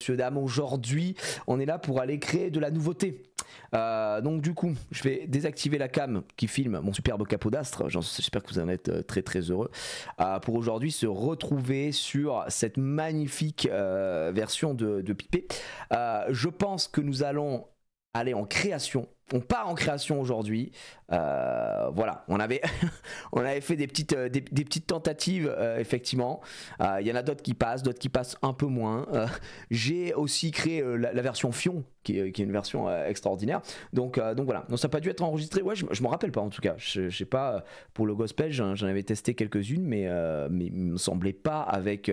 Monsieur, dames, aujourd'hui, on est là pour aller créer de la nouveauté. Donc du coup, je vais désactiver la cam qui filme mon superbe capot d'astre. J'espère que vous en êtes très très heureux. Pour aujourd'hui se retrouver sur cette magnifique version de Pipé. Je pense que nous allons aller en création. On part en création aujourd'hui. Voilà, on avait fait des petites tentatives, effectivement. Il y en a d'autres qui passent un peu moins. J'ai aussi créé la version Fion, qui est une version extraordinaire. Donc voilà, donc ça n'a pas dû être enregistré. Ouais, je m'en rappelle pas en tout cas. Je sais pas, pour le gospel, j'en avais testé quelques-unes, mais il me semblait pas avec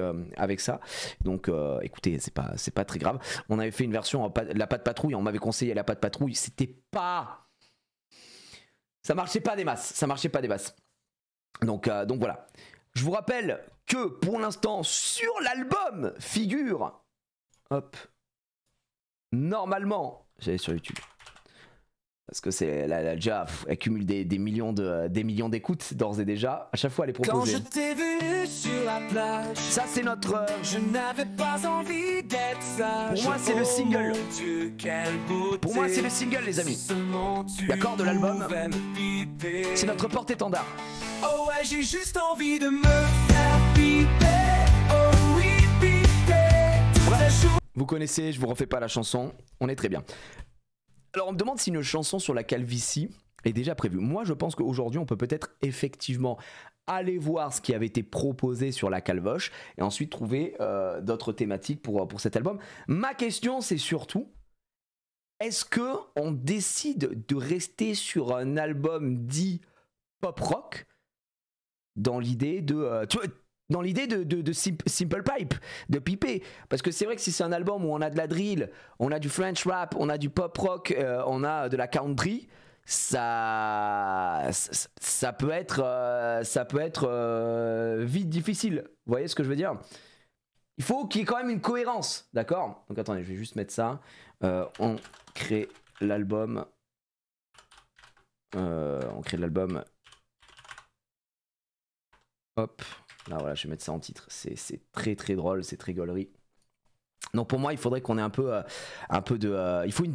ça. Donc écoutez, c'est pas très grave. On avait fait une version la patte patrouille. On m'avait conseillé la patte patrouille. C'était pas, ça marchait pas des masses, donc voilà, je vous rappelle que pour l'instant sur l'album figure, hop, normalement, j'allais sur YouTube parce que c'est déjà elle cumule des millions d'écoutes d'ores et déjà. À chaque fois elle est proposée. Quand je t'ai vu sur la plage, ça c'est notre je n'avais pas envie d'être sage. Pour moi c'est le single. Oh mon Dieu, quelle beauté. Pour moi c'est le single, les amis. L'accord de l'album, c'est notre porte-étendard. Oh ouais, j'ai juste envie de me faire piper. Oh oui, piper. Vous connaissez, je vous refais pas la chanson, on est très bien. Alors on me demande si une chanson sur la calvitie est déjà prévue. Moi je pense qu'aujourd'hui on peut peut-être effectivement aller voir ce qui avait été proposé sur la calvoche et ensuite trouver d'autres thématiques pour cet album. Ma question c'est surtout, est-ce qu'on décide de rester sur un album dit pop rock dans l'idée de... dans l'idée de Simple Pipe, de Pipé. Parce que c'est vrai que si c'est un album où on a de la drill, on a du French rap, on a du pop rock, on a de la country, ça peut être vite difficile. Vous voyez ce que je veux dire? Il faut qu'il y ait quand même une cohérence, d'accord? Donc attendez, je vais juste mettre ça. On crée l'album. Hop. Là voilà, je vais mettre ça en titre. C'est très très drôle, c'est très gaulerie. Donc pour moi, il faudrait qu'on ait un peu de... il faut une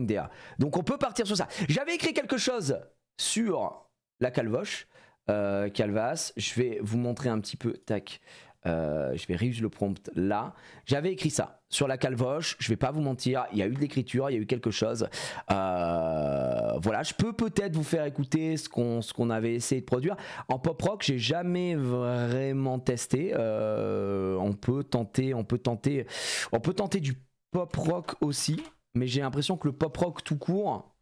DA. Donc on peut partir sur ça. J'avais écrit quelque chose sur la calvoche, Calvas. Je vais vous montrer un petit peu. Tac. Je vais réussir le prompt là. J'avais écrit ça sur la calvoche. Je vais pas vous mentir, il y a eu de l'écriture, il y a eu quelque chose. Voilà, je peux peut-être vous faire écouter ce qu'on avait essayé de produire. En pop rock, j'ai jamais vraiment testé. On peut tenter du pop rock aussi, mais j'ai l'impression que le pop rock tout court,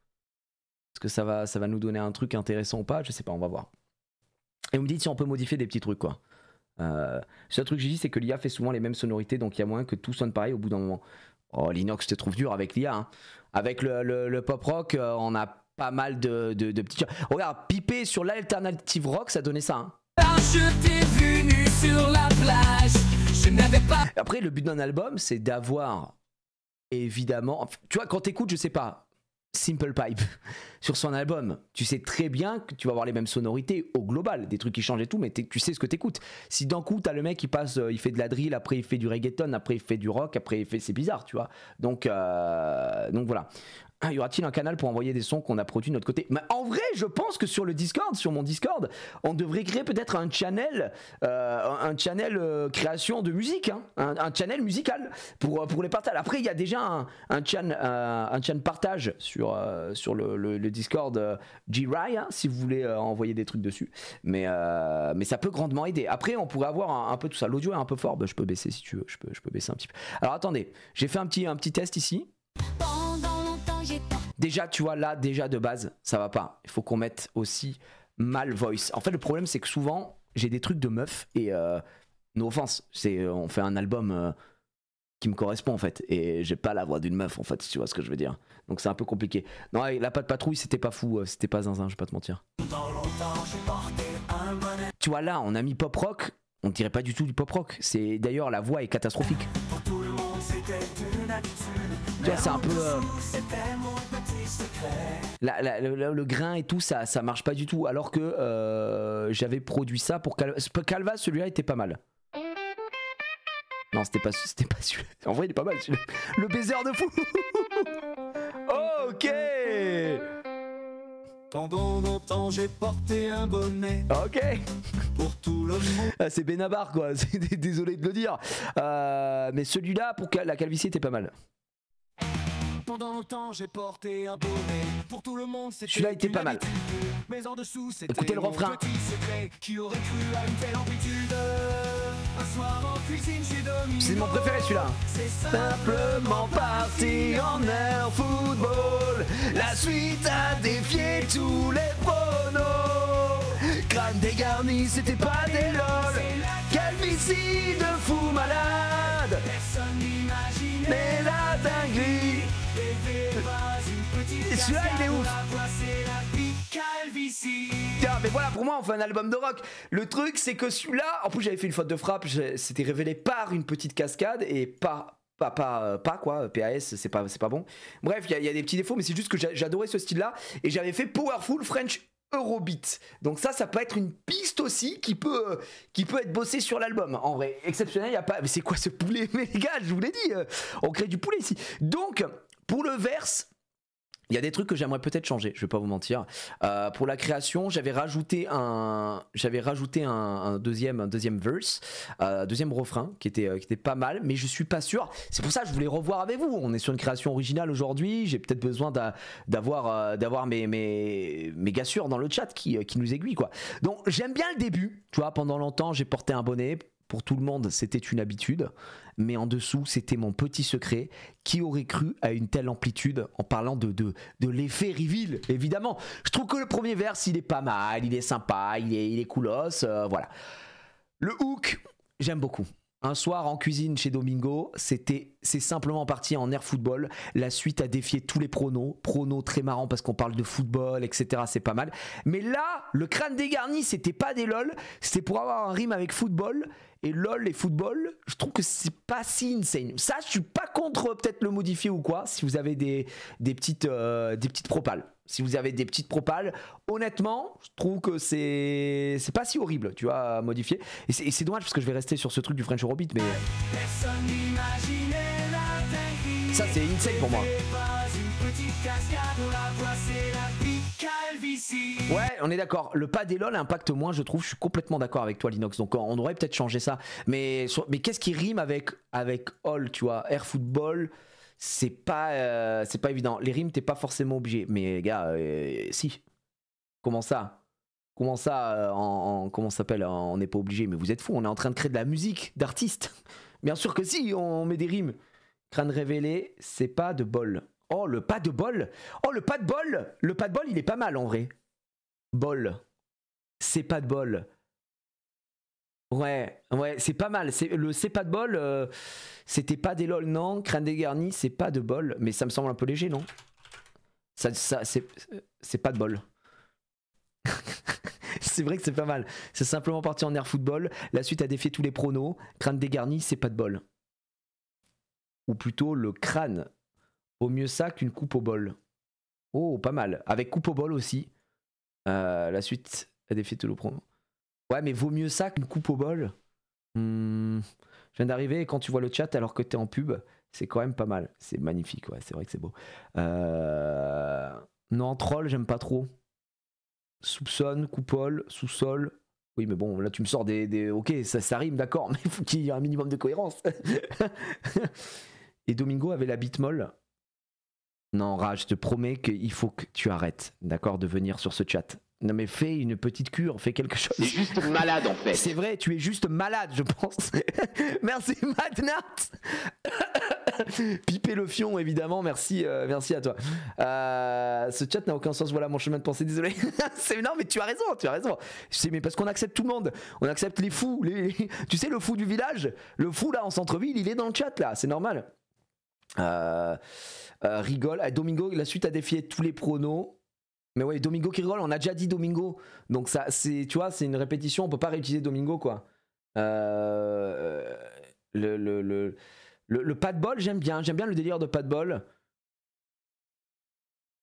est-ce que ça va nous donner un truc intéressant ou pas? Je sais pas, on va voir. Et vous me dites si on peut modifier des petits trucs quoi. Le seul truc que j'ai dit c'est que l'IA fait souvent les mêmes sonorités, donc il y a moyen que tout sonne pareil au bout d'un moment. Oh Linux, je te trouve dur avec l'IA, hein. Avec le pop rock, on a pas mal de petits... Regarde, Pipé sur l'alternative rock, ça donnait ça, hein. Je t'ai vu nu sur la plage, je n'avais pas... Après le but d'un album c'est d'avoir évidemment... Tu vois, quand t'écoutes, je sais pas, Simple Pipe sur son album, tu sais très bien que tu vas avoir les mêmes sonorités au global, des trucs qui changent et tout, mais tu sais ce que t'écoutes. Si d'un coup t'as le mec qui passe, il fait de la drill, après il fait du reggaeton, après il fait du rock, après il fait, c'est bizarre, tu vois. Donc voilà. Y aura-t-il un canal pour envoyer des sons qu'on a produits de notre côté? Mais en vrai, je pense que sur le Discord, sur mon Discord, on devrait créer peut-être un channel création de musique, hein, un channel musical pour les partages. Après, il y a déjà un channel partage sur le Discord G-Rai, hein, si vous voulez envoyer des trucs dessus. Mais ça peut grandement aider. Après, on pourrait avoir un peu tout ça. L'audio est un peu fort, bah, je peux baisser si tu veux. Je peux baisser un petit peu. Alors attendez, j'ai fait un petit test ici. Déjà, tu vois, là, déjà de base, ça va pas. Il faut qu'on mette aussi mal voice. En fait, le problème, c'est que souvent, j'ai des trucs de meuf et no offense, on fait un album qui me correspond en fait. Et j'ai pas la voix d'une meuf en fait, si tu vois ce que je veux dire. Donc c'est un peu compliqué. Non, la patte patrouille, c'était pas fou, c'était pas zinzin, je vais pas te mentir. Tu vois, là, on a mis pop rock. On dirait pas du tout du pop rock. C'est d'ailleurs, la voix est catastrophique. Tu vois, c'est un peu le grain et tout, ça marche pas du tout. Alors que j'avais produit ça pour Calva, celui-là était pas mal. Non, c'était pas celui-là. En vrai, il est pas mal celui-là. Le baiser de fou. Ok. Pendant longtemps j'ai porté un bonnet Ok. pour tout le monde. Ah, c'est Benabar quoi, désolé de le dire. Mais celui-là, pour la calvitie, était pas mal. Pendant longtemps j'ai porté un bonnet pour tout le monde. Celui-là était pas mal. Mais en dessous c'était Écoutez le mon refrain. petit secret. Qui aurait cru à une telle amplitude? Un soir en cuisine chez Domingo. C'est mon préféré celui-là. C'est Simplement parti en air football. La suite a défié tous les pronos. Crâne dégarni, c'était pas des lol. Calvitie de fou malade. Personne n'imaginait. Mais la dinguerie. Et celui-là, il est ouf. Tiens, mais voilà, pour moi, on fait un album de rock. Le truc, c'est que celui-là, en plus, j'avais fait une faute de frappe. C'était révélé par une petite cascade et pas quoi. PAS, c'est pas bon. Bref, il y a des petits défauts, mais c'est juste que j'adorais ce style-là. Et j'avais fait Powerful French Eurobeat. Donc ça peut être une piste aussi qui peut être bossée sur l'album. En vrai, exceptionnel, il y a pas. Mais c'est quoi ce poulet? Mais les gars, je vous l'ai dit, on crée du poulet ici. Donc, pour le verse. Il y a des trucs que j'aimerais peut-être changer, je vais pas vous mentir. Pour la création, j'avais rajouté un deuxième verse, deuxième refrain qui était pas mal, mais je suis pas sûr. C'est pour ça que je voulais revoir avec vous. On est sur une création originale aujourd'hui. J'ai peut-être besoin d'avoir mes gars sûrs dans le chat qui nous aiguillent quoi. Donc j'aime bien le début. Tu vois, pendant longtemps j'ai porté un bonnet. Pour tout le monde, c'était une habitude, mais en dessous, c'était mon petit secret. Qui aurait cru à une telle amplitude en parlant de l'effet reveal, évidemment. Je trouve que le premier verse, il est pas mal, il est sympa, il est coolos, voilà. Le hook, j'aime beaucoup. Un soir en cuisine chez Domingo, c'est simplement parti en air football. La suite a défié tous les pronos. Pronos très marrants parce qu'on parle de football, etc. C'est pas mal. Mais là, le crâne dégarni, c'était pas des lol. C'était pour avoir un rime avec football. Et lol et football, je trouve que c'est pas si insane. Ça, je suis pas contre peut-être le modifier ou quoi. Si vous avez des petites propales. Si vous avez des petites propales, honnêtement, je trouve que c'est pas si horrible, tu vois, à modifier. Et c'est dommage parce que je vais rester sur ce truc du French Eurobeat, mais ça c'est insane pour moi. Ouais, on est d'accord. Le pas des lol impacte moins, je trouve. Je suis complètement d'accord avec toi, Linox. Donc on aurait peut-être changé ça. Mais qu'est-ce qui rime avec all, tu vois, air football? C'est pas évident. Les rimes, t'es pas forcément obligé. Mais les gars, si. Comment ça? Comment ça, comment ça s'appelle? On n'est pas obligé. Mais vous êtes fous, on est en train de créer de la musique d'artistes. Bien sûr que si, on met des rimes. Crâne révélé, c'est pas de bol. Oh, le pas de bol. Oh, le pas de bol. Le pas de bol, il est pas mal en vrai. Bol. C'est pas de bol. Ouais, c'est pas mal. C'est pas de bol. C'était pas des lol, non. Crâne dégarni, c'est pas de bol. Mais ça me semble un peu léger, non? C'est pas de bol. C'est vrai que c'est pas mal. C'est simplement parti en air football. La suite a défié tous les pronos. Crâne dégarni, c'est pas de bol. Ou plutôt le crâne. Vaut mieux ça qu'une coupe au bol. Oh, pas mal. Avec coupe au bol aussi. La suite a défié tous les pronos. Ouais, mais vaut mieux ça qu'une coupe au bol. Je viens d'arriver et quand tu vois le chat alors que t'es en pub, c'est quand même pas mal. C'est magnifique, ouais, c'est vrai que c'est beau. Non, troll, j'aime pas trop. Soupçonne, coupole, sous-sol. Oui, mais bon, là tu me sors des... Ok, ça rime, d'accord, mais il faut qu'il y ait un minimum de cohérence. Et Domingo avait la bite molle. Non, Raj, je te promets qu'il faut que tu arrêtes, d'accord, de venir sur ce chat. Non mais fais une petite cure, fais quelque chose. C'est juste malade en fait. C'est vrai, tu es juste malade, je pense. Merci Magnat. Piper le fion, évidemment, merci à toi. Ce chat n'a aucun sens, voilà mon chemin de pensée, désolé. Non mais tu as raison. Mais parce qu'on accepte tout le monde. On accepte les fous. Tu sais, le fou du village, le fou là en centre-ville, il est dans le chat là, c'est normal. Rigole. Domingo, la suite a défié tous les pronos. Mais ouais, Domingo qui rigole, on a déjà dit Domingo. Donc ça, c'est, tu vois, c'est une répétition, on peut pas réutiliser Domingo, quoi. Le pas de bol, j'aime bien le délire de pas de bol.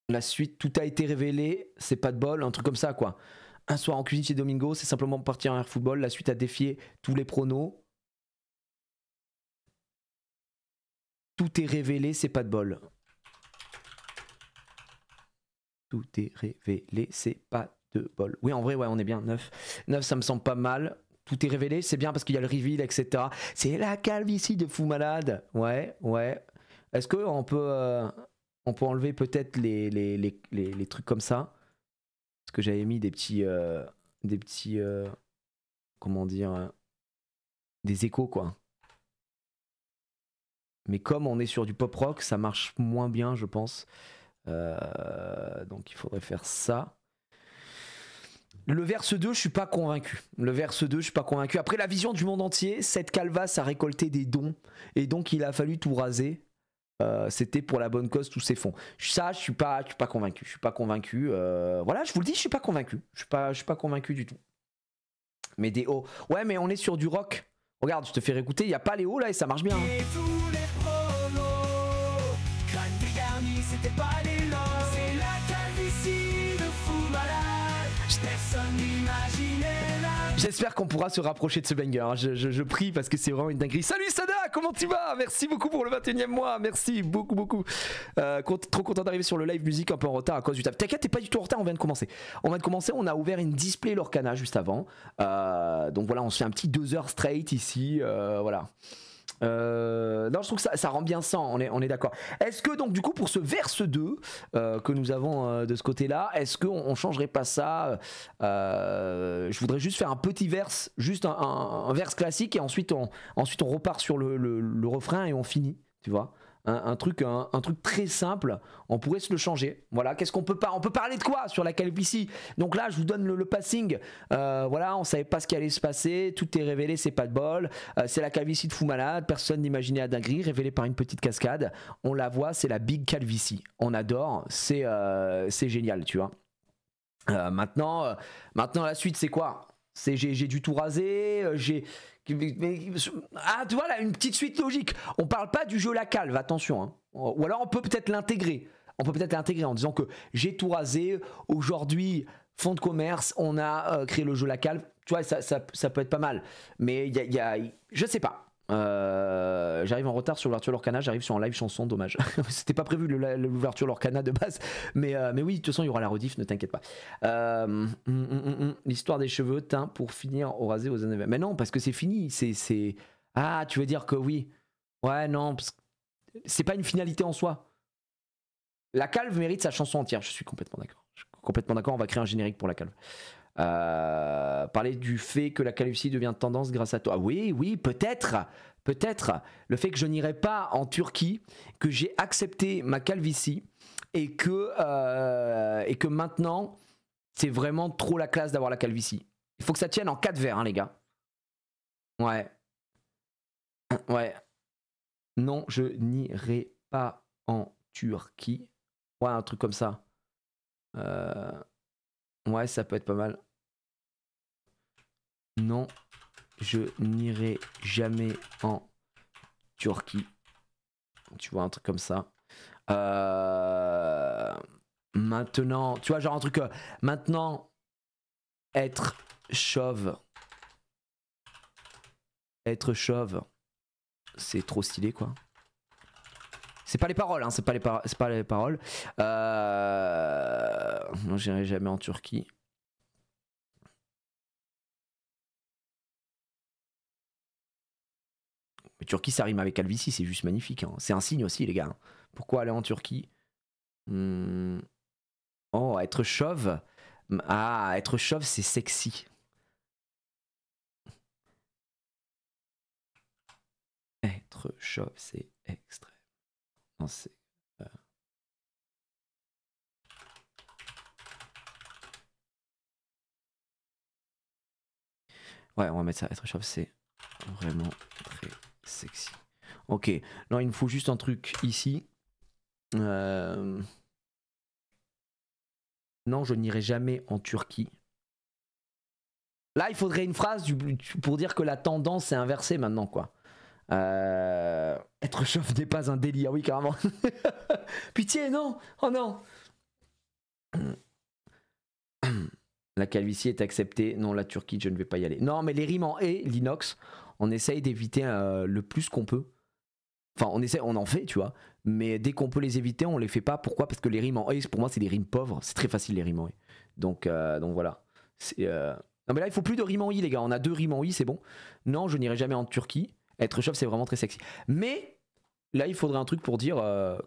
La suite, tout a été révélé, c'est pas de bol, un truc comme ça, quoi. Un soir en cuisine chez Domingo, c'est simplement partir en air football. La suite a défié tous les pronos. Tout est révélé, c'est pas de bol. Tout est révélé, c'est pas de bol. Oui, en vrai, ouais, on est bien. 9. 9, ça me semble pas mal. Tout est révélé, c'est bien parce qu'il y a le reveal, etc. C'est la calvitie de fou malade. Ouais, ouais. Est-ce qu'on on peut enlever peut-être les trucs comme ça? Parce que j'avais mis des petits comment dire, des échos, quoi. Mais comme on est sur du pop rock, ça marche moins bien, je pense. Donc il faudrait faire ça. Le verse 2, je suis pas convaincu. Le verse 2, je suis pas convaincu. Après la vision du monde entier, cette calvasse a récolté des dons. Et donc il a fallu tout raser. C'était pour la bonne cause tous ces fonds. Ça, je suis pas convaincu. Je suis pas convaincu. Voilà, je vous le dis, je suis pas convaincu. Je suis pas convaincu du tout. Mais des hauts. Ouais, mais on est sur du rock. Regarde, je te fais réécouter. Il y a pas les hauts là et ça marche bien. Et tous les promos, crâne dégarni, c'était pas des lots. C'est la calvitie de fou malade, personne n'imaginait la. J'espère qu'on pourra se rapprocher de ce banger. Hein. Je prie parce que c'est vraiment une dinguerie. Salut Sada, comment tu vas? Merci beaucoup pour le 21e mois. Merci beaucoup, beaucoup. Trop content d'arriver sur le live musique un peu en retard à cause du taf. T'inquiète, t'es pas du tout en retard, on vient de commencer. On a ouvert une display Lorcana juste avant. Donc voilà, on se fait un petit 2 heures straight ici. Voilà. Non, je trouve que ça rend bien ça, on est d'accord. Est-ce que donc du coup pour ce verse 2 que nous avons de ce côté-là, est-ce qu'on changerait pas ça? Je voudrais juste faire un petit verse, juste un verse classique et ensuite on repart sur le refrain et on finit, tu vois. Un truc très simple, on pourrait se le changer. Voilà, qu'est-ce qu'on peut pas? On peut parler de quoi sur la calvitie? Donc là, je vous donne le passing. Voilà, on savait pas ce qui allait se passer. Tout est révélé, c'est pas de bol. C'est la calvitie de fou malade. Personne n'imaginait la dinguerie, révélée par une petite cascade. On la voit, c'est la big calvitie. On adore, c'est génial, tu vois. Maintenant, la suite, c'est quoi? J'ai dû tout raser. Ah, tu vois là, une petite suite logique. On parle pas du jeu la calve, attention. Hein. Ou alors on peut peut-être l'intégrer. On peut peut-être l'intégrer en disant que j'ai tout rasé. Aujourd'hui, fonds de commerce, on a créé le jeu la calve. Tu vois, ça peut être pas mal. Mais je sais pas. J'arrive en retard sur l'ouverture Lorcana, j'arrive sur un live chanson, dommage. C'était pas prévu l'ouverture Lorcana de base, mais oui, de toute façon il y aura la rediff, ne t'inquiète pas. L'histoire des cheveux teints pour finir au rasé aux années. Mais non, parce que c'est fini. Ah, tu veux dire que oui. Ouais, non, c'est pas une finalité en soi. La calve mérite sa chanson entière, je suis complètement d'accord. On va créer un générique pour la calve. Parler du fait que la calvitie devient tendance grâce à toi. Oui, peut-être. Le fait que je n'irai pas en Turquie, que j'ai accepté ma calvitie et que maintenant, c'est vraiment trop la classe d'avoir la calvitie. Il faut que ça tienne en 4 vers, hein, les gars. Ouais. Non, je n'irai pas en Turquie. Ouais, un truc comme ça. Ouais, ça peut être pas mal. Non, je n'irai jamais en Turquie. Tu vois, un truc comme ça. Maintenant, tu vois, genre un truc. Maintenant, être chauve. C'est trop stylé, quoi. C'est pas les paroles, hein, c'est pas les paroles. Non, j'irai jamais en Turquie. Mais Turquie, ça rime avec calvitie, c'est juste magnifique. Hein. C'est un signe aussi, les gars. Pourquoi aller en Turquie? Oh, être chauve. Ah, être chauve, c'est sexy. Être chauve, c'est extrême. Non, c'est... Ouais, on va mettre ça. Être chauve, c'est vraiment très sexy. Ok, non, il me faut juste un truc ici. Non, je n'irai jamais en Turquie. Là, il faudrait une phrase pour dire que la tendance est inversée maintenant, quoi. Être chauve n'est pas un délire, oui, carrément. Pitié, non. Oh non. La calvitie est acceptée. Non, la Turquie, je ne vais pas y aller. Non, mais les rimes en et, l'inox, on essaye d'éviter le plus qu'on peut. Enfin, on essaie, on en fait, tu vois. Mais dès qu'on peut les éviter, on les fait pas. Pourquoi? Parce que les rimes en E, pour moi, c'est des rimes pauvres. C'est très facile les rimes en E. Donc voilà. Non mais là, il faut plus de rimes en I, les gars. On a 2 rimes en I, c'est bon. Non, je n'irai jamais en Turquie. Être chauve, c'est vraiment très sexy. Mais là, il faudrait un truc pour dire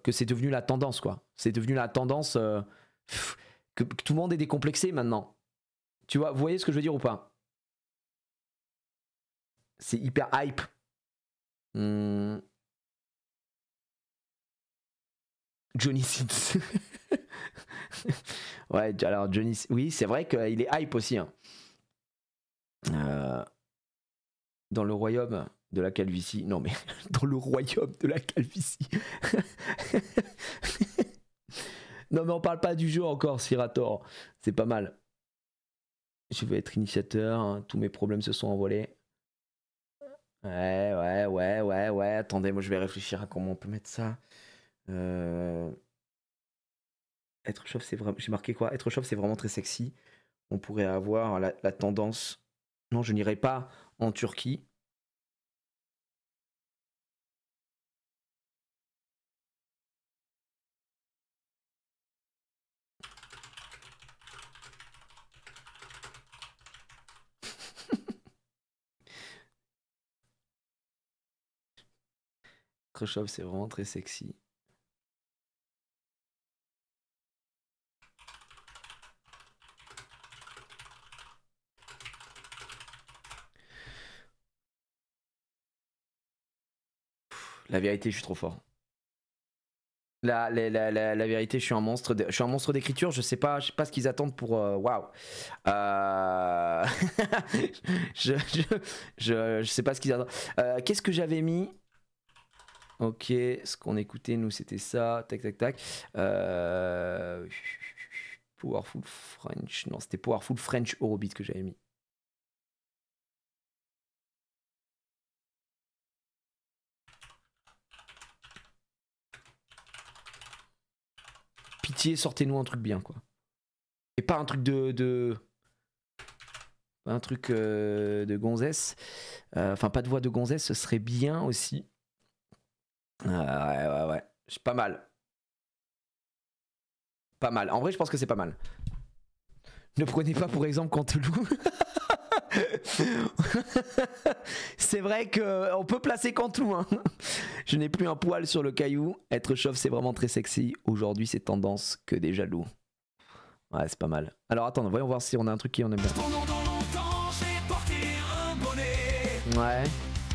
que c'est devenu la tendance, quoi. C'est devenu la tendance que tout le monde est décomplexé maintenant. Tu vois, vous voyez ce que je veux dire ou pas? C'est hyper hype. Johnny Sins. Ouais, alors Johnny, oui, c'est vrai qu'il est hype aussi. Hein. Dans le royaume de la calvitie. Non, mais dans le royaume de la calvitie. Non, mais on parle pas du jeu encore, Sirator. C'est pas mal. Je vais être initiateur. Hein. Tous mes problèmes se sont envolés. Ouais. Attendez, moi je vais réfléchir à comment on peut mettre ça. Être chauve, c'est vraiment. J'ai marqué quoi? Être chauve, c'est vraiment très sexy. On pourrait avoir la tendance. Non, je n'irai pas en Turquie. Être chauve, c'est vraiment très sexy. La vérité, je suis trop fort. La vérité, je suis un monstre. Je suis un monstre d'écriture. Je sais pas ce qu'ils attendent pour. Waouh. Je sais pas ce qu'ils attendent. Qu'est-ce que j'avais mis? Ok, ce qu'on écoutait nous c'était ça. Tac. Powerful French. Non, c'était Powerful French Eurobeat que j'avais mis. Pitié, sortez-nous un truc bien, quoi. Et pas un truc un truc de gonzesse. Enfin, pas de voix de gonzesse, ce serait bien aussi. Ouais. Pas mal. Pas mal. En vrai, je pense que c'est pas mal. Ne prenez pas pour exemple Canteloup. C'est vrai qu'on peut placer Canteloup. Hein. Je n'ai plus un poil sur le caillou. Être chauve, c'est vraiment très sexy. Aujourd'hui, c'est tendance que des jaloux. Ouais, c'est pas mal. Alors attends, voyons voir si on a un truc qui en aime bien. Pendant longtemps, j'ai porté un bonnet. Ouais.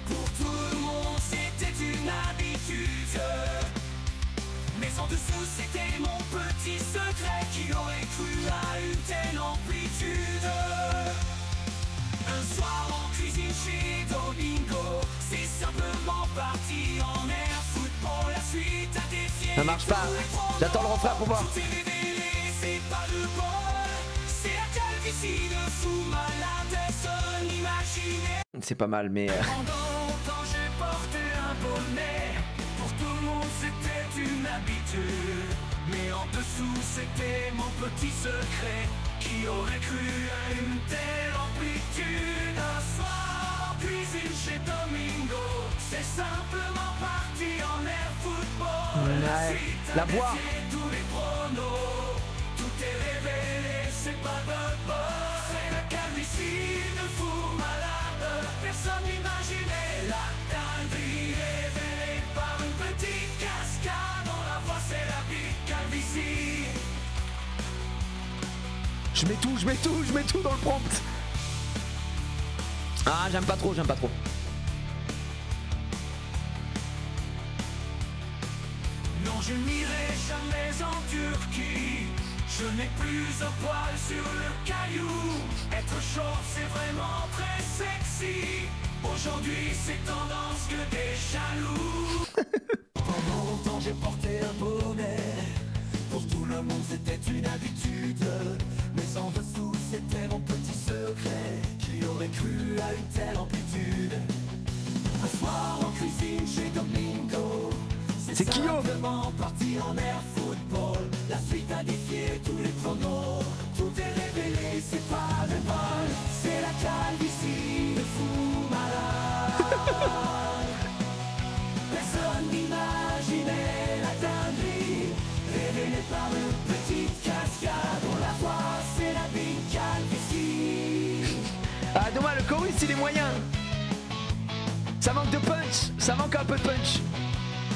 Pour tout le monde, c'était une habitude. Mais en dessous, c'était mon petit secret. Qui aurait cru à une telle amplitude? Un soir en cuisine chez Domingo, c'est simplement parti en air football. La suite a défié. Ça marche pas. J'attends le refrain pour voir. Tout est révélé, c'est pas de bol. C'est la calvitie de fou malade, personne n'imaginait. C'est pas mal, mais. Pendant longtemps j'ai porté un bonnet. Pour tout le monde c'était une habitude. Mais en dessous c'était mon petit secret. Qui aurait cru à une telle amplitude? Un soir en cuisine chez Domingo, c'est simplement parti en air football. Ouais. La voix. Tous les pronos, tout est révélé, c'est pas de bol. C'est la calvitie de fou malade, personne n'imaginait la dinguerie révélée par une petite cascade. Dans la voix c'est la petite calvitie. Je mets tout dans le prompt. Ah, j'aime pas trop. Non, je n'irai jamais en Turquie. Je n'ai plus un poil sur le caillou. Être chauve, c'est vraiment très sexy. Aujourd'hui, c'est tendance que des jaloux. Pendant longtemps, j'ai porté un bonnet. Pour tout le monde, c'était une habitude. Mais en dessous, c'était mon petit secret. Qui aurait cru à une telle amplitude? Un soir en cuisine chez Domingo, C'est Kyo. simplement parti en air football. La suite a défié tous les pronos. Tout est révélé, c'est pas de bol. C'est la calvitie de fou malade. Personne n'imaginait la dinguerie révélée par une petite cascade. On la voit, c'est la big calvitie. Ah dommage, le chorus il est moyen. Ça manque de punch, ça manque un peu de punch.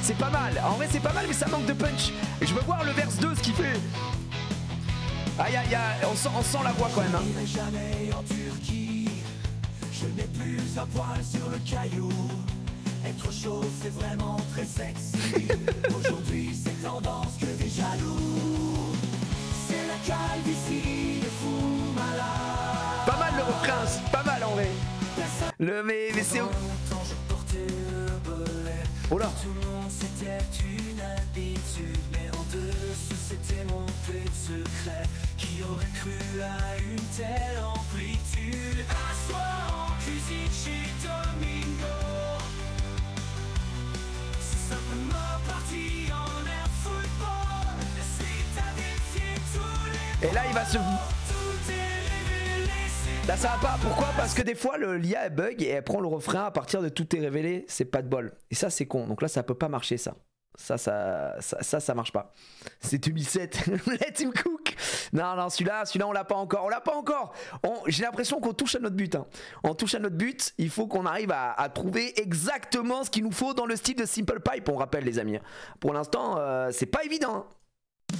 C'est pas mal, en vrai c'est pas mal mais ça manque de punch. Et je veux voir le verse 2 ce qu'il fait. Aïe aïe aïe, on sent la voix quand même hein. Je n'irai jamais en Turquie. Je n'ai plus un poil sur le caillou. Être chaud c'est vraiment très sexy. Aujourd'hui c'est tendance que des jaloux. C'est la calvitie de fou malade. Pas mal le refrain, c'est pas mal en vrai. Mais c'est... Oh là. Tout le monde c'était une habitude, mais en dessous c'était mon petit secret. Qui aurait cru à une telle amplitude? Un soir en cuisine chez Domingo, c'est simplement parti en air football. La suite a défié tous les... Et là il va se... Tout est révélé, c'est... Là ça va pas, pourquoi? Parce que des fois l'IA elle bug et elle prend le refrain à partir de tout est révélé, c'est pas de bol. Et ça c'est con, donc là ça peut pas marcher ça. Ça marche pas. C'est 2007, let him cook. Non celui-là on l'a pas encore, j'ai l'impression qu'on touche à notre but hein. On touche à notre but, il faut qu'on arrive à trouver exactement ce qu'il nous faut dans le style de Simple Pipe, on rappelle les amis. Pour l'instant c'est pas évident hein.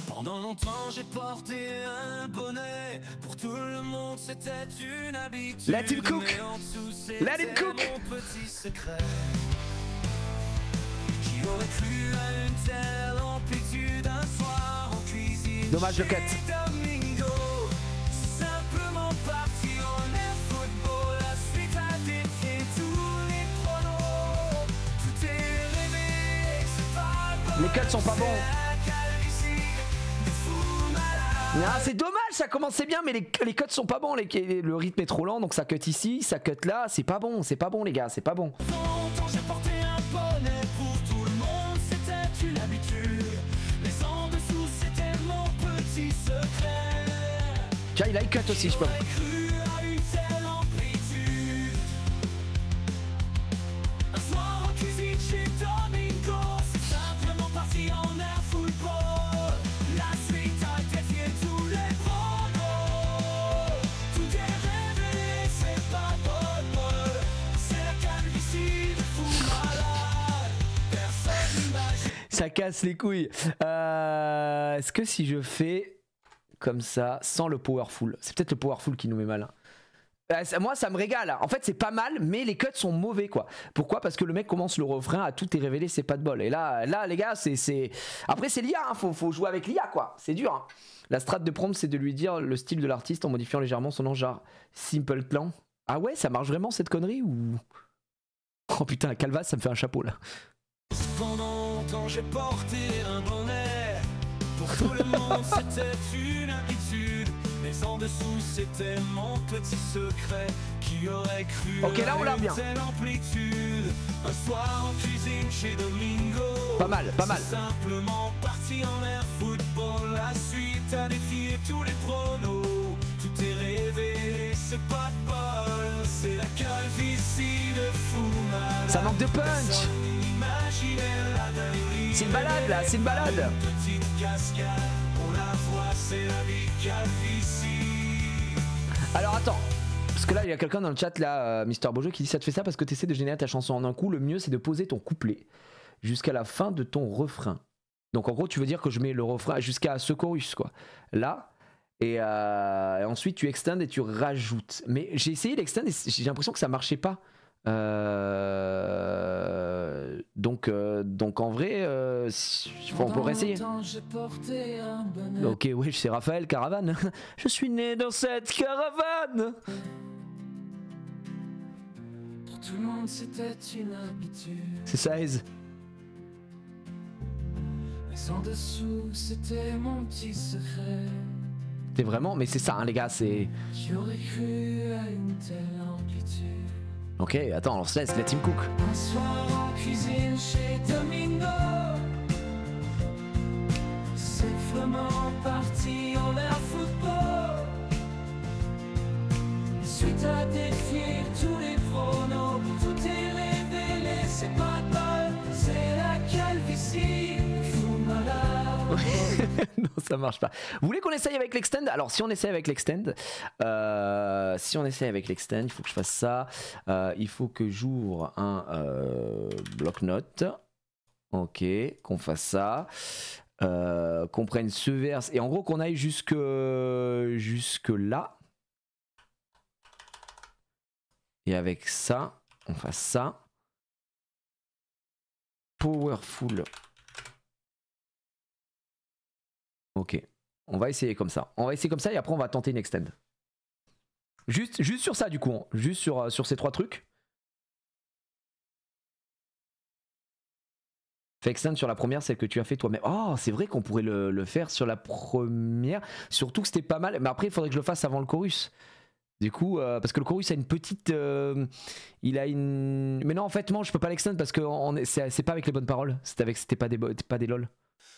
Pendant longtemps j'ai porté un bonnet. Pour tout le monde c'était une habitude. Let him cook. Mais en dessous, c'était Let him cook. mon petit secret. Qui aurait cru à une telle amplitude? Un soir en cuisine Dommage le cut. chez Domingo, c'est simplement parti en air football. La suite a défié tous les pronos. Tout est rêvé, c'est pas Les cuts sont pas bons. Ah, c'est dommage, ça commençait bien mais les cuts sont pas bons, le rythme est trop lent donc ça cut ici, ça cut là, c'est pas bon les gars, c'est pas bon. Longtemps j'ai porté un bonnet. Pour tout le monde c'était une habitude, mais en dessous c'était mon petit secret. Tiens il a cut aussi je peux. J'aurais cru à une telle amplitude. Un soir en cuisine chez Domingo, c'est simplement parti en air football. La suite a défié tous les pronos. Tout est révélé, c'est pas bol. C'est la calvitie de fou malade. Personne n'imagine. Ça casse les couilles. Est-ce que si je fais comme ça, sans le powerful, c'est peut-être le powerful qui nous met mal hein. Moi ça me régale, en fait c'est pas mal mais les cuts sont mauvais quoi. Pourquoi? Parce que le mec commence le refrain à tout est révélé, c'est pas de bol. Et là les gars c'est... Après c'est l'IA hein, faut jouer avec l'IA quoi, c'est dur hein. La strat de prompt c'est de lui dire le style de l'artiste en modifiant légèrement son nom, genre Simple Clan. Ah ouais ça marche vraiment cette connerie ou... Oh putain Calvas ça me fait un chapeau là. Pendant longtemps j'ai porté un bonnet. Pour tout le monde c'était une habitude, mais en dessous c'était mon petit secret. Qui aurait cru Ok, là, on l'a à une bien. telle amplitude? Un soir en cuisine chez Domingo, Pas mal. c'est simplement parti en air football. La suite a défié tous les pronos. Tout est révélé, c'est pas de bol. C'est la calvitie de fou malade. Ça manque de punch. Personne n'imaginait la dinguerie. C'est une balade là, c'est une balade. Petite cascade, on la voit, c'est la vie calvitie. Alors attends, parce que là il y a quelqu'un dans le chat là, Mister Beaujeu qui dit ça te fait ça parce que tu essaies de générer ta chanson en un coup. Le mieux c'est de poser ton couplet jusqu'à la fin de ton refrain. Donc en gros tu veux dire que je mets le refrain jusqu'à ce chorus quoi. Là. Et ensuite tu extends et tu rajoutes. Mais j'ai essayé d'extendre et j'ai l'impression que ça marchait pas. Donc en vrai, on pourrait essayer. Ok, oui, c'est Raphaël Caravane. Je suis né dans cette caravane. Pour tout le monde c'était une habitude, C'est ça, Aise. mais en dessous c'était mon petit secret. T'es vraiment, mais c'est ça, hein, les gars, c'est. J'aurais cru à une telle amplitude. Ok, attends, on se laisse, let him cook. Un soir en cuisine chez Domingo, c'est vraiment parti en air football. Suite à défier tous les pronos, tout est révélé, c'est pas de bol, c'est la Non, ça marche pas. Vous voulez qu'on essaye avec l'extend? Alors, si on essaye avec l'extend, il faut que je fasse ça. Il faut que j'ouvre un bloc-notes. Ok, qu'on fasse ça. Qu'on prenne ce verse et en gros qu'on aille jusque là. Et avec ça, on fasse ça. Powerful. Ok, on va essayer comme ça. On va essayer comme ça et après on va tenter une extend. Juste sur ça du coup, hein. Juste sur ces trois trucs. Fais extend sur la première, celle que tu as fait toi-même. Oh, c'est vrai qu'on pourrait le faire sur la première. Surtout que c'était pas mal. Mais après, il faudrait que je le fasse avant le chorus. Du coup, parce que le chorus a une petite... il a une... Mais non, en fait, moi, je peux pas l'extend parce que c'est pas avec les bonnes paroles. C'était pas des lol.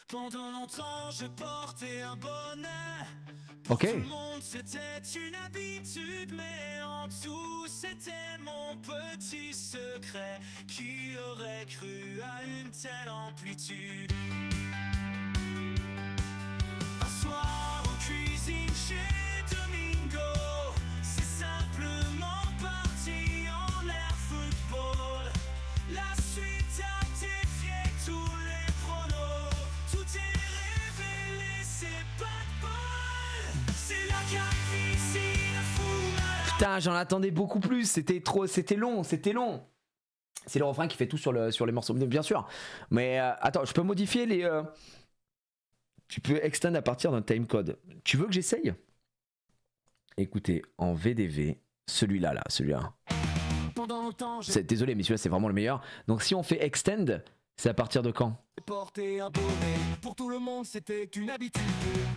Pendant longtemps, je portais un bonnet. Ok. Tout le monde, c'était une habitude, mais en dessous, c'était mon petit secret. Qui aurait cru à une telle amplitude? Un soir en cuisine chez Domingo, c'est simplement parti en air football. La suite a défié tous les pronos. Tout est révélé, c'est pas de bol. C'est la calvitie de fou malade. Putain, j'en attendais beaucoup plus. C'était long. C'est le refrain qui fait tout sur les morceaux, bien sûr. Mais attends, je peux modifier les... Tu peux extend à partir d'un timecode. Tu veux que j'essaye? Écoutez, en VDV, celui-là. Pendant longtemps, j'ai Désolé, mais celui-là, c'est vraiment le meilleur. Donc si on fait extend, c'est à partir de quand? porté un bonnet. Pour tout le monde, c'était une habitude.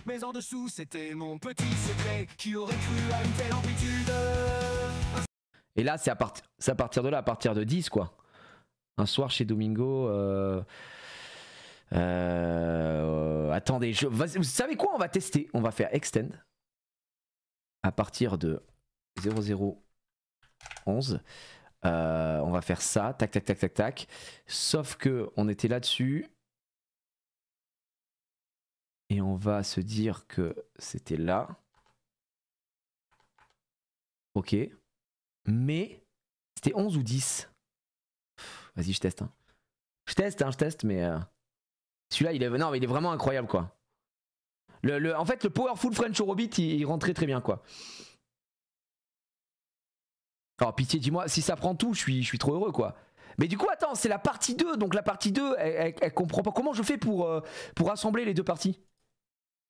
Mais en dessous, c'était mon petit secret. Qui aurait cru à une telle amplitude? Et là, c'est à partir de là, à partir de 10, quoi. Un soir chez Domingo... attendez, vous savez quoi? On va tester. On va faire extend à partir de 0011. On va faire ça. Tac. Sauf que on était là-dessus. Et on va se dire que c'était là. Ok. Mais c'était 11 ou 10. Vas-y, je teste. Je teste, mais... Celui-là, il est vraiment incroyable, quoi. En fait, le Powerful French Eurobeat, il rentre très bien, quoi. Alors, pitié, dis-moi, si ça prend tout, je suis trop heureux, quoi. Mais du coup, attends, c'est la partie 2. Donc la partie 2, elle comprend pas. Comment je fais pour rassembler les deux parties?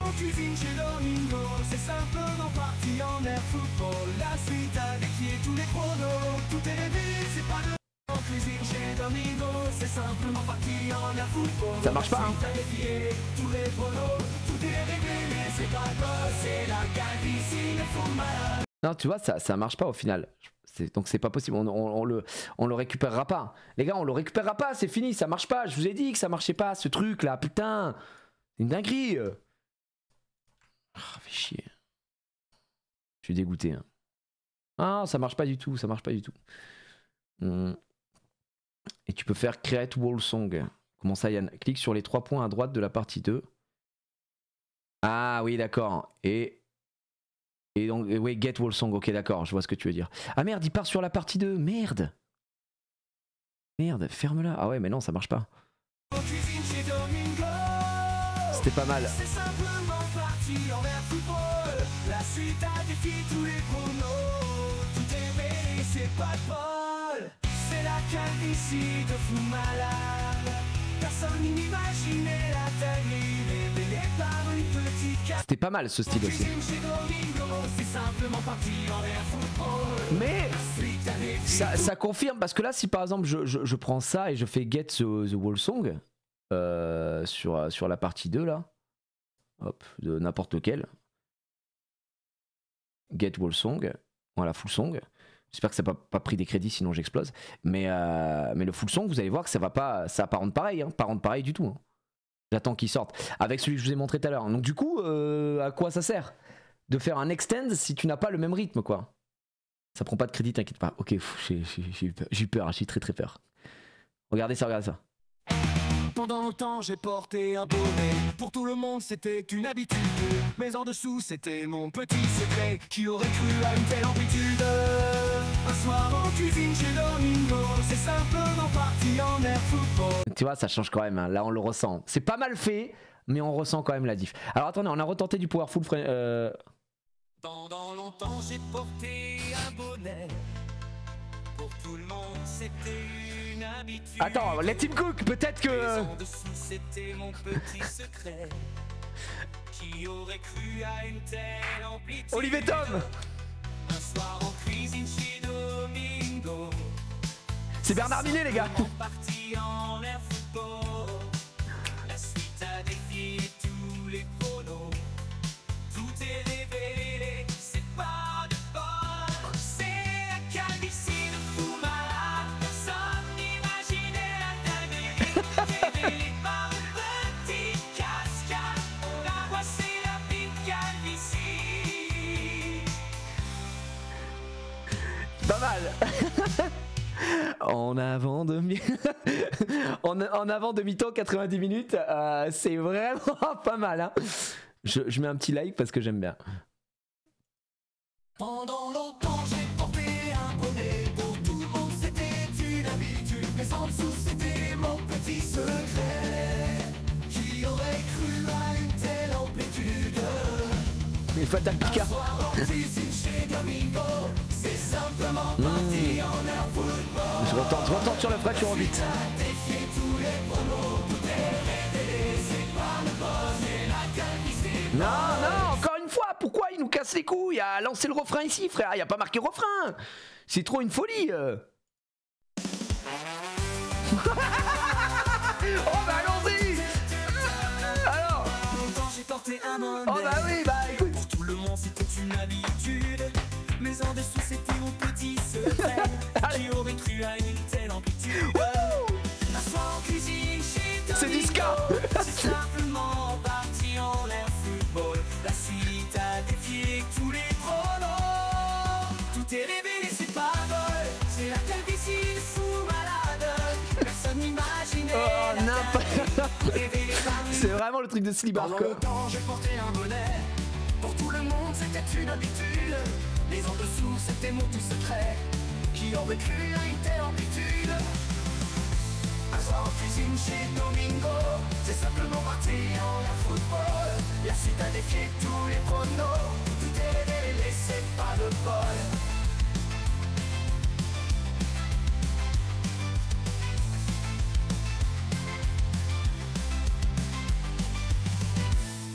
En cuisine chez Domingo, c'est simplement parti en air football. La suite a défié tous les chronos. Tout est révélé, c'est pas de... En cuisine chez Domingo, c'est simplement parti en air football. Ça marche pas, hein. La suite a défié tous les chronos. Tout est révélé, c'est pas de bol, c'est la calvitie de fou malade. Non, tu vois, ça marche pas au final. Donc c'est pas possible, on le récupérera pas. Les gars, on le récupérera pas, c'est fini, ça marche pas. Je vous ai dit que ça marchait pas, ce truc là, putain. C'est une dinguerie. Fais chier. Je suis dégoûté. Hein. Ah, ça marche pas du tout, Et tu peux faire Create Wall Song. Comment ça, Yann? Clique sur les 3 points à droite de la partie 2. Ah oui, d'accord. Et donc, oui, Get Wall Song, ok, d'accord, je vois ce que tu veux dire. Ah merde, il part sur la partie 2, merde. Merde, ferme-la. Ah ouais, mais non, ça marche pas. C'était pas mal. C'est simplement parti en air football. La suite a défié tous les chronos. Tout est mêlé, c'est pas de bol. C'est la calvitie de fou malade. Personne n'imaginait la dinguerie révélée par une petite carte. C'était pas mal ce style aussi. C'est simplement parti en air football. Mais ça confirme, parce que là, si par exemple je prends ça et je fais Get the Wall Song sur la partie 2 là, hop, de n'importe lequel. Get Wall Song, voilà, full song. J'espère que ça n'a pas pris des crédits, sinon j'explose. Mais le full song, vous allez voir que ça va pas rendre pareil, hein, pas rendre pareil du tout. Hein. J'attends qu'il sorte. Avec celui que je vous ai montré tout à l'heure. Donc du coup, à quoi ça sert de faire un extend si tu n'as pas le même rythme, quoi? Ça prend pas de crédit, t'inquiète pas. Ok, j'ai eu peur, j'ai très très peur. Regardez ça, regardez ça. Pendant longtemps j'ai porté un bonnet. Pour tout le monde c'était une habitude, mais en dessous c'était mon petit secret. Qui aurait cru à une telle amplitude? Un soir en cuisine chez Domingo, c'est simplement parti en air football. Tu vois, ça change quand même, hein. Là on le ressent. C'est pas mal fait, mais on ressent quand même la diff. Alors attendez, on a retenté du Powerful Pendant longtemps j'ai porté un bonnet. Pour tout le monde c'était une habitude. Attends, let him cook, peut-être que... Mais en dessous c'était mon petit secret. Qui aurait cru à une telle amplitude? Olivier Tom. Un soir en cuisine chez Domingo, C'est Bernard Minet les gars. parti en air football. La suite a défié tous les pronos. Tout est révélé, c'est pas de bol. C'est la calvitie de fou malade. Personne n'imaginait la dinguerie. Révélée par une petite cascade. On a voici la petite calvitie. Pas mal. En avant en avant demi-temps 90 minutes, c'est vraiment pas mal, hein. Je mets un petit like parce que j'aime bien. Pendant longtemps j'ai porté un bonnet. Pour tout le monde c'était une habitude, mais en dessous c'était mon petit secret. Qui aurait cru à une telle amplitude? Mais Fatal Picard. Un soir en cuisine chez Domingo, c'est simplement parti en air football. Je retente sur le frais, tu rebites. Défier tous les pronos, tout est révélé, c'est pas le boss et la calvitie. Non, encore une fois, pourquoi il nous casse les couilles à lancer le refrain ici, frère? Il y a pas marqué refrain. C'est trop une folie. Oh bah allons-y. Alors. Longtemps j'ai porté un bonnet. Oh bah oui, bah écoute. Pour tout le monde c'était une habitude, mais en dessous c'était mon petit secret. Qui aurait cru à une telle amplitude? Un soir en cuisine chez Domingo, C'est du ska. c'est simplement parti en air football. La suite a défié tous les pronos. Tout est révélé, c'est pas vol. C'est la calvitie de fou malade. Personne n'imaginait. Oh, la n'importe- dinguerie révélée par une C'est vraiment le truc de Slibar, pendant quoi. longtemps j'ai porté un bonnet. Pour tout le monde c'était une habitude, mais en dessous c'était mon tout secret. Qui aurait cru à une telle amplitude? Un soir en cuisine chez Domingo, c'est simplement parti en air football. La suite a défié tous les pronos. Tout est révélé, c'est pas de bol.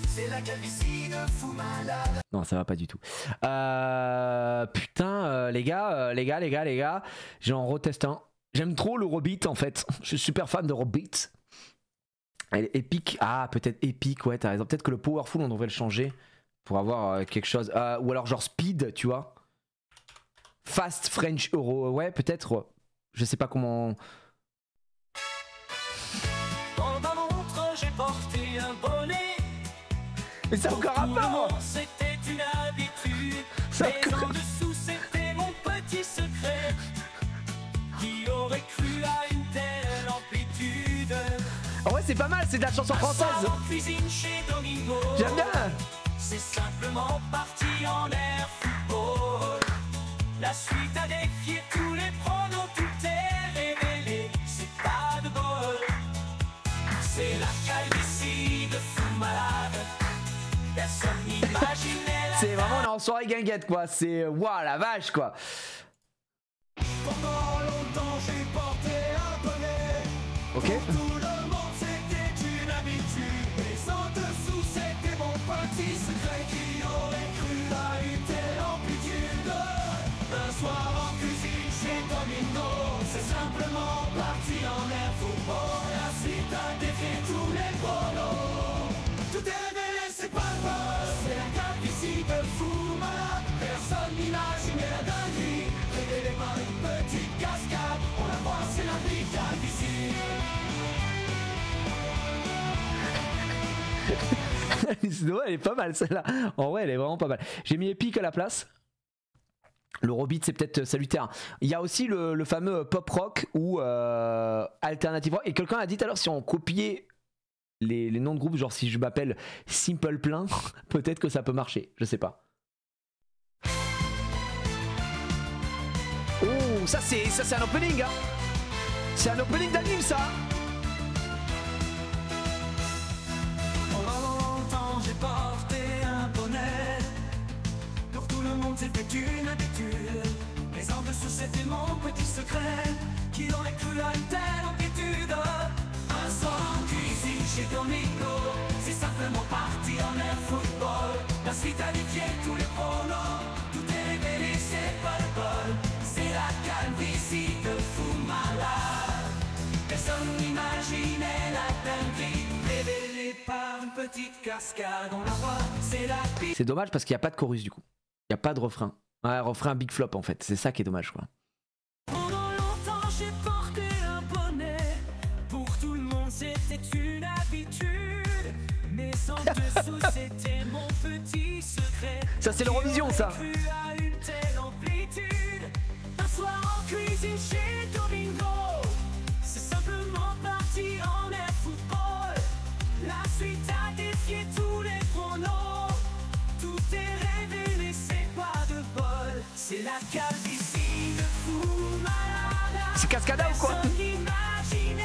C'est la calvitie de fou malade. Non, ça va pas du tout. Putain, les gars, j'en reteste un. J'aime trop le Robit en fait. Je suis super fan de Robit. Elle est épique. Ah, peut-être épique, ouais, t'as raison. Peut-être que le Powerful, on devrait le changer pour avoir quelque chose. Ou alors genre Speed, tu vois. Fast French Euro, ouais, peut-être. Je sais pas comment. Dans ma montre j'ai porté un bonnet. Mais ça a encore rapport. C'était une habitude, Ça a mais encore- en dessous c'était mon petit secret. Qui aurait cru à une telle amplitude? En vrai, c'est pas mal, c'est de la chanson Un française. soir en cuisine chez Domingo, J'aime bien. c'est simplement parti en air football. La suite a défié tous les pronos, tout est révélé, c'est pas de bol. C'est la calvitie de fou malade. Personne n'imaginait la C'est vraiment, on est en soirée guinguette, quoi. C'est. Waouh, la vache, quoi. Pendant longtemps j'ai porté un bonnet. Ok. Tout le monde c'était une habitude, mais en dessous c'était mon petit secret. Qui aurait cru à une telle amplitude? Un soir en cuisine chez Domingo, c'est simplement parti en air football. La suite a défié tous les pronos. Tout est révélé, c'est pas le boss. C'est la calvitie de fou malade. Personne n'imaginait la dinguerie. Révélée par une petite cascade. On la voit, c'est la vie calvitie. Ouais, elle est pas mal celle-là. En vrai, elle est vraiment pas mal. J'ai mis épique à la place. L'Eurobeat, c'est peut-être salutaire. Il y a aussi le fameux pop rock ou alternative rock. Et quelqu'un a dit tout à l'heure, si on copiait les noms de groupes, genre si je m'appelle Simple Plein, peut-être que ça peut marcher. Je sais pas. Oh, ça c'est un opening, hein. C'est un opening d'anime, ça. Pendant longtemps j'ai porté un bonnet. Pour tout le monde c'était une habitude. Mais en dessous c'était mon petit secret. Qui aurait cru à une telle amplitude? Un soir en cuisine chez Domingo, c'est simplement parti en air football. La suite a défié tous les pronos. Tout est révélé, c'est pas le bol. C'est la calvitie de fou malade. Personne n'imaginait la dinguerie. Révélée par une petite cascade. On la voit, c'est la pire. C'est dommage parce qu'il n'y a pas de chorus du coup. Il n'y a pas de refrain. Ouais, refrain big flop en fait. C'est ça qui est dommage, quoi. Pendant longtemps j'ai porté un bonnet. Pour tout le monde c'était une habitude. Mais en dessous c'était mon petit secret. Ça, c'est l'Eurovision, ça. Qui aurait cru à une telle amplitude? Un soir en cuisine chez Domingo, c'est simplement parti en air football. La suite a défié tous les pronos. Tout est révélé, c'est pas de bol. C'est la calvitie de fou malade. C'est Cascada ou quoi? Personne n'imaginait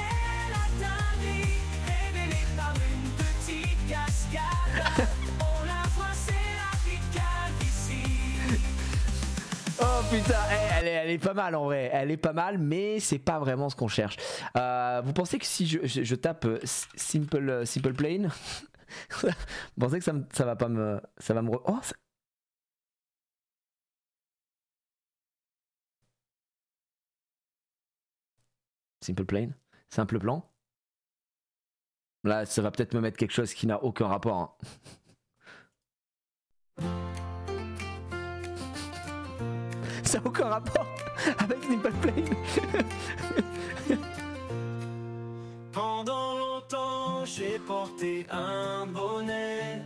la dinguerie. Révélée par une petite cascade. On la voit, c'est la petite calvitie. Oh putain, elle est pas mal en vrai. Elle est pas mal, mais c'est pas vraiment ce qu'on cherche. Vous pensez que si je tape Simple Plain, vous pensez que ça va pas me... Ça va me... Oh, Simple Plain, simple plan. Là, ça va peut-être me mettre quelque chose qui n'a aucun rapport, hein. Ça n'a aucun rapport avec Simple Plain. Pendant longtemps j'ai porté un bonnet.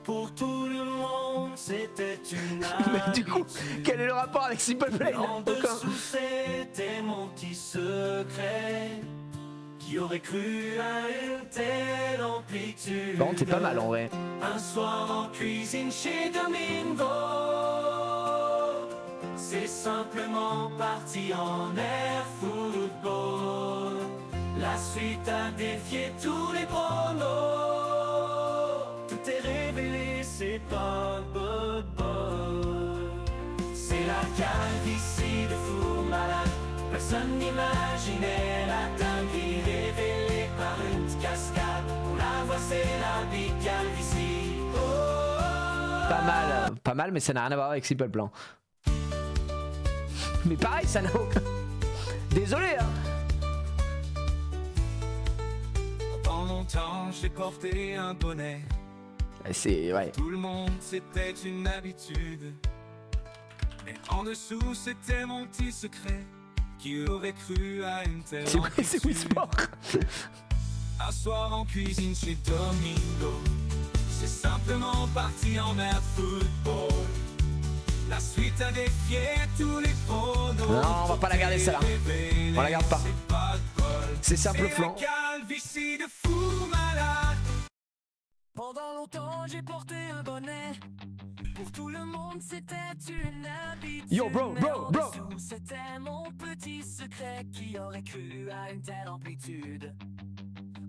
Pour tout le monde c'était une Mais du coup, quel est le rapport avec Simple Plain? En Aucun. dessous c'était mon petit secret. Qui aurait cru à une telle amplitude? Bon, c'est pas mal en vrai. Un soir en cuisine chez Domingo, c'est simplement parti en air football. La suite a défié tous les pronos. Tout est révélé, c'est pas le bol. C'est la calvitie de fou malade. Personne n'imaginait la dinguerie révélée par une petite cascade. On la voit, c'est la big calvitie. Pas mal, mais ça n'a rien à voir avec Simple Plan. Mais pareil, ça n'a aucun... Désolé, hein. Pendant longtemps, j'ai porté un bonnet. C'est... ouais. Tout le monde, c'était une habitude. Mais en dessous, c'était mon petit secret. Qui aurait cru à une telle C'est vrai, c'est Wii Sport. Un soir en cuisine chez Domingo, c'est simplement parti en air football. La suite a défié tous les pronos. Non, on va pas la garder celle-là. On la garde pas. C'est simple flanc. Calvitie de fou malade. Pendant longtemps j'ai porté un bonnet. Pour tout le monde c'était une habitude. Yo bro. C'était mon petit secret. Qui aurait cru à une telle amplitude?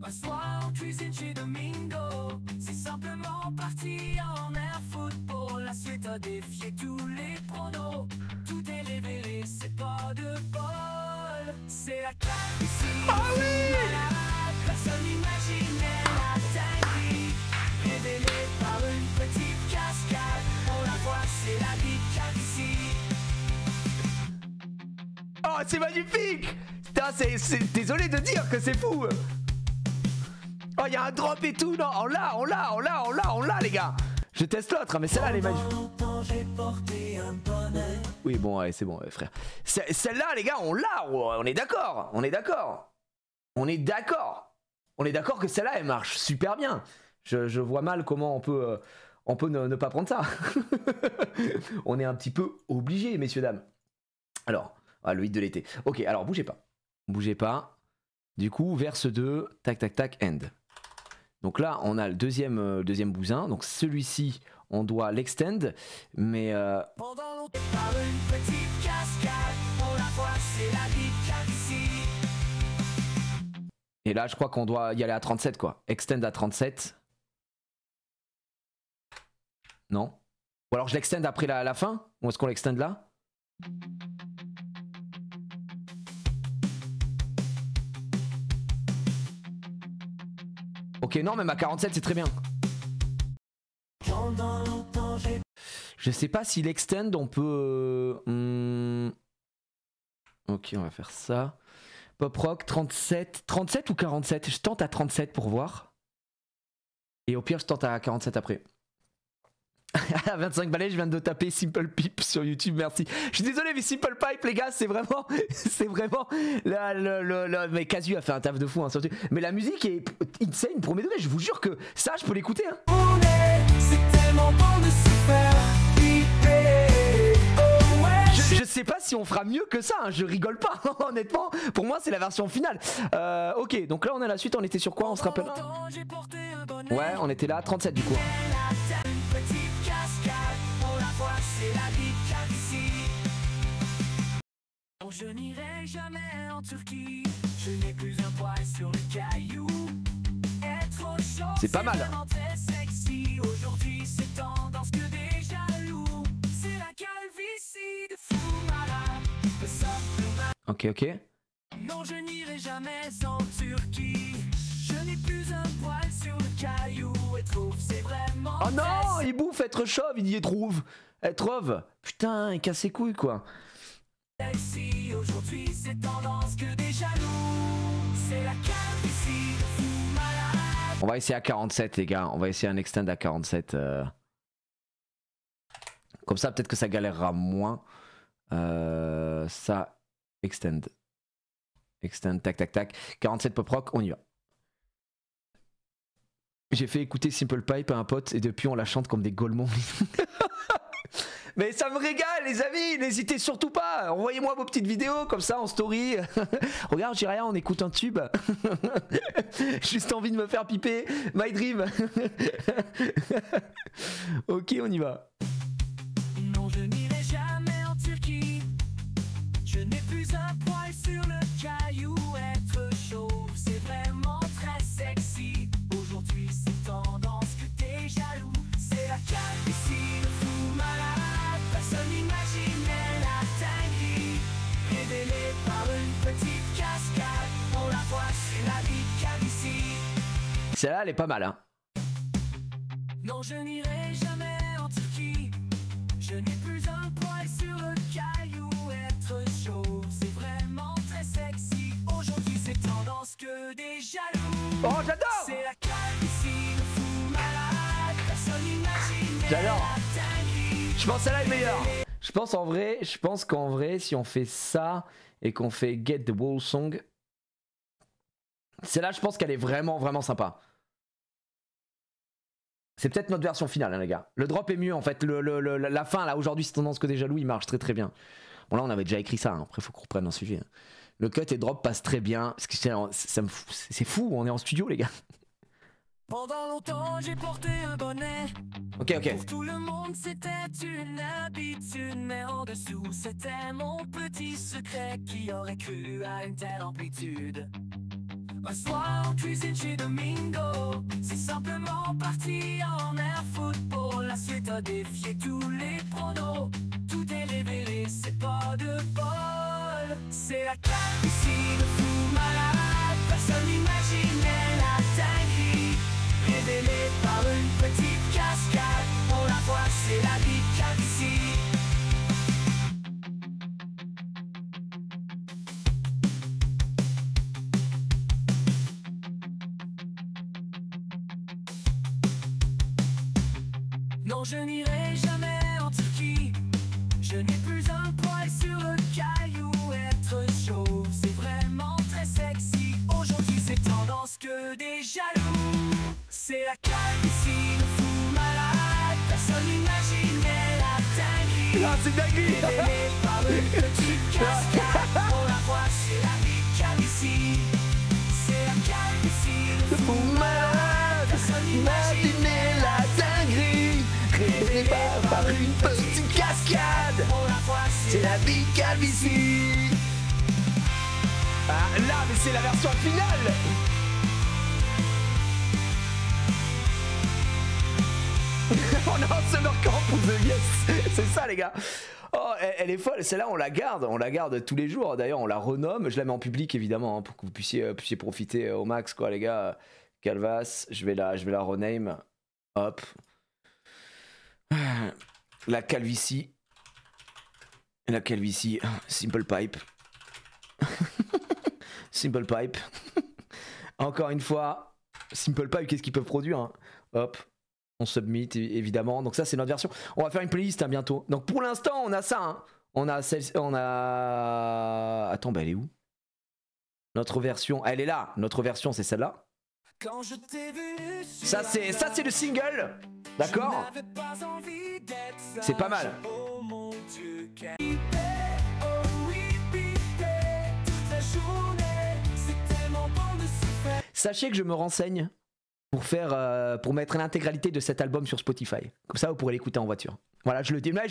Un soir en cuisine chez Domingo, c'est simplement parti en air football. La suite a défié tous les pronos. Tout est révélé, c'est pas de bol. C'est la calvitie. Ah oui! Personne n'imaginait la dinguerie. Révélée par une petite cascade. On la voit, c'est la big calvitie. Oh, c'est magnifique! Putain, désolé de dire que c'est fou! Oh, il y a un drop et tout! Non, on l'a, les gars! Je teste l'autre, mais celle-là, elle est magnifique. Oui, bon, ouais, c'est bon, ouais, frère. Celle-là, les gars, on l'a! On est d'accord! On est d'accord! On est d'accord! On est d'accord que celle-là, elle marche super bien. Je vois mal comment on peut ne pas prendre ça. On est un petit peu obligé, messieurs, dames. Alors, le hit de l'été. Ok, alors bougez pas. Bougez pas. Du coup, verse 2, tac, tac, tac, end. Donc là, on a le deuxième bousin. Donc celui-ci, on doit l'extend. Mais... Pendant longtemps, par une petite cascade, on la voit, c'est la vie ici. Et là, je crois qu'on doit y aller à 37, quoi. Extend à 37. Non? Ou alors je l'extend après la fin? Ou est-ce qu'on l'extend là? Ok, non, même à 47, c'est très bien. Je sais pas si l'extend, on peut... Ok, on va faire ça. Pop rock, 37. 37 ou 47? Je tente à 37 pour voir. Et au pire, je tente à 47 après. À 25 balais, je viens de taper Simple Pipe sur YouTube, merci. Je suis désolé, mais Simple Pipe, les gars, c'est vraiment. Mais Casu a fait un taf de fou, hein, surtout. Mais la musique est insane, premier degré, je vous jure que ça, je peux l'écouter. Hein. C'est tellement bon de se faire piper. Oh ouais. Je sais pas si on fera mieux que ça, hein, je rigole pas, honnêtement. Pour moi, c'est la version finale. Ok, donc là, on est à la suite, on était sur quoi, on se rappelle? Ouais, on était là à 37 du coup. Je n'irai jamais en Turquie. Je n'ai plus un poil sur le caillou. Être chaud, c'est pas mal. Très sexy. Aujourd'hui, c'est tendance que des jaloux. C'est la calvitie de fou malade. Ok, ok. Non, je n'irai jamais en Turquie. Je n'ai plus un poil sur le caillou. Et trouve, c'est vraiment. Oh non, il bouffe être chauve, il y trouve. Être chauve. Putain, il casse ses couilles quoi. Ici, aujourd'hui, c'est tendance que des jaloux. C'est la calvitie de fou malade. On va essayer à 47 les gars, on va essayer un extend à 47. Comme ça peut-être que ça galérera moins. Ça, extend. Extend, tac tac tac. 47 pop rock, on y va. J'ai fait écouter Simple Pipe à un pote et depuis on la chante comme des golemons. Mais ça me régale les amis, n'hésitez surtout pas, envoyez-moi vos petites vidéos comme ça en story. Regarde Jiraya, on écoute un tube. Juste envie de me faire piper, my dream. Ok, on y va. Non, je n'irai jamais en Turquie. Je n'ai plus un poil sur le caillou. Être chauve, c'est vraiment très sexy. Aujourd'hui, c'est tendance que t'es jaloux. C'est la calvitie de fou malade. Personne n'imaginait la dinguerie. Révélée par une petite cascade. On la voit, c'est la vie calvitie. Celle-là, elle est pas mal, hein. Non, je n'irai jamais en Turquie. Je n'ai plus un poil sur le caillou. Être chauve, c'est vraiment très sexy. Aujourd'hui, c'est tendance que des jaloux. Oh, j'adore. C'est la calvitie de fou malade. Personne n'imaginait. J'adore. La dinguerie. Je pense que celle-là est meilleure. Je pense qu'en vrai, si on fait ça et qu'on fait Get the Wall Song, celle-là, je pense qu'elle est vraiment, vraiment sympa. C'est peut-être notre version finale, hein, les gars. Le drop est mieux, en fait. La fin, là, aujourd'hui, c'est tendance que des jaloux, il marche très, très bien. Bon, là, on avait déjà écrit ça. Hein. Après, il faut qu'on reprenne un sujet. Hein. Le cut et drop passent très bien. C'est fou, on est en studio, les gars. Pendant longtemps, j'ai porté un bonnet. Ok, ok. Pour tout le monde, c'était une habitude. Mais en dessous, c'était mon petit secret. Qui aurait cru à une telle amplitude? Un soir en cuisine chez Domingo, c'est simplement parti en air football. La suite a défié tous les pronos. Tout est révélé, c'est pas de bol. C'est la calvitie de fou malade. Personne n'imaginait la dinguerie. Révélée par une petite cascade. On la voit, c'est la vie calvitie. Non, je n'irai jamais en Turquie. Je n'ai plus un poil sur le caillou. Être chauve, c'est vraiment très sexy. Aujourd'hui, c'est tendance que des jaloux. C'est la calvitie de fou malade. Personne n'imaginait la dinguerie. Ah, c'est dinguerie. Révélée par une petite cascade. On la voit, c'est la vie calvitie. C'est la calvitie de fou malade. Personne n'imaginait la dinguerie. Révélée par une petite cascade. On la voit, C'est la big calvitie. Ah là, mais c'est la version finale. On est en summer camp pour The Yes. C'est ça les gars. Oh, elle est folle. Celle-là, on la garde tous les jours. D'ailleurs, on la renomme. Je la mets en public évidemment hein, pour que vous puissiez profiter au max quoi les gars. Calvas, je vais la rename. Hop. La calvitie. La calvitie. Simple Pipe. Simple Pipe. Encore une fois, Simple Pipe, qu'est-ce qu'ils peuvent produire hein. Hop, on submit évidemment. Donc ça c'est notre version. On va faire une playlist hein, bientôt. Donc pour l'instant on a ça. Hein. On a. Attends, bah elle est où? Notre version, elle est là. Notre version c'est celle-là. Quand je t'ai vu, Ça c'est le single. D'accord. C'est pas mal. Oh mon Dieu, quel pipet, oh oui, pipet, toute la journée, c'est tellement bon de se faire. Sachez que je me renseigne pour mettre l'intégralité de cet album sur Spotify. Comme ça, vous pourrez l'écouter en voiture. Voilà, je le dis, bien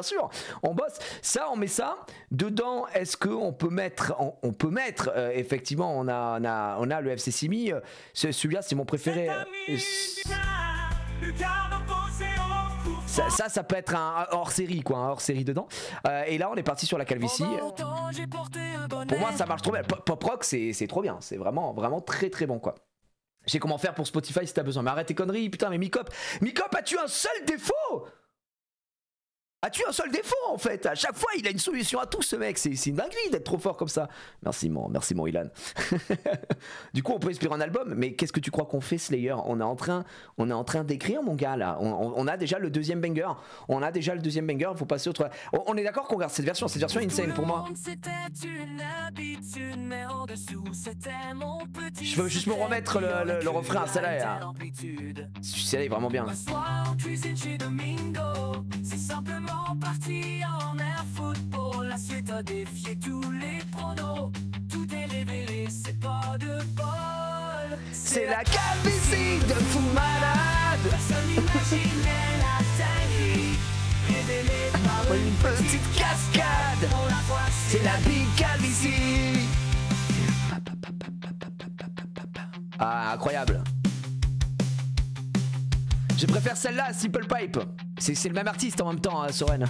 sûr. On bosse. Ça, on met ça. Dedans, est-ce qu'on peut mettre, effectivement, on a le FC Simi. Celui-là, c'est mon préféré. Ça peut être un hors-série, quoi, un hors-série dedans. Et là, on est parti sur la calvitie. Pour moi, ça marche trop bien. Pop rock, c'est trop bien. C'est vraiment, vraiment très, très bon, quoi. Je sais comment faire pour Spotify si t'as besoin. Mais arrête tes conneries, putain, mais Mikop, as-tu un seul défaut? As-tu un seul défaut en fait? À chaque fois, il a une solution à tout ce mec. C'est une dinguerie d'être trop fort comme ça. Merci mon Ilan. Du coup, on peut espérer un album. Mais qu'est-ce que tu crois qu'on fait, Slayer? On est en train d'écrire, mon gars, là. On a déjà le deuxième banger. Il faut passer autre. On est d'accord qu'on regarde cette version. Cette version est insane pour moi. Je veux juste me remettre le refrain. Celle-là est vraiment bien. C'est simplement parti en air foot pour la suite à défier tous les pronos. Tout est révélé, c'est pas de bol. C'est la calvitie de fou malade. Personne n'imaginait la dinguerie. Révélée par Une petite cascade. on la voit, C'est la big calvitie. Ah, incroyable. Je préfère celle-là à Simple Pipe. C'est le même artiste en même temps, hein, Soren.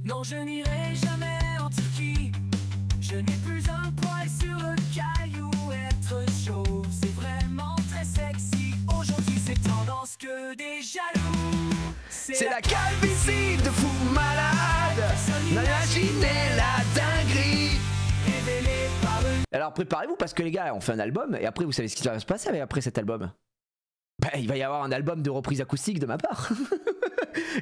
Non, je n'irai jamais en Turquie. Je n'ai plus un poil sur le caillou. Être chauve, c'est vraiment très sexy. Aujourd'hui, c'est tendance que des jaloux. C'est la calvitie de fou malade. Imaginez la dinguerie. révélée par une. Alors préparez-vous parce que les gars, on fait un album et après vous savez ce qui va se passer après cet album. Bah, il va y avoir un album de reprise acoustique de ma part.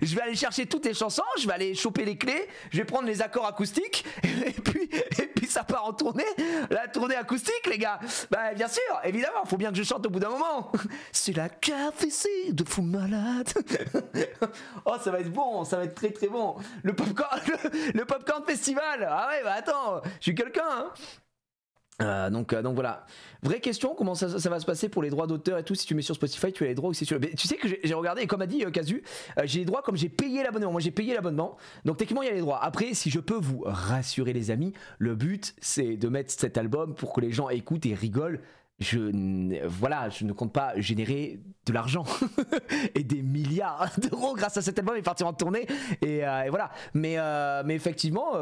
Je vais aller chercher toutes les chansons, je vais aller choper les clés, je vais prendre les accords acoustiques et puis ça part en tournée. La tournée acoustique, les gars. Bah bien sûr, évidemment, faut bien que je chante au bout d'un moment. C'est la calvitie de fou malade. Oh, ça va être bon, ça va être très très bon. Le Popcorn Festival. Ah ouais, bah attends, je suis quelqu'un, hein. Donc voilà. Vraie question, comment ça va se passer pour les droits d'auteur et tout? Si tu mets sur Spotify, tu as les droits aussi sur le. Mais tu sais que j'ai regardé et comme a dit Casu, j'ai les droits comme j'ai payé l'abonnement. Moi j'ai payé l'abonnement, donc techniquement il y a les droits. Après, si je peux vous rassurer les amis, le but c'est de mettre cet album pour que les gens écoutent et rigolent. Je ne compte pas générer de l'argent et des milliards d'euros grâce à cet album et partir en tournée et voilà. Mais effectivement,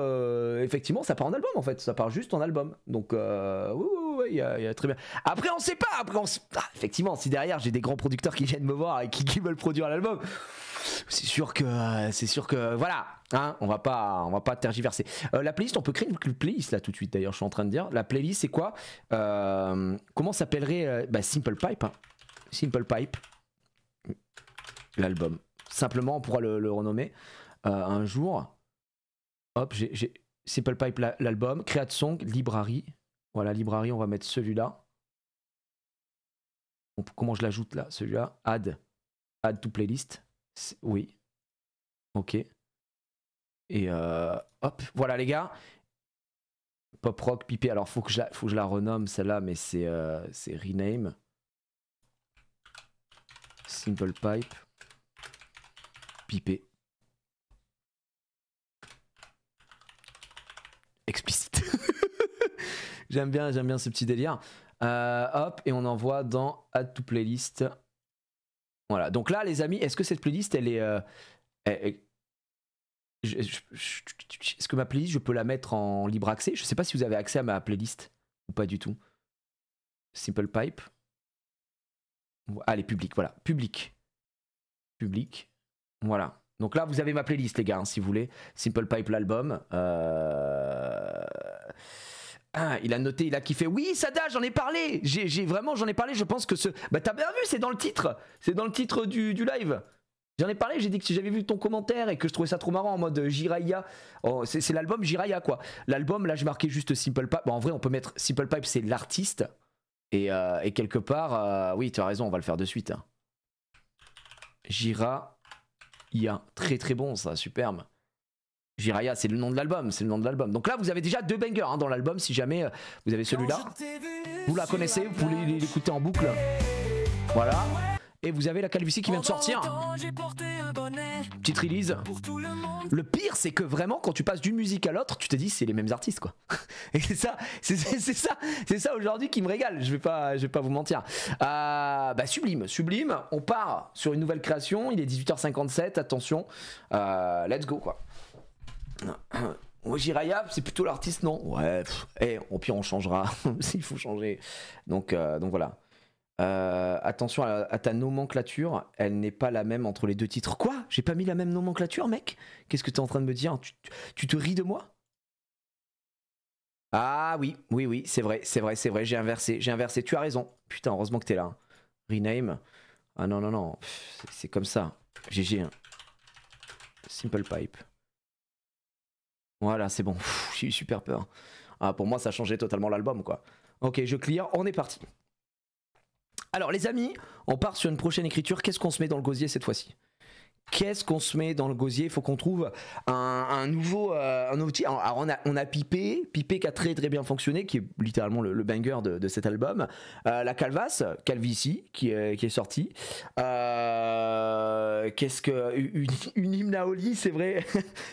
ça part en album en fait, ça part juste en album. Donc oui, il y a très bien. Après, on sait pas. Effectivement, si derrière j'ai des grands producteurs qui viennent me voir et qui veulent produire l'album, c'est sûr que voilà. Hein, on va pas tergiverser. La playlist, on peut créer une playlist là tout de suite. D'ailleurs, je suis en train de dire. La playlist, c'est quoi? Comment s'appellerait Simple Pipe. Hein. Simple Pipe. L'album. Simplement, on pourra le renommer un jour. Hop, j'ai Simple Pipe l'album. Create Song, Library. Voilà, Library, on va mettre celui-là. Comment je l'ajoute là, celui-là? Add to playlist. Oui. Ok. Et hop, voilà les gars. Pop rock, pipé. Alors faut que je la renomme celle-là, mais c'est rename. Simple pipe. Pipé. Explicite. j'aime bien ce petit délire. Hop, et on envoie dans Add to Playlist. Voilà, donc là les amis, est-ce que cette playlist elle est... est-ce que ma playlist je peux la mettre en libre accès? Je sais pas si vous avez accès à ma playlist ou pas du tout. Simple Pipe. Allez, public, voilà. Public. Public. Voilà. Donc là, vous avez ma playlist, les gars, hein, si vous voulez. Simple Pipe, l'album. Ah, il a noté, il a kiffé. Oui, Sada, j'en ai parlé. J'en ai parlé. Je pense que ce. Bah, t'as bien vu, c'est dans le titre. C'est dans le titre du live. J'en ai parlé, j'ai dit que j'avais vu ton commentaire et que je trouvais ça trop marrant en mode Jiraya. Oh, c'est l'album Jiraya, quoi. L'album, là, j'ai marqué juste Simple Pipe. Bon, en vrai, on peut mettre Simple Pipe, c'est l'artiste. Et quelque part, oui, tu as raison, on va le faire de suite. Hein. Jiraya. Très très bon, ça, superbe. Jiraya, c'est le nom de l'album, c'est le nom de l'album. Donc là, vous avez déjà 2 bangers hein, dans l'album. Si jamais vous avez celui-là, vous la connaissez, vous pouvez l'écouter en boucle. Voilà. Et vous avez la calvitie qui vient de sortir. Petite release. Le pire, c'est que vraiment, quand tu passes d'une musique à l'autre, tu te dis c'est les mêmes artistes, quoi. Et c'est ça aujourd'hui qui me régale. Je vais pas vous mentir. Bah sublime. On part sur une nouvelle création. Il est 18h57. Attention, let's go, quoi. Jiraya, c'est plutôt l'artiste, non? Ouais. Au pire, on changera s'il faut changer. Donc voilà. Attention à ta nomenclature, elle n'est pas la même entre les 2 titres. Quoi? J'ai pas mis la même nomenclature, mec? Qu'est-ce que t'es en train de me dire? Tu te ris de moi? Ah oui, c'est vrai, j'ai inversé. Tu as raison. Putain, heureusement que t'es là. Hein. Rename. Ah non, c'est comme ça. GG. Hein. Simple Pipe. Voilà, c'est bon. J'ai eu super peur. Ah, pour moi, ça changeait totalement l'album, quoi. Ok, je clear, on est parti. Alors les amis, on part sur une prochaine écriture. Qu'est-ce qu'on se met dans le gosier cette fois-ci? Qu'est-ce qu'on se met dans le gosier? Il faut qu'on trouve un nouveau outil. Alors on a Pipé qui a très très bien fonctionné, qui est littéralement le banger de cet album. La Calvitie qui est sortie. Qu'est-ce que une hymne à Oli, c'est vrai.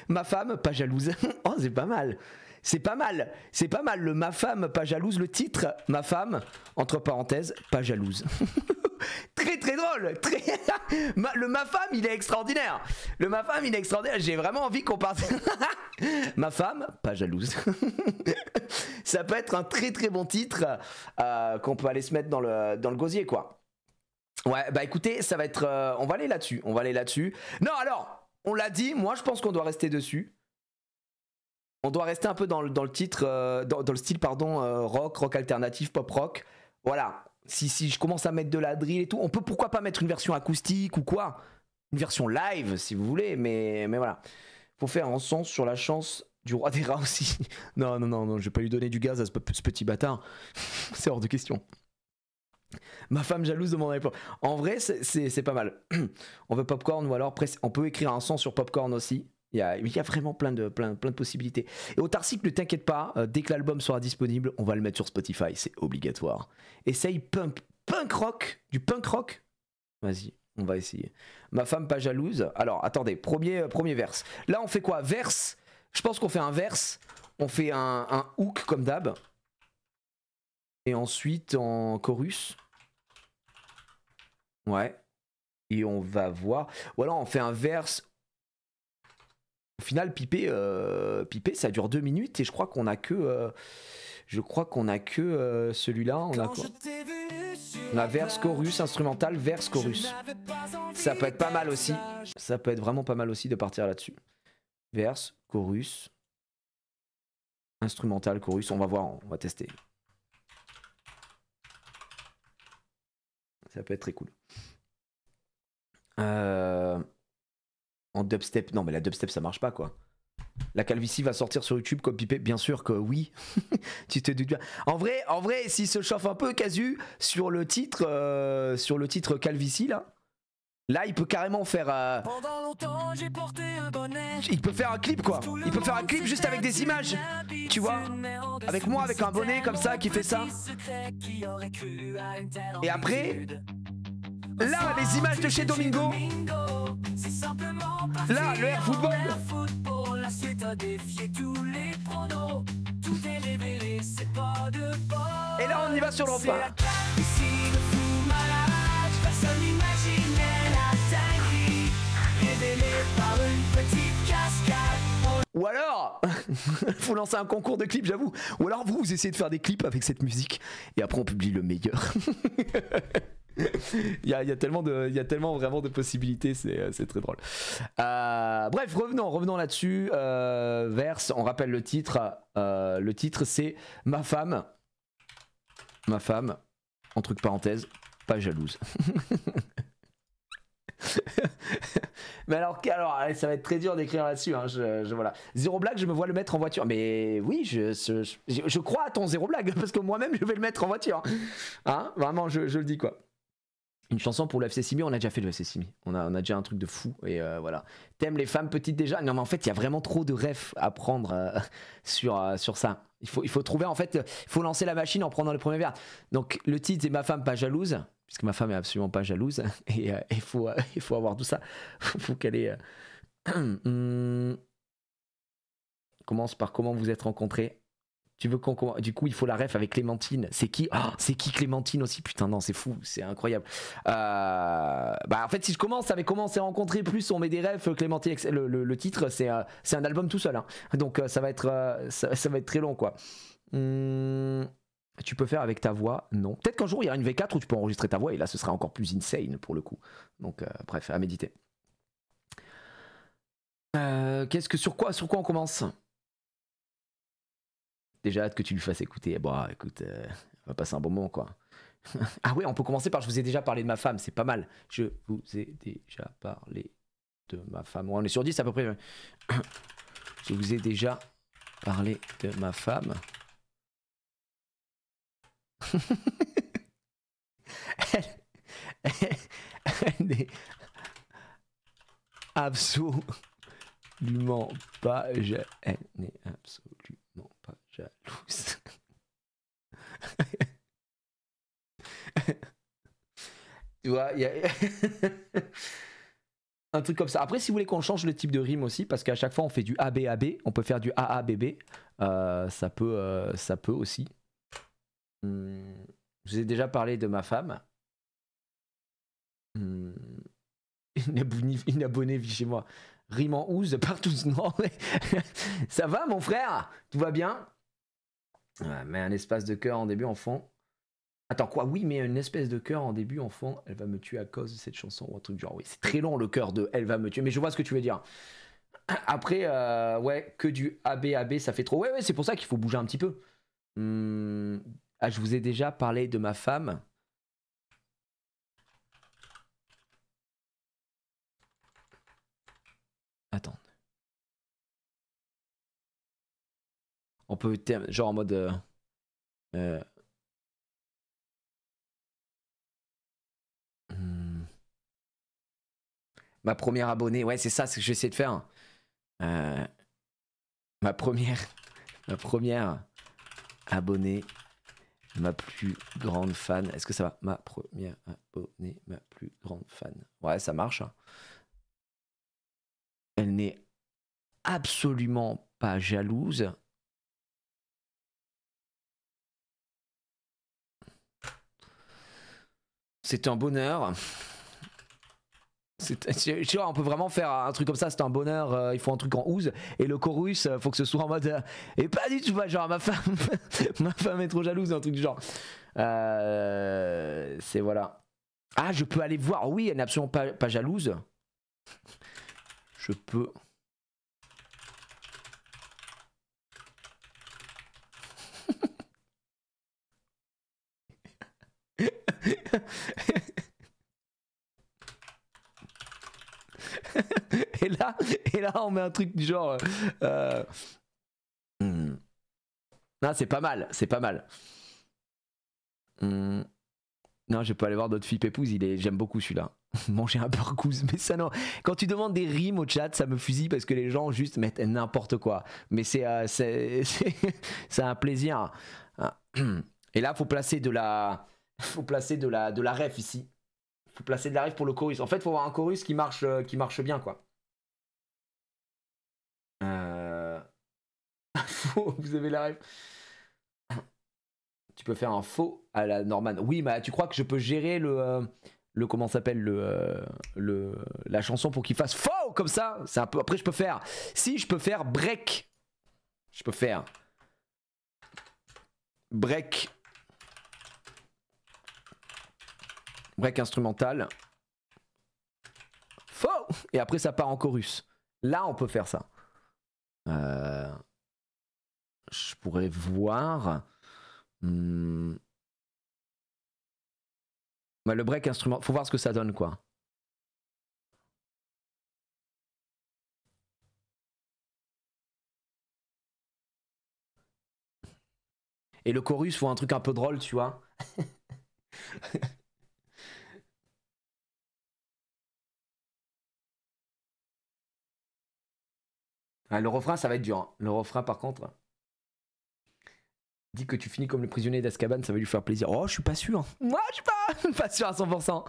Ma femme, pas jalouse. Oh, c'est pas mal. C'est pas mal, le ma femme pas jalouse, le titre ma femme, entre parenthèses, pas jalouse. Très très drôle, le ma femme il est extraordinaire. J'ai vraiment envie qu'on parte. Ma femme, pas jalouse. Ça peut être un très très bon titre qu'on peut aller se mettre dans le gosier, quoi. Ouais, bah écoutez, ça va être... on va aller là-dessus. Non, alors, on l'a dit, moi je pense qu'on doit rester dessus. On doit rester un peu dans le titre, dans le style, pardon, rock alternatif, pop rock. Voilà. Si je commence à mettre de la drill et tout, on peut pourquoi pas mettre une version acoustique ou quoi? Une version live, si vous voulez, mais voilà. Faut faire un sens sur la chance du roi des rats aussi. Non, je vais pas lui donner du gaz à ce petit bâtard. C'est hors de question. Ma femme jalouse de mon époque. En vrai, c'est pas mal. On veut popcorn ou alors on peut écrire un son sur popcorn aussi. Il y a vraiment plein de possibilités. Et Autarcique, ne t'inquiète pas, dès que l'album sera disponible, on va le mettre sur Spotify, c'est obligatoire. Essaye punk rock, du punk rock. Vas-y, on va essayer. Ma femme pas jalouse. Alors, attendez, premier verse. Là, on fait quoi? Verse. Je pense qu'on fait un verse. On fait un hook comme d'hab. Et ensuite, en chorus. Ouais. Et on va voir. Ou alors, on fait un verse. Au final, Pipé, ça dure 2 minutes et je crois qu'on a que, celui-là. On a quoi? On a verse, chorus, instrumental, verse, chorus. Ça peut être pas mal aussi. Ça peut être vraiment pas mal aussi de partir là-dessus. Verse, chorus, instrumental, chorus. On va voir, on va tester. Ça peut être très cool. En dubstep, non mais la dubstep ça marche pas, quoi. La calvitie va sortir sur YouTube comme Pipé. Bien sûr que oui. Tu te doutes bien. En vrai, s'il se chauffe un peu, Casu, sur le titre calvitie là, il peut carrément faire. Il peut faire un clip quoi. Il peut faire un clip juste avec des images. Tu vois, avec moi, avec un bonnet comme ça qui fait ça. Et après, là, les images de chez Domingo. Là, le Air Football. Et là, on y va sur l'empire. Ou alors, faut lancer un concours de clips, j'avoue. Ou alors vous essayez de faire des clips avec cette musique et après on publie le meilleur. il y a tellement vraiment de possibilités, c'est très drôle. Bref, revenons là-dessus. Verse, on rappelle le titre. Le titre c'est Ma femme, entre parenthèses, pas jalouse. Mais alors, ça va être très dur d'écrire là-dessus. Hein, voilà. Zéro blague, je me vois le mettre en voiture. Mais oui, je crois à ton zéro blague parce que moi-même je vais le mettre en voiture. Hein, vraiment, je le dis quoi. Une chanson pour le FC Simi, on a déjà fait le FC Simi. On a déjà un truc de fou et voilà. T'aimes les femmes petites déjà? Non mais en fait, il y a vraiment trop de refs à prendre sur ça. Il faut trouver en fait, il faut lancer la machine en prenant les premiers vers. Donc le titre c'est Ma femme pas jalouse, puisque ma femme est absolument pas jalouse et il faut avoir tout ça. Faut qu'elle ait. Commence par comment vous êtes rencontrés. Tu veux qu'on du coup il faut la ref avec Clémentine. C'est qui? C'est qui Clémentine aussi? Putain non, c'est fou, c'est incroyable. En fait si je commence avec comment on s'est rencontrés, plus on met des refs. Clémentine, le titre c'est un album tout seul hein. Donc ça va être très long quoi. Tu peux faire avec ta voix? Non. Peut-être qu'un jour il y aura une V4 où tu peux enregistrer ta voix et là ce sera encore plus insane pour le coup. Donc bref, à méditer. Sur quoi on commence? Déjà hâte que tu lui fasses écouter. Bon, écoute, on va passer un bon moment, quoi. Ah ouais, on peut commencer par je vous ai déjà parlé de ma femme, c'est pas mal. Je vous ai déjà parlé de ma femme. Ouais, on est sur 10 à peu près. Je vous ai déjà parlé de ma femme. Elle n'est absolument pas. Elle n'est absolument pas jalouse. Tu vois, il y a un truc comme ça. Après, si vous voulez qu'on change le type de rime aussi, parce qu'à chaque fois on fait du ABAB, on peut faire du AABB. Ça peut aussi. Je vous ai déjà parlé de ma femme. Une abonnée vit chez moi. Rime en ouse partout. Non, mais ça va, mon frère? Tout va bien? Mais un espace de cœur en début, en fond. Attends, quoi? Oui, mais une espèce de cœur en début, en fond. Elle va me tuer à cause de cette chanson ou un truc du genre. Oui, c'est très long le cœur de Elle va me tuer, mais je vois ce que tu veux dire. Après, ouais, que du ABAB, ça fait trop. Ouais, c'est pour ça qu'il faut bouger un petit peu. Je vous ai déjà parlé de ma femme. Attends. On peut, genre en mode... Ma première abonnée, ouais, c'est ça, c'est ce que j'essaie de faire. Ma première abonnée, ma plus grande fan. Est-ce que ça va? Ma première abonnée, ma plus grande fan. Ouais, ça marche. Hein. Elle n'est absolument pas jalouse. C'est un bonheur. Tu vois, on peut vraiment faire un truc comme ça, c'est un bonheur, il faut un truc en ouse. Et le chorus, faut que ce soit en mode. Et pas du tout, pas genre ma femme, ma femme est trop jalouse, un truc du genre. C'est voilà. Ah, je peux aller voir. Oui, elle n'est absolument pas jalouse. Je peux. et là on met un truc du genre. Non, c'est pas mal, c'est pas mal. Non, je vais pas aller voir d'autres filles pépouses, j'aime beaucoup celui-là. Manger un burgouze, mais ça non. Quand tu demandes des rimes au chat, ça me fusille parce que les gens juste mettent n'importe quoi. Mais c'est un plaisir. Et là, faut placer de la ref ici. Faut placer de la ref pour le chorus. En fait, faut avoir un chorus qui marche bien, quoi. Vous avez la ref. Tu peux faire un faux à la Norman. Oui, mais tu crois que je peux gérer le comment s'appelle la chanson pour qu'il fasse faux comme ça? C'est un peu. Après, je peux faire. Si je peux faire break. Je peux faire break. Break instrumental. Faux. Et après, ça part en chorus. Là, on peut faire ça. Je pourrais voir. Bah, le break instrument, faut voir ce que ça donne, quoi. Et le chorus, faut un truc un peu drôle, tu vois. Ah, le refrain, ça va être dur, hein. Le refrain, par contre. Dis que tu finis comme le prisonnier d'Azkaban, ça va lui faire plaisir. Oh, je suis pas sûr. Moi, je suis pas sûr à 100%.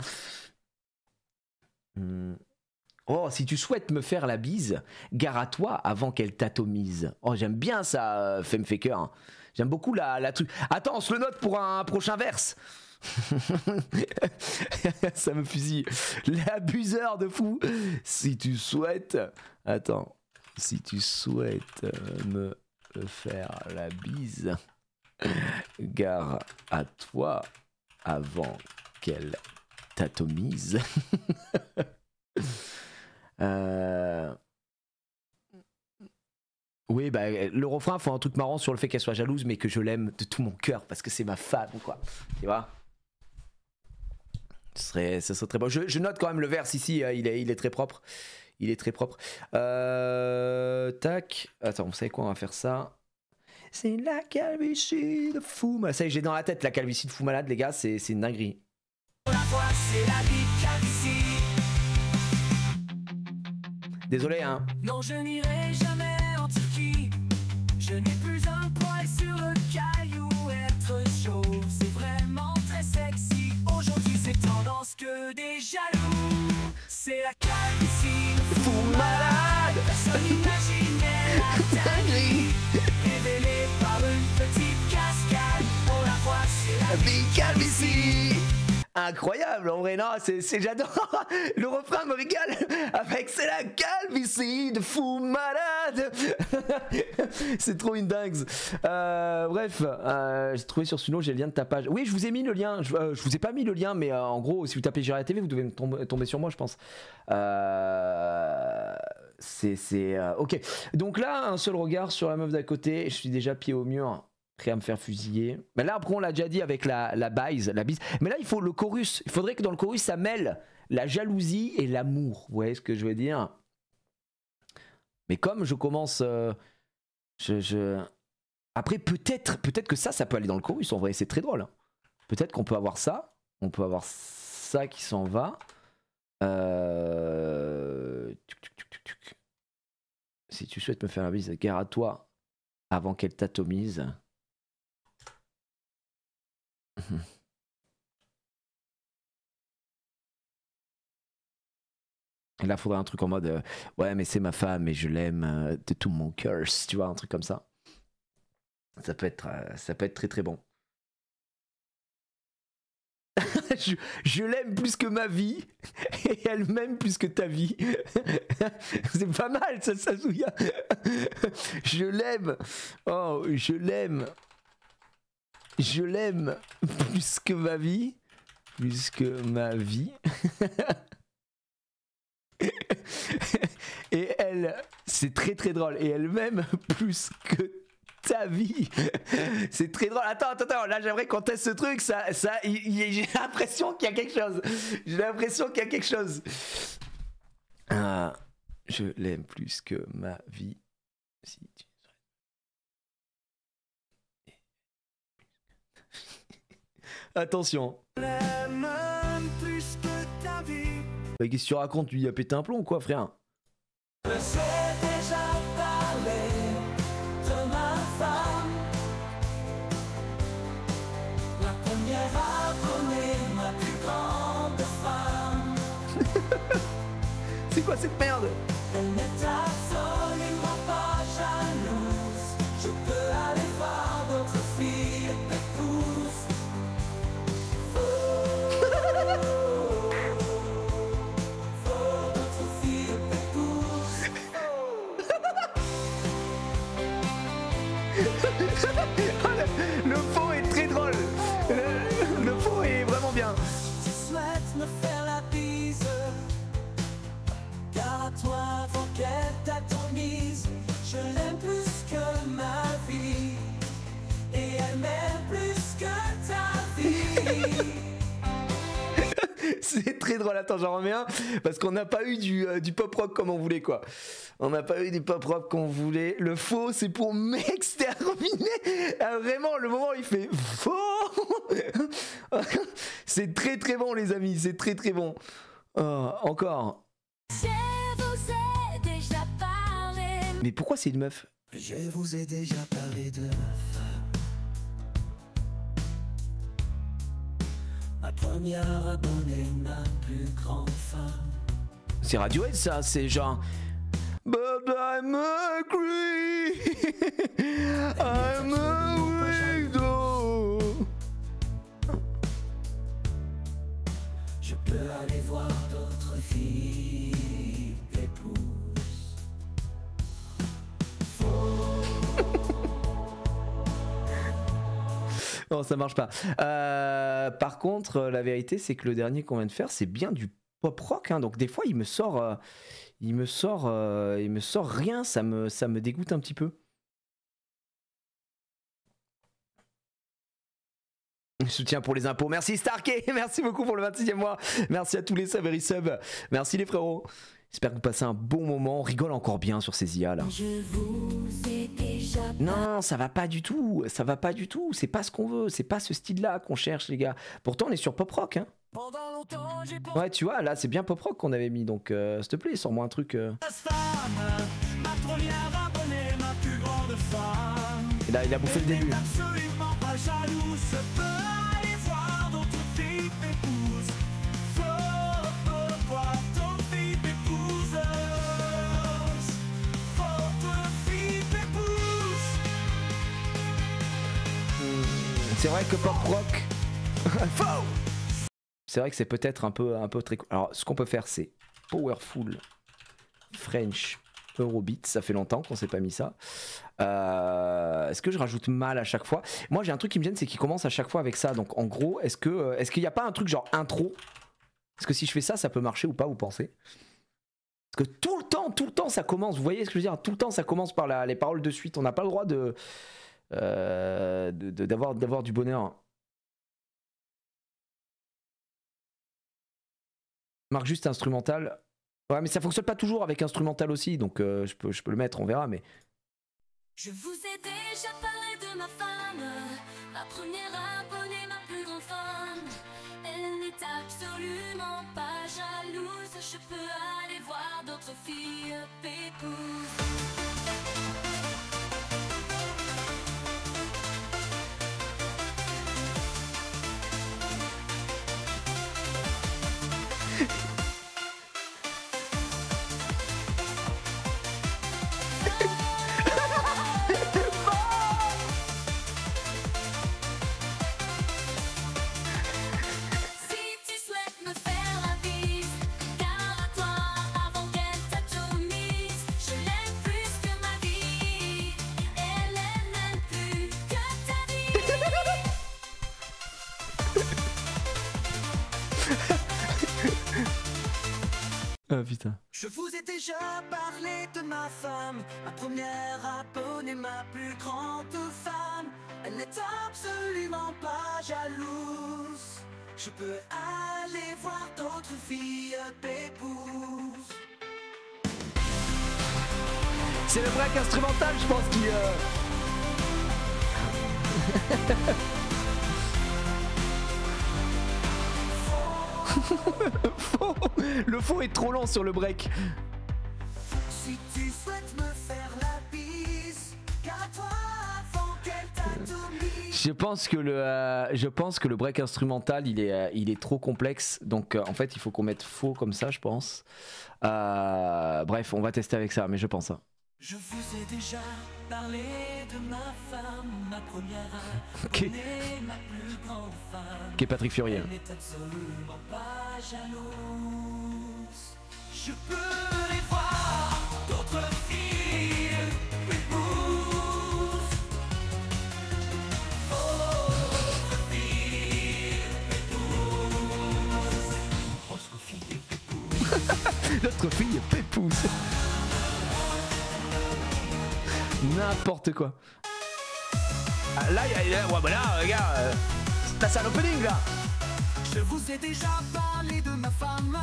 Oh, si tu souhaites me faire la bise, gare à toi avant qu'elle t'atomise. Oh, j'aime bien ça, Femfaker. J'aime beaucoup la truc. Attends, on se le note pour un prochain verse. Ça me fusille. L'abuseur de fou. Si tu souhaites... Attends. Si tu souhaites me faire la bise... Gare à toi avant qu'elle t'atomise. Oui, bah, le refrain, faut un truc marrant sur le fait qu'elle soit jalouse, mais que je l'aime de tout mon cœur parce que c'est ma femme, quoi. Tu vois? Ce serait très bon. Je note quand même le verse ici, il est très propre. Il est très propre. Tac. Attends, vous savez quoi? On va faire ça. C'est la calvitie de fou malade. Ça y est, j'ai dans la tête la calvitie de fou malade, les gars, c'est une dinguerie. Désolé, hein. Non, je n'irai jamais en Turquie. Je n'ai plus un poil sur le caillou. Être chauve, c'est vraiment très sexy. Aujourd'hui, c'est tendance que des jaloux. C'est la calvitie de fou malade. Personne n'imaginait la dinguerie. Révélée par une petite cascade. On la voit, c'est la Big calvitie. Incroyable, en vrai, non, j'adore. Le refrain me régale avec c'est la calvitie de fou malade. C'est trop une dingue. Bref, j'ai trouvé sur Suno, j'ai le lien de ta page. Oui, je vous ai mis le lien. Je vous ai pas mis le lien, mais en gros, si vous tapez Gérer la TV, vous devez tomber sur moi, je pense. Ok. Donc là, un seul regard sur la meuf d'à côté, et je suis déjà pied au mur. Prêt à me faire fusiller. Mais là, après, on l'a déjà dit avec la bise. Mais là, il faut le chorus. Il faudrait que dans le chorus, ça mêle la jalousie et l'amour. Vous voyez ce que je veux dire? Mais comme je commence... Après, peut-être que ça peut aller dans le chorus. En vrai, c'est très drôle. Peut-être qu'on peut avoir ça. On peut avoir ça qui s'en va. Si tu souhaites me faire la bise, gare à toi avant qu'elle t'atomise. Et là, il faudrait un truc en mode ouais, mais c'est ma femme et je l'aime de tout mon cœur, tu vois, un truc comme ça. Ça peut être très très bon. je l'aime plus que ma vie et elle m'aime plus que ta vie. C'est pas mal ça, Sasuya. Je l'aime. Oh, je l'aime. Je l'aime plus que ma vie. Plus que ma vie. Et elle, c'est très très drôle. Et elle m'aime plus que ta vie. C'est très drôle. Attends. Là, j'aimerais qu'on teste ce truc. J'ai l'impression qu'il y a quelque chose. Je l'aime plus que ma vie. Si tu... Attention. L'aime plus que ta vie. Bah, qu'est-ce que tu racontes? Tu lui as pété un plomb, quoi, frère? Je sais déjà parler de ma femme. La première à donner ma plus grande femme. C'est quoi cette merde? Elle n'est absolument pas jalouse. Je peux aller voir d'autres filles épouses. D'autres filles épouses. Le faux est très drôle. Le faux est vraiment bien. Tu souhaites me faire la bise, car à toi avant qu'elle t'atomise, je l'aime plus que ma vie, et elle m'aime plus que ta vie. C'est très drôle. Attends, j'en remets un. Parce qu'on n'a pas eu du pop rock comme on voulait, quoi. On n'a pas eu du pop rock qu'on voulait. Le faux, c'est pour m'exterminer. Ah, vraiment, le moment où il fait faux. C'est très très bon, les amis. C'est très très bon. Encore. Je vous ai déjà parlé. Mais pourquoi c'est une meuf? Je vous ai déjà parlé de ma première abonnée, ma plus grande fan. C'est Radiohead, ça. C'est genre. But I'm agree. I'm a widow. Je peux aller voir d'autres filles épouses. Non, ça marche pas. Par contre, la vérité, c'est que le dernier qu'on vient de faire, c'est bien du pop rock. Hein, donc des fois, il me sort rien. Ça me dégoûte un petit peu. Soutien pour les impôts. Merci Starkey. Merci beaucoup pour le 26e mois. Merci à tous les subs et resubs. Merci les frérots. J'espère que vous passez un bon moment. On rigole encore bien sur ces IA là. Je vous ai déjà parlé. Non, ça va pas du tout. Ça va pas du tout. C'est pas ce qu'on veut. C'est pas ce style-là qu'on cherche, les gars. Pourtant, on est sur pop rock. Hein. Pendant longtemps, j'ai pensé Ouais, tu vois, là, c'est bien pop rock qu'on avait mis. Donc, s'il te plaît, sors-moi un truc. à cette femme, ma première abonnée, ma plus grande fan. Et là, il a bouffé le Elle début. n'est absolument pas jalouse. Je peux aller voir d'autres filles épouses. Faut voir d'autres filles épouses. D'autres filles épouses. C'est vrai que pop rock. Faux. C'est vrai que c'est peut-être un peu très cool. Alors, ce qu'on peut faire, c'est Powerful French Eurobeat. Ça fait longtemps qu'on s'est pas mis ça. Est-ce que je rajoute mal à chaque fois? Moi, j'ai un truc qui me gêne, c'est qu'il commence à chaque fois avec ça. Donc, en gros, est-ce qu'il n'y a pas un truc genre intro? Est-ce que si je fais ça, ça peut marcher ou pas, vous pensez? Parce que tout le temps, ça commence. Vous voyez ce que je veux dire? Tout le temps, ça commence par les paroles de suite. On n'a pas le droit d'avoir du bonheur. Marque juste instrumental. Ouais, mais ça fonctionne pas toujours avec instrumental aussi, donc je peux le mettre, on verra, mais... Je vous ai déjà parlé de ma femme, ma première abonnée, ma plus grande fan. Elle n'est absolument pas jalouse. Je peux aller voir d'autres filles épouses. Si tu souhaites me faire la bise, car à toi avant qu'elle t'atomise, je l'aime plus que ma vie, elle n'aime plus que ta vie. Ah putain. Je vous ai déjà parlé de ma femme, ma première abonnée, ma plus grande fan. Elle n'est absolument pas jalouse. Je peux aller voir d'autres filles épouses. C'est le break instrumental, je pense, qui... Faux. Le faux est trop long sur le break. Si tu souhaites me faire la bise, garde-toi avant qu'elle t'atomise. Je pense que le break instrumental il est trop complexe, donc en fait il faut qu'on mette faux comme ça, je pense. Bref, on va tester avec ça, mais je pense. Hein. Je vous ai déjà parlé de ma femme, ma première Ok. abonnée, ma plus grande femme. Qui est Patrick Furier. Elle n'est absolument pas jalouse. Je peux les voir, d'autres filles m'épousent. D'autres filles m'épousent. Autre fille m'épouse. Notre fille Pépouze. N'importe quoi. Ah, là, ouais, bah là, regarde, là c'est un opening là. Je vous ai déjà parlé de ma femme,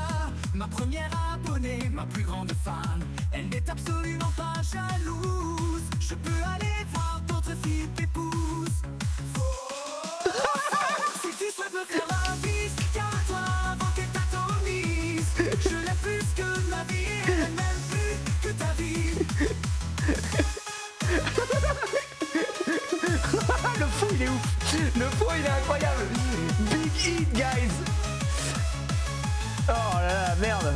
ma première abonnée, ma plus grande fan. Elle n'est absolument pas jalouse. Je peux aller voir d'autres filles t'épousent. Si tu souhaites me faire la bise, garde-toi avant qu'elle t'atomise. Je l'aime plus que ma vie, elle aime même plus que ta vie. Le fou il est ouf. Le fou il est incroyable. Big hit guys. Oh là là, merde.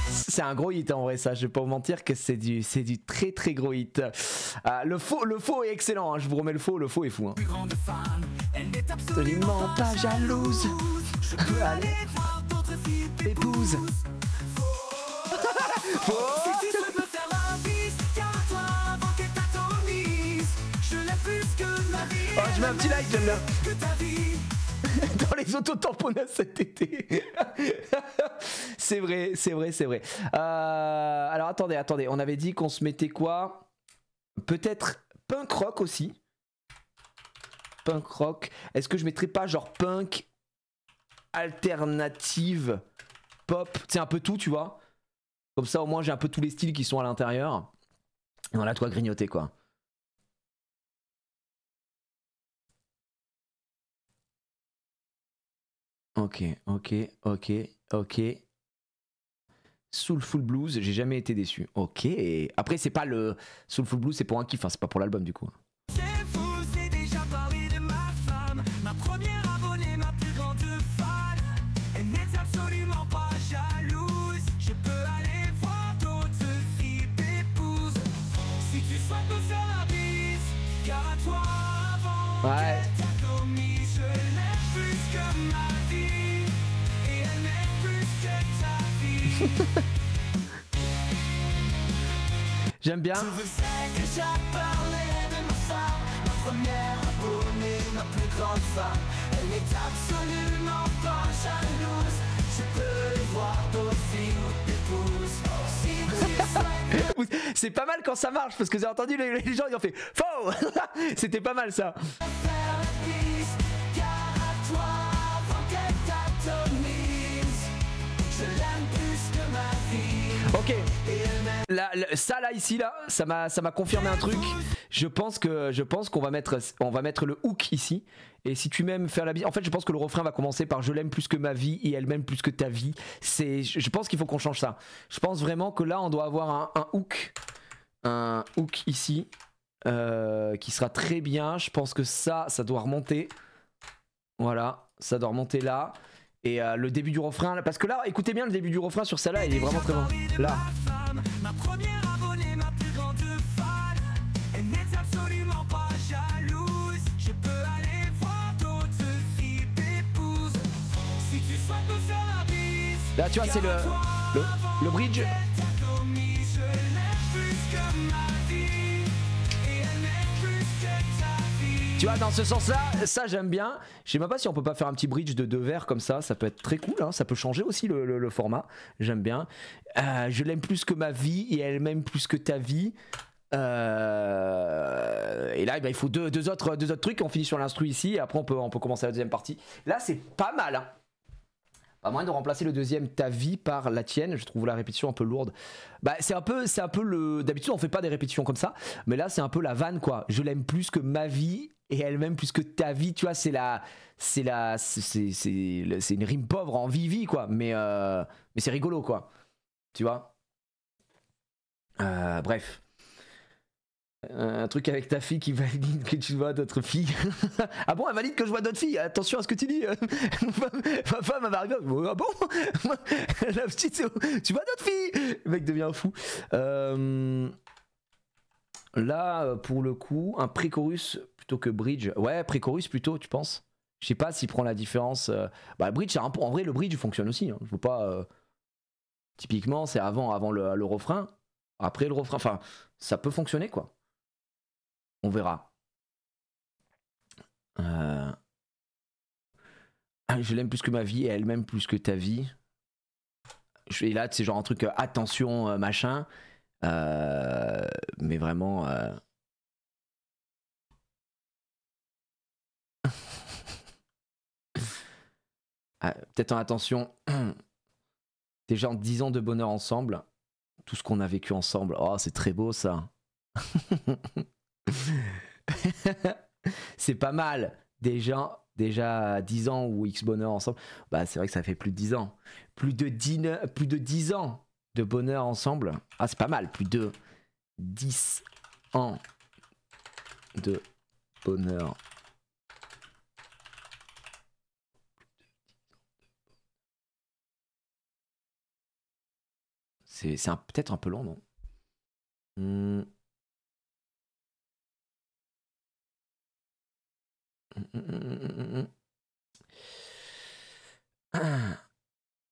C'est un gros hit en vrai ça, je vais pas vous mentir que c'est du très très gros hit. Le faux est excellent, hein. Je vous remets le faux est fou. Hein. Plus grande fan, elle n'est Absolument pas jalouse. Je peux aller voir d'autres filles Épouse. Faux. Si tu souhaites me faire la bise, garde-toi avant qu'elle t'atomise. Je l'aime plus que ma vie. Oh, je mets un petit like, j'aime bien. Que ta vie. Dans les autotamponneuses cet été. C'est vrai. Alors attendez, on avait dit qu'on se mettait quoi? Peut-être punk rock aussi. Punk rock. Est-ce que je mettrais pas genre punk alternative pop? C'est un peu tout, tu vois. Comme ça au moins j'ai un peu tous les styles qui sont à l'intérieur. Et on a toi grignoter quoi. Ok. Soulful Blues, j'ai jamais été déçu. Ok. Après, c'est pas le Soulful Blues, c'est pour un kiff, hein, c'est pas pour l'album du coup. Je vous ai déjà parlé de ma femme, ma première abonnée, ma plus grande fan. Elle n'est absolument pas jalouse. Je peux aller voir d'autres filles t'épousent. Si tu souhaites me faire la bise, garde-toi avant Ouais. qu'elle t'atomise. Je l'aime plus que ma vie, et elle m'aime plus que ta vie. J'aime bien. Je vous ai déjà parlé de ma femme, ma première abonnée, ma plus grande fan. Elle n'est absolument pas jalouse. Je peux les voir d'autres filles ou t'épouses. Si tu souhaites C'est pas mal quand ça marche parce que j'ai entendu les gens ils ont fait faux. C'était pas mal ça. me faire la bise, garde-toi avant qu'elle t'atomise. Je l'aime plus que ma vie. Ok. Et elle m'aime. Ça là ici là, ça m'a confirmé un truc. Je pense qu'on va mettre le hook ici. Et si tu m'aimes faire la bise, en fait je pense que le refrain va commencer par je l'aime plus que ma vie et elle m'aime plus que ta vie. Je pense qu'il faut qu'on change ça. Je pense vraiment que là on doit avoir un hook ici qui sera très bien. Je pense que ça doit remonter. Voilà, ça doit remonter là. Et le début du refrain, parce que là, écoutez bien le début du refrain sur celle-là, il est vraiment très bon. Là. Ma première abonnée, ma plus grande fan. Elle n'est absolument pas jalouse. Je peux aller voir d'autres filles t'épousent. Si tu souhaites me faire la bise, Là, tu vois, c'est le bridge. je l'aime plus que ma vie, et elle m'aime plus que ta vie. Tu vois, dans ce sens-là, ça j'aime bien. Je sais même pas si on peut pas faire un petit bridge de 2 vers comme ça peut être très cool, hein. Ça peut changer aussi le format, j'aime bien. Je l'aime plus que ma vie et elle m'aime plus que ta vie. Et là, il faut deux autres trucs. On finit sur l'instru ici et après on peut commencer la deuxième partie. Là, c'est pas mal, hein. Pas moyen de remplacer le deuxième ta vie par la tienne. Je trouve la répétition un peu lourde. Bah c'est un peu le. D'habitude on fait pas des répétitions comme ça, mais là c'est un peu la vanne quoi. Je l'aime plus que ma vie et elle m'aime plus que ta vie. Tu vois, c'est une rime pauvre en vie quoi. Mais c'est rigolo quoi. Tu vois. Bref. Un truc avec ta fille qui valide que tu vois d'autres filles. Ah bon, elle valide que je vois d'autres filles. Attention à ce que tu dis. Ma femme va arriver. Ah bon. La petite, tu vois d'autres filles. Le mec devient fou. Là, pour le coup, un pré-chorus plutôt que bridge. Ouais, pré-chorus plutôt, tu penses? Je sais pas s'il prend la différence. Bah, bridge, en vrai, le bridge fonctionne aussi. Hein. Je veux pas. Typiquement, c'est avant le refrain. Après le refrain. Enfin, ça peut fonctionner quoi. On verra. Je l'aime plus que ma vie et elle m'aime plus que ta vie. Et là, c'est genre un truc attention, machin. Mais vraiment. Peut-être en attention. Déjà en 10 ans de bonheur ensemble. Tout ce qu'on a vécu ensemble. Oh, c'est très beau ça. C'est pas mal. Déjà 10 ans ou X bonheur ensemble. Bah c'est vrai que ça fait plus de 10 ans. Plus de 10 ans de bonheur ensemble. Ah c'est pas mal. Plus de 10 ans de bonheur. C'est peut-être un peu long, non?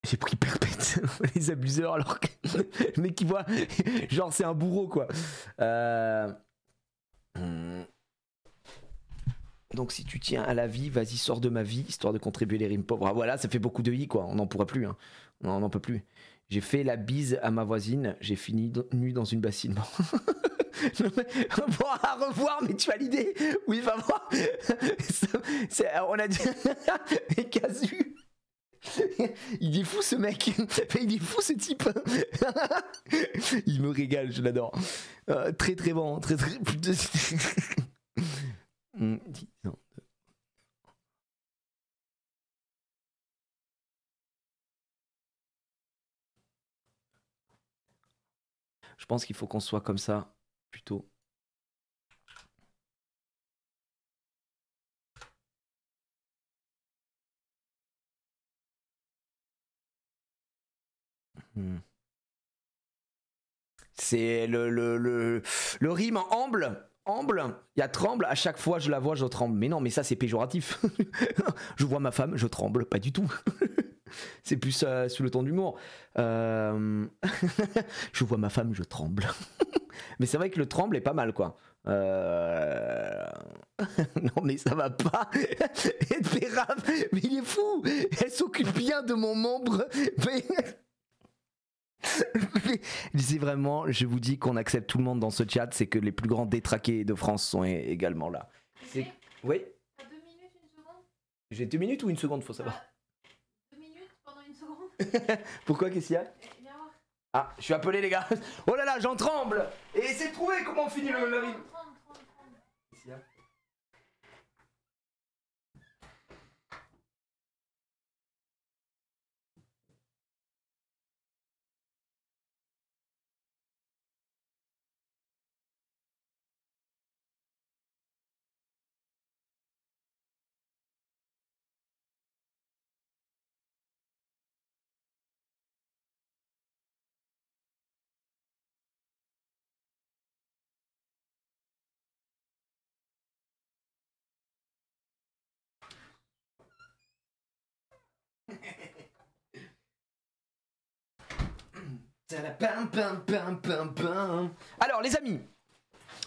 J'ai pris perpète les abuseurs alors que le mec qui voit genre c'est un bourreau quoi. Donc si tu tiens à la vie, vas-y sors de ma vie histoire de contribuer les rimes pauvres. Ah, voilà, ça fait beaucoup de i quoi, on n'en pourra plus hein. On n'en peut plus. J'ai fait la bise à ma voisine, j'ai fini nu dans une bassine. Bon, à revoir, mais tu as l'idée. Oui, va voir. On a dit. Casu. Il est fou ce mec. Il est fou ce type. Il me régale, je l'adore. Très très bon. Très. Non. Je pense qu'il faut qu'on soit comme ça, plutôt. C'est le rime en amble. Amble, il y a tremble, à chaque fois je la vois, je tremble. Mais non, mais ça c'est péjoratif. Je vois ma femme, je tremble, pas du tout. C'est plus sous le ton d'humour. Je vois ma femme, je tremble. Mais c'est vrai que le tremble est pas mal, quoi. Non, mais ça va pas. Mais il est fou. Elle s'occupe bien de mon membre. Mais c'est vraiment, je vous dis qu'on accepte tout le monde dans ce chat. C'est que les plus grands détraqués de France sont également là. Oui. T'as 2 minutes, 1 seconde? J'ai 2 minutes ou 1 seconde, faut savoir. 2 minutes pendant 1 seconde. Pourquoi, qu'est-ce qu'il y a? Viens voir. Ah, je suis appelé les gars. Oh là là, j'en tremble. Et essayez de trouver comment on finit le rime. 30. Qu'est-ce qu'il y a? Alors les amis,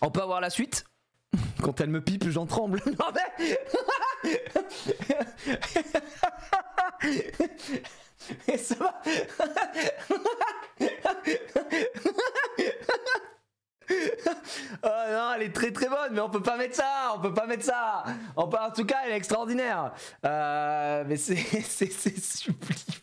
on peut avoir la suite. Quand elle me pipe, j'en tremble. Non mais... Et ça va. Oh non, elle est très très bonne, mais on peut pas mettre ça, on peut pas mettre ça. En tout cas, elle est extraordinaire. Mais c'est sublime.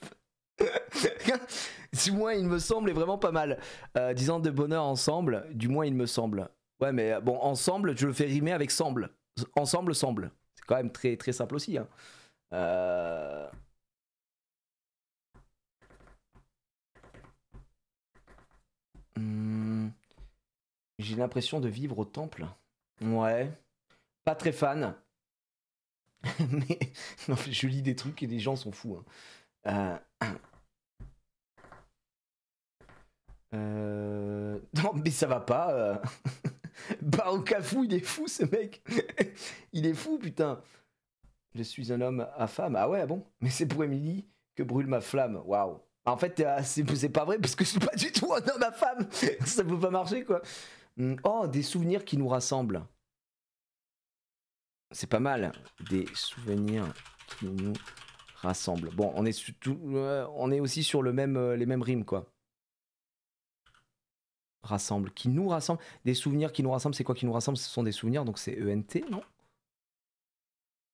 Du moins il me semble est vraiment pas mal. 10 ans de bonheur ensemble, du moins il me semble. Ouais mais bon ensemble je le fais rimer avec semble. Ensemble semble. C'est quand même très très simple aussi. Hein. J'ai l'impression de vivre au temple. Ouais. Pas très fan. Mais non, je lis des trucs et les gens sont fous. Hein. Non mais ça va pas. Baokafou il est fou ce mec. Il est fou putain. Je suis un homme à femme. Ah ouais bon. Mais c'est pour Émilie que brûle ma flamme. Waouh. En fait c'est pas vrai parce que je suis pas du tout un homme à femme. Ça peut pas marcher quoi. Oh des souvenirs qui nous rassemblent. C'est pas mal. Des souvenirs qui nous rassemblent. Bon on est aussi sur le même, les mêmes rimes quoi. Rassemble, qui nous rassemble, des souvenirs qui nous rassemblent, c'est quoi qui nous rassemble? Ce sont des souvenirs, donc c'est ENT, non?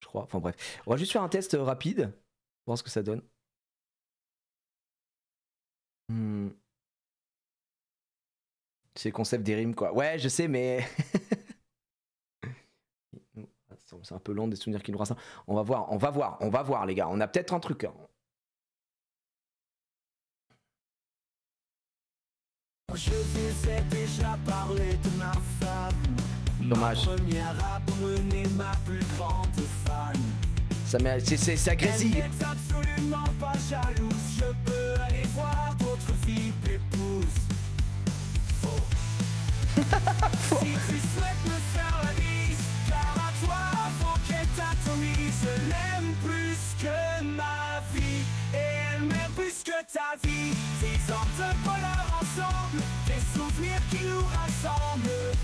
Je crois, enfin bref. On va juste faire un test rapide, voir ce que ça donne. C'est le concept des rimes, quoi. Ouais, je sais, mais... c'est un peu long, des souvenirs qui nous rassemblent. On va voir, les gars. On a peut-être un truc. Hein. Je vous ai déjà parlé de ma femme. Dommage. Ma première abonnée, ma plus grande fan. C'est agressif. Elle n'est absolument pas jalouse. Je peux aller voir d'autres filles pépouses. Faux. Si tu souhaites me faire la bise, car à toi, faut qu'elle t'atomise. Je l'aime plus que ma vie, et elle m'aime plus que ta vie. 10 ans de bonheur ensemble, des souvenirs qui nous rassemblent.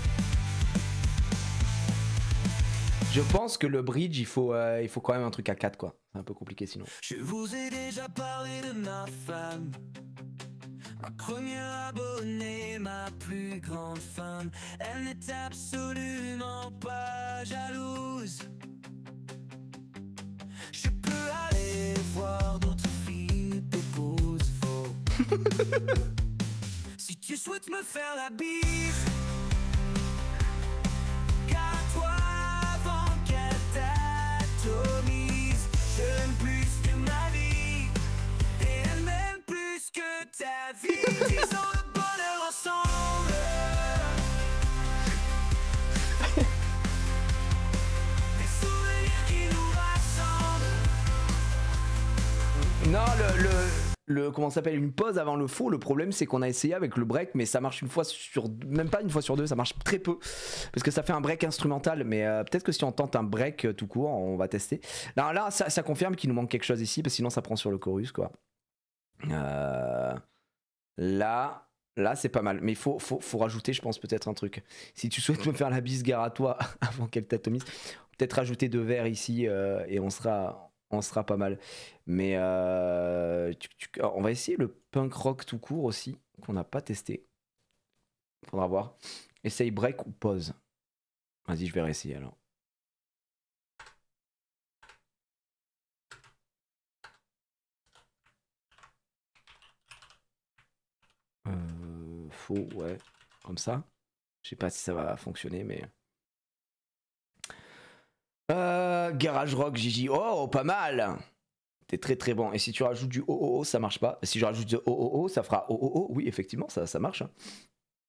Je pense que le bridge, il faut quand même un truc à 4 quoi. C'est un peu compliqué sinon. Je vous ai déjà parlé de ma femme, ma première abonnée, ma plus grande fan. Elle n'est absolument pas jalouse. Je peux aller voir d'autres filles t'épouses. Faux. Si tu souhaites me faire la bise, garde-toi avant qu'elle t'atomise. Je l'aime plus que ma vie, et elle m'aime plus que ta vie. 10 ans de bonheur ensemble. Des souvenirs qui nous rassemblent. Non, comment ça s'appelle, une pause avant le faux. Le problème c'est qu'on a essayé avec le break, mais ça marche une fois sur, même pas une fois sur deux, ça marche très peu parce que ça fait un break instrumental. Mais peut-être que si on tente un break tout court, on va tester. Non, là, ça confirme qu'il nous manque quelque chose ici, parce que sinon ça prend sur le chorus quoi. Là, c'est pas mal, mais il faut rajouter, je pense, peut-être un truc. Si tu souhaites me faire la bise, gare à toi avant qu'elle t'atomise, peut-être rajouter 2 vers ici et on sera pas mal. Mais on va essayer le punk rock tout court aussi, qu'on n'a pas testé. Faudra voir. Essaye break ou pause. Vas-y, je vais réessayer alors. Faux, ouais. Comme ça. Je sais pas si ça va fonctionner, mais... Garage rock, Gigi. Oh, pas mal. T'es très très bon. Et si tu rajoutes du OOO, ça marche pas. Si je rajoute du OOO, ça fera OOO. Oui, effectivement, ça marche.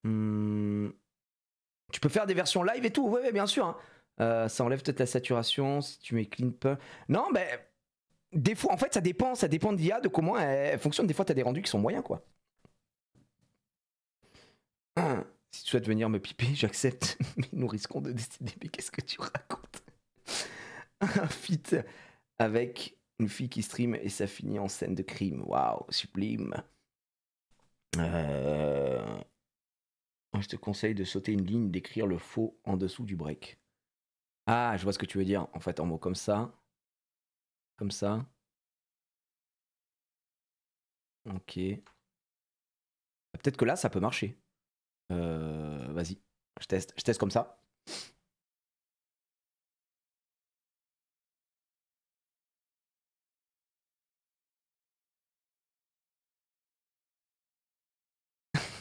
Tu peux faire des versions live et tout. Ouais, bien sûr. Hein. Ça enlève peut-être la saturation. Si tu mets clean punk. Non, mais des fois, en fait, ça dépend de l'IA, de comment elle fonctionne. Des fois, t'as des rendus qui sont moyens, quoi. Si tu souhaites venir me piper, j'accepte. Mais nous risquons de décider. Mais qu'est-ce que tu racontes? Un feat avec une fille qui stream et ça finit en scène de crime. Waouh, sublime. Je te conseille de sauter une ligne, d'écrire le faux en dessous du break. Ah, je vois ce que tu veux dire. En fait, en mots comme ça. Comme ça. Ok. Peut-être que là, ça peut marcher. Vas-y. Je teste comme ça.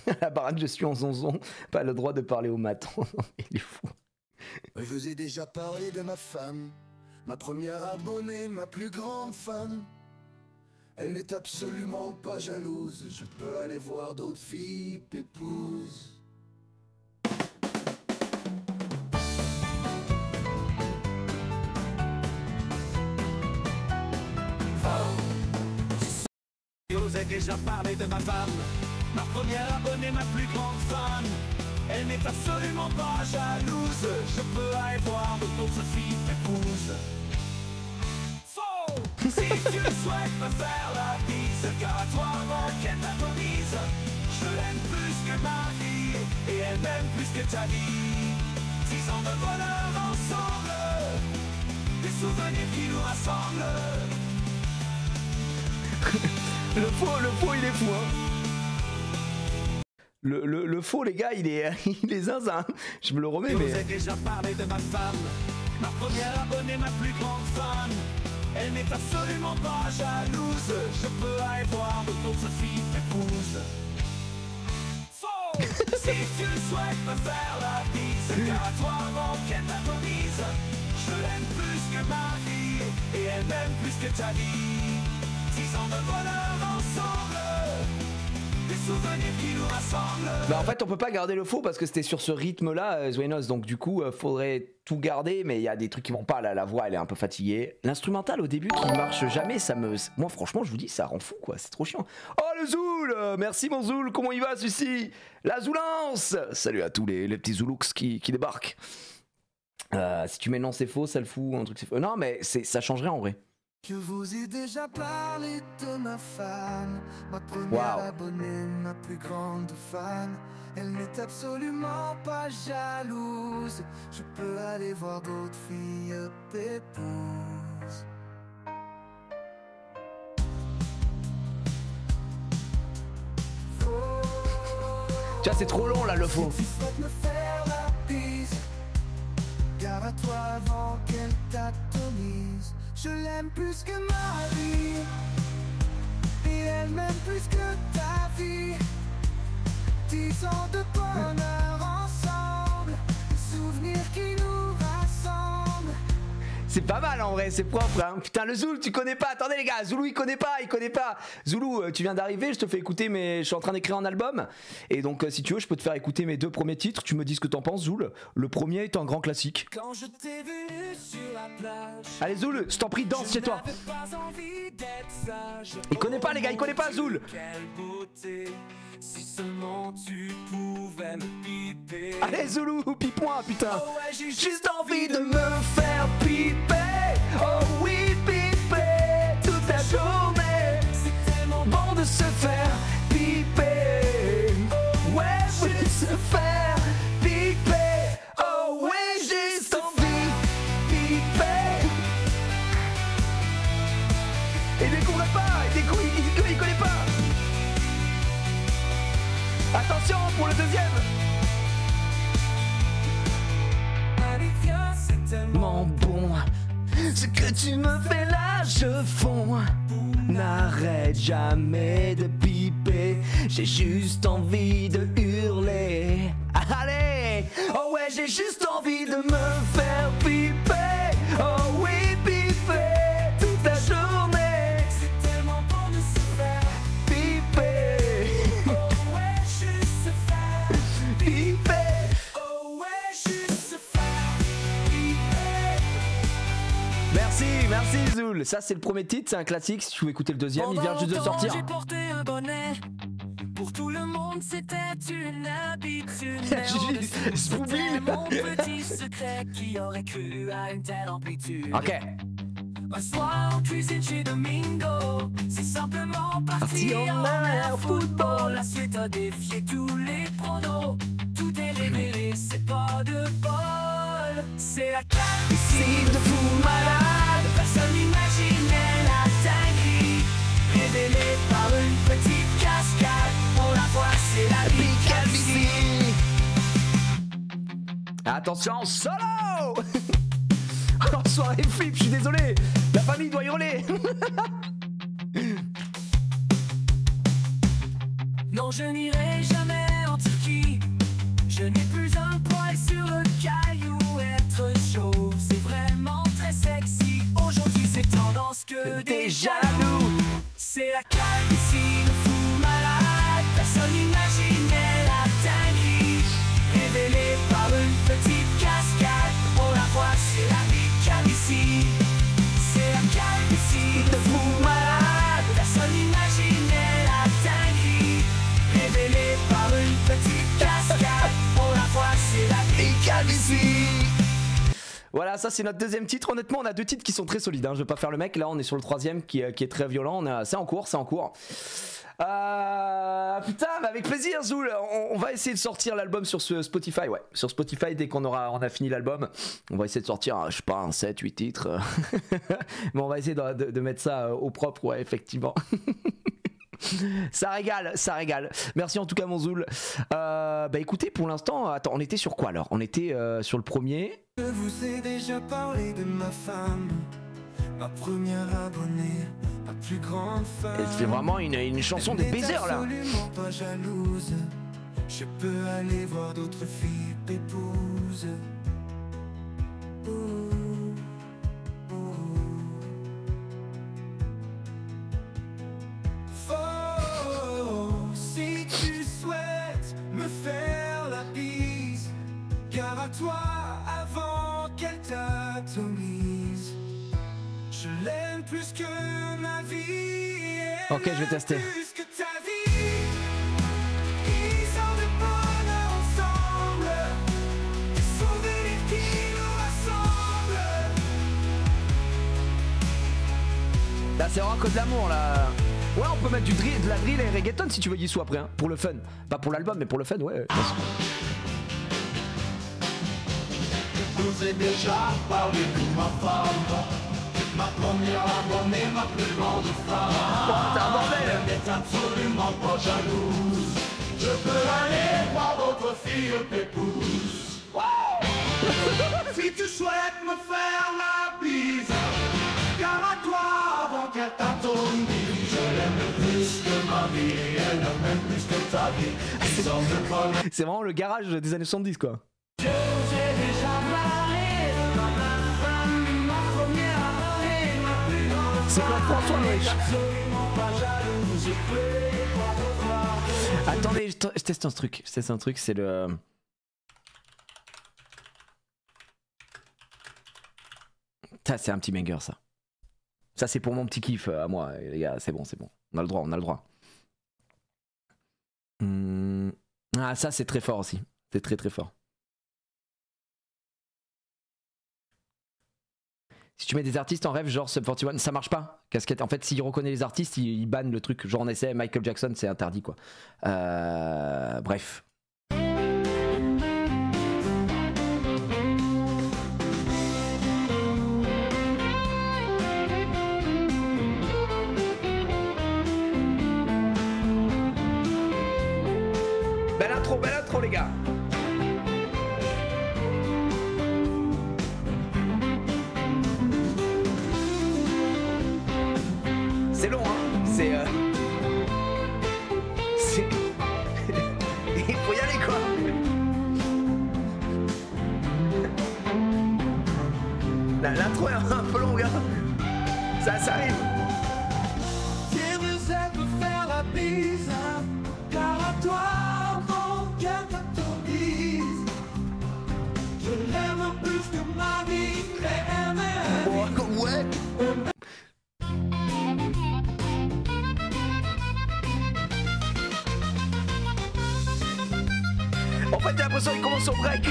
À la baraque, je suis en zonzon. Pas le droit de parler au maton. Il est fou. Je vous ai déjà parlé de ma femme, ma première abonnée, ma plus grande fan. Elle n'est absolument pas jalouse, je peux aller voir d'autres filles pépouses. Je vous ai déjà parlé de ma femme, ma première abonnée, ma plus grande fan. Elle n'est absolument pas jalouse, je peux aller voir d'autres filles t'épousent. Faux. Si tu souhaites me faire la bise, car à toi mon qu'elle t'agonise. Je l'aime plus que ma vie, et elle m'aime plus que ta vie. 10 ans de bonheur ensemble, des souvenirs qui nous rassemblent. Le faux, il est fou. Hein. Le faux, les gars, il est zinzin. Je me le remets, Je mais. vous ai déjà parlé de ma femme, ma première abonnée, ma plus grande fan. Elle n'est absolument pas jalouse, je peux aller voir d'autres filles t'épousent. Faux. Si tu souhaites me faire la bise, car à toi mon qu'elle t'agonise. Je l'aime plus que ma vie, et elle m'aime plus que ta vie. 10 ans de bonheur ensemble, des souvenirs qui nous rassemblent. Bah en fait on peut pas garder le faux parce que c'était sur ce rythme là Zwenos, donc du coup faudrait tout garder, mais il y a des trucs qui vont pas là, la voix elle est un peu fatiguée. L'instrumental au début qui marche jamais, ça me... Moi franchement je vous dis ça rend fou quoi, c'est trop chiant. Oh le Zoul, merci mon Zoul, comment il va celui-ci? La Zoulance. Salut à tous les petits Zoulux qui débarquent. Si tu mets non c'est faux, ça le fout, un truc c'est faux. Non mais ça changerait en vrai. Je vous ai déjà parlé de ma femme, ma première abonnée, ma plus grande fan. Elle n'est absolument pas jalouse, je peux aller voir d'autres filles pépouses. Tiens c'est trop long là le faux. Si tu souhaites me faire la bise, gare à toi avant qu'elle t'atomise. Je l'aime plus que ma vie, et elle m'aime plus que ta vie. 10 ans de bonheur ensemble, des souvenirs qui nous rassemblent. C'est pas mal en vrai, c'est propre hein. Putain le Zoul tu connais pas, attendez les gars, Zoulou il connaît pas. Zoulou tu viens d'arriver, je te fais écouter mais je suis en train d'écrire un album. Et donc si tu veux je peux te faire écouter mes 2 premiers titres, tu me dis ce que t'en penses Zoul. Le premier est un grand classique. Quand je t'ai vu sur la plage, Allez Zoul, je t'en prie danse chez toi. Il connaît pas les gars, il connaît pas Zoul. Quelle beauté, si seulement tu pouvais me piper. Allez Zoulou, pipe-moi putain. Oh ouais, j'ai Juste envie de me faire piper. Oh oui piper toute la journée. C'est tellement Bon de se faire piper. Ouais juste se faire piper. Oh ouais juste envie piper. Il découvre pas, il connaît pas. Attention pour le deuxième. Allez viens, c'est tellement Bon, ce que tu me fais là, je fonds. N'arrête jamais de piper, j'ai juste envie de hurler. Allez, oh ouais, j'ai juste envie de me faire piper. Oh oui, piper toute la journée. c'est tellement bon de se faire. Piper, Oh ouais, juste se faire. piper. Oh ouais, juste se faire. Piper. Merci Zoul. Ça c'est le premier titre, c'est un classique. Si tu veux écouter le deuxième, il vient juste de sortir. J'ai porté un bonnet. Pour tout le monde, c'était une habitude. Mais au-dessus, J'oublie. c'était mon petit secret qui aurait cru à une telle amplitude. Ok. Un soir en cuisine chez Domingo, c'est simplement parti en mer football. La suite a défié tous les pronos. Tout est révélé, c'est pas de bol. C'est la calvitie de fou malade. Personne n'imaginait la dinguerie. Révélée par une petite cascade. On la voit, c'est la vie calvitie. Attention, solo. En soirée flip, je suis désolé. La famille doit hurler. Non, je n'irai jamais Je n'ai plus un poil sur le caillou. Être chauve, c'est vraiment très sexy. Aujourd'hui, c'est tendance que des jaloux. C'est la calvitie, le fou malade. Personne n'imaginait la dinguerie. Révélée par une petite cascade. On la voit, c'est la vie calvitie. C'est la calvitie, le fou malade. Personne n'imaginait la dinguerie. Révélée par une petite cascade. On la voit, c'est la vie calvitie. Voilà, ça c'est notre deuxième titre. Honnêtement, on a deux titres qui sont très solides, hein. Je vais pas faire le mec. Là, on est sur le troisième qui est très violent. C'est en cours, c'est en cours. Putain, mais avec plaisir, Zoul. On va essayer de sortir l'album sur ce Spotify. Ouais, sur Spotify, dès qu'on a fini l'album, on va essayer de sortir, je sais pas, un 7, 8 titres. Mais on va essayer de mettre ça au propre, ouais, effectivement. Ça régale, ça régale. Merci en tout cas, mon Zoul. Bah écoutez, pour l'instant, attends, on était sur quoi alors? On était sur le premier. Je vous ai déjà parlé de ma femme, ma première abonnée, ma plus grande fan. C'est vraiment une chanson des baisers là. Absolument pas jalouse. Je peux aller voir d'autres filles pépouses. Ouh, ouh. Oh, si tu souhaites me faire la bise, gare à toi avant qu'elle t'atomise. Je l'aime plus que ma vie. Ok, je vais tester. Plus que ta vie. Ils ont de bonheur ensemble. Sauver les qui nous rassemblent. Là, c'est vraiment que de l'amour là. Ouais, on peut mettre de la drill et reggaeton si tu veux, Yissou, après, hein, pour le fun. Pas pour l'album, mais pour le fun, ouais. Je vous ai déjà parlé de ma femme, ma première abonnée, ma plus grande fan. Oh, c'est un bordel. Elle n'est absolument pas jalouse. Je peux aller voir d'autres filles pépouses. Si tu souhaites me faire la bise, gare à toi avant qu'elle t'atomise. Je l'aime plus que ma vie, elle m'aime plus que ta vie. Ils sont de bonheur. C'est vraiment le garage des années 70, quoi. Je vous ai déjà parlé de ma femme, ma première abonnée, ma plus grande. C'est Claude François, wesh. Absolument pas jalouse, je peux voir d'autres. Attendez, je teste un truc. C'est le... Ça, c'est un petit banger, ça. Ça, c'est pour mon petit kiff à moi, les gars. C'est bon. On a le droit. Ah, ça, c'est très fort aussi. C'est très très fort. Si tu mets des artistes en rêve, genre Sub 41, ça marche pas. Casquette. En fait, s'il reconnaît les artistes, il banne le truc. Genre, on essaie Michael Jackson, c'est interdit, quoi. Bref. Belle intro, les gars. C'est long, hein. C'est il faut y aller, quoi. L'intro est un peu longue, hein. Ça arrive. Si vous êtes me faire la bise, car à toi avant qu'elle t'autorise. Je l'aime plus que ma vie, Oh, ouais. En fait, j'ai l'impression qu'il commence au break.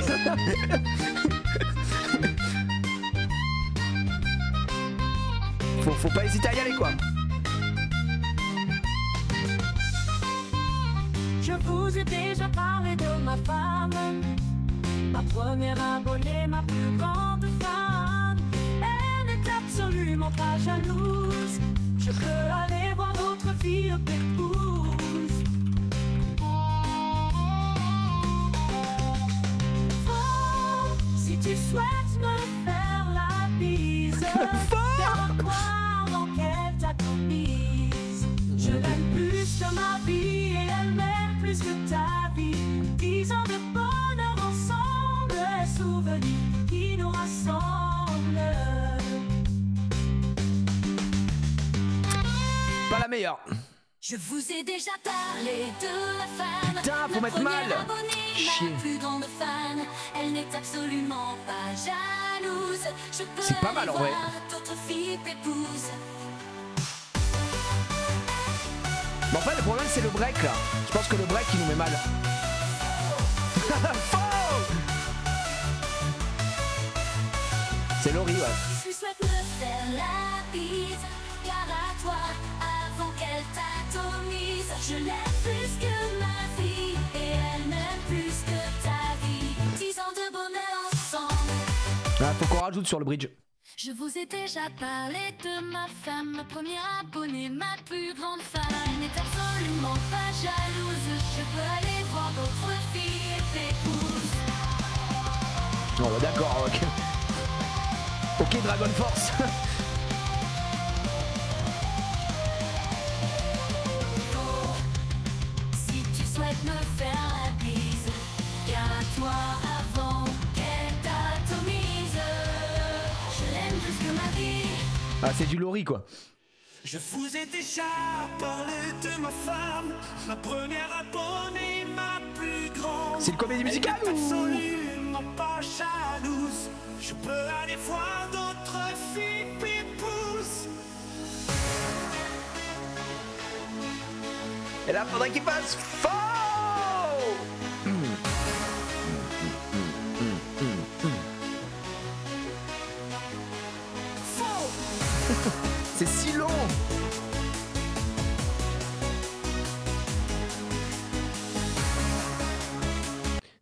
Faut pas hésiter à y aller, quoi. Je vous ai déjà parlé de ma femme, ma première abonnée, ma plus grande fan. Elle n'est absolument pas jalouse. Je peux aller voir d'autres filles pépouses. Oh, si tu souhaites me faire la bise, garde-toi avant qu'elle t'atomise. Je l'aime plus que ma vie et elle m'aime plus que ta vie. 10 ans de bonheur Je vous ai déjà parlé de la femme. Putain, faut mettre mal. Chier. Ma plus grande fan. Elle n'est absolument pas jalouse. Je peux C'est pas mal, en aller vrai. voir d'autres filles pépouses. Mais en fait, le problème, c'est le break là. Je pense que le break, il nous met mal. Faux. C'est Laurie, ouais. Tu souhaites me faire la bise, car à toi, avant qu'elle t'atomise, je l'aime plus que ma vie, et elle m'aime plus que ta vie. 10 ans de bonheur ensemble. Ah, faut qu'on rajoute sur le bridge. Je vous ai déjà parlé de ma femme, ma première abonnée, ma plus grande fan. Elle n'est absolument pas jalouse, je peux aller voir d'autres filles et t'épouses. Oh, bah, d'accord, ok. Ok, Dragon Force. Si tu souhaites me faire la bise, car à toi avant qu'elle t'atomise, je l'aime plus que ma vie. Ah, c'est du Laurie, quoi. Je vous ai déjà parlé de ma femme, ma première abonnée, ma plus grande. C'est une comédie musicale Elle n'est ou... absolument pas jalouse. Je peux aller voir d'autres filles pipouses. Et là, faudrait qu'il fasse faux. C'est si long.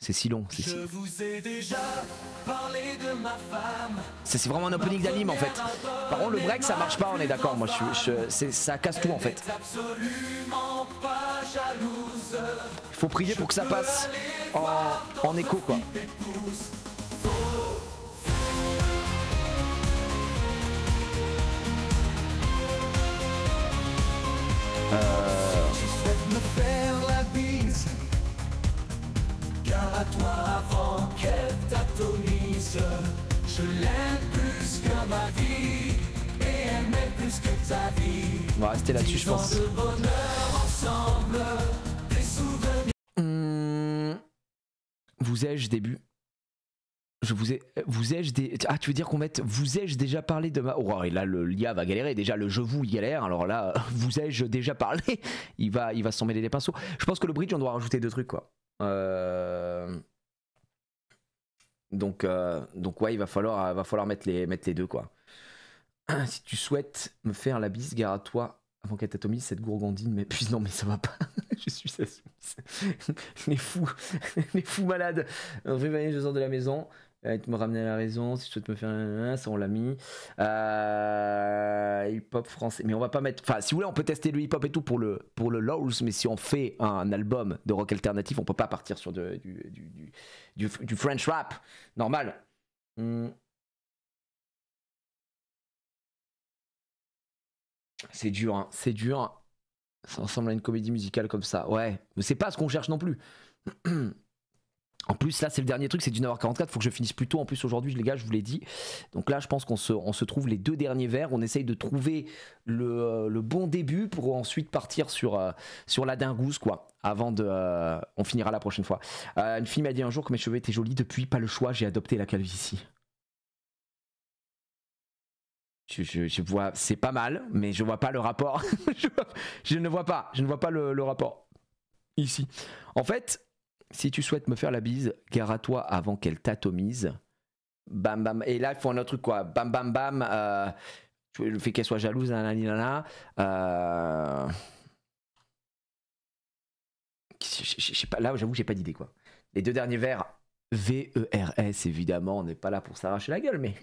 C'est si long. Je vous ai déjà parlé de ma femme. C'est vraiment un opening d'anime en fait. Par contre, le break ça marche pas, on est d'accord. Moi, ça casse tout en fait. Absolument pas jalouse. Il faut prier pour que ça passe en écho quoi. Tu souhaites me faire la bise, car à toi avant qu'elle t'atomise, je l'aime plus que ma vie, et elle m'aime plus que ta vie. On va rester là-dessus, je pense. 10 ans de bonheur ensemble, des souvenirs. Vous ai-je début? Vous ai-je des. Ah, tu veux dire qu'on mette vous ai-je déjà parlé de ma. Oh, et là, l'IA va galérer. Déjà, le je vous, il galère. Alors là, vous ai-je déjà parlé? Il va s'en mêler les pinceaux. Je pense que le bridge, on doit rajouter 2 trucs, quoi. Donc ouais, il va falloir mettre les deux, quoi. Si tu souhaites me faire la bise, gare à toi. Avant qu'elle t'atomise, cette gourgandine m'épuise. Non, mais ça va pas. Je suis les fous malades. Je sors de la maison. Tu me ramener à la raison. Si tu souhaites me faire ça, on l'a mis. Hip-hop français. Mais on va pas mettre. Enfin, si vous voulez, on peut tester le hip-hop et tout pour le LOLs. Mais si on fait un album de rock alternatif, on peut pas partir sur du French rap. Normal. C'est dur, hein. C'est dur. Ça ressemble à une comédie musicale comme ça. Ouais, mais c'est pas ce qu'on cherche non plus. En plus, là, c'est le dernier truc, c'est 19h44. Faut que je finisse plus tôt. En plus, aujourd'hui, les gars, je vous l'ai dit. Donc là, je pense qu'on se trouve les 2 derniers vers. On essaye de trouver le bon début pour ensuite partir sur la dingouze, quoi. Avant de. On finira la prochaine fois. Une fille m'a dit un jour que mes cheveux étaient jolis. Depuis, pas le choix, j'ai adopté la calvitie. Je vois, c'est pas mal, mais je vois pas le rapport. je ne vois pas le rapport ici. En fait, si tu souhaites me faire la bise, gare à toi avant qu'elle t'atomise. Bam bam. Et là, il faut un autre truc quoi. Bam bam bam. Le fait qu'elle soit jalouse, nanana. Je sais pas. Là, j'avoue, j'ai pas d'idée quoi. Les 2 derniers vers. VERS évidemment. On n'est pas là pour s'arracher la gueule, mais.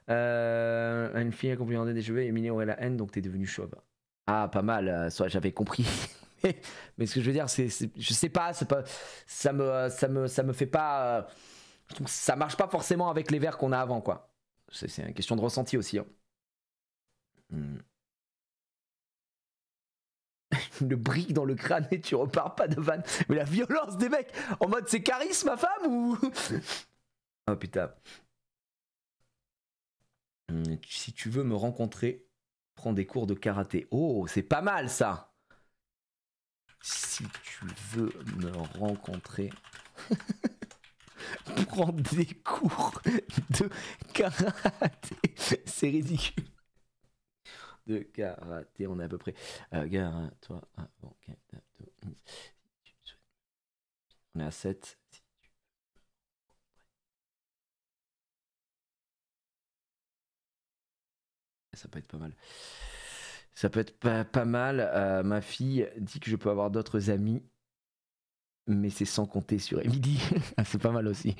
Une fille a complimenté des cheveux et Émilie aurait la haine, donc t'es devenu chauve. Ah, pas mal, j'avais compris. Mais ce que je veux dire, je sais pas, ça me fait pas. Ça marche pas forcément avec les vers qu'on a avant, quoi. C'est une question de ressenti aussi. Hein. Le brique dans le crâne et tu repars pas de vanne. Mais la violence des mecs, en mode c'est charisme ma femme ou. Oh putain. Si tu veux me rencontrer, Prends des cours de karaté. Oh, c'est pas mal ça. Si tu veux me rencontrer, prends des cours de karaté. C'est ridicule. De karaté, on est à peu près. Gare, toi, avant, on est à 7. Ça peut être pas mal. Ça peut être pas mal. Ma fille dit que je peux avoir d'autres amis, mais c'est sans compter sur Émilie. C'est pas mal aussi.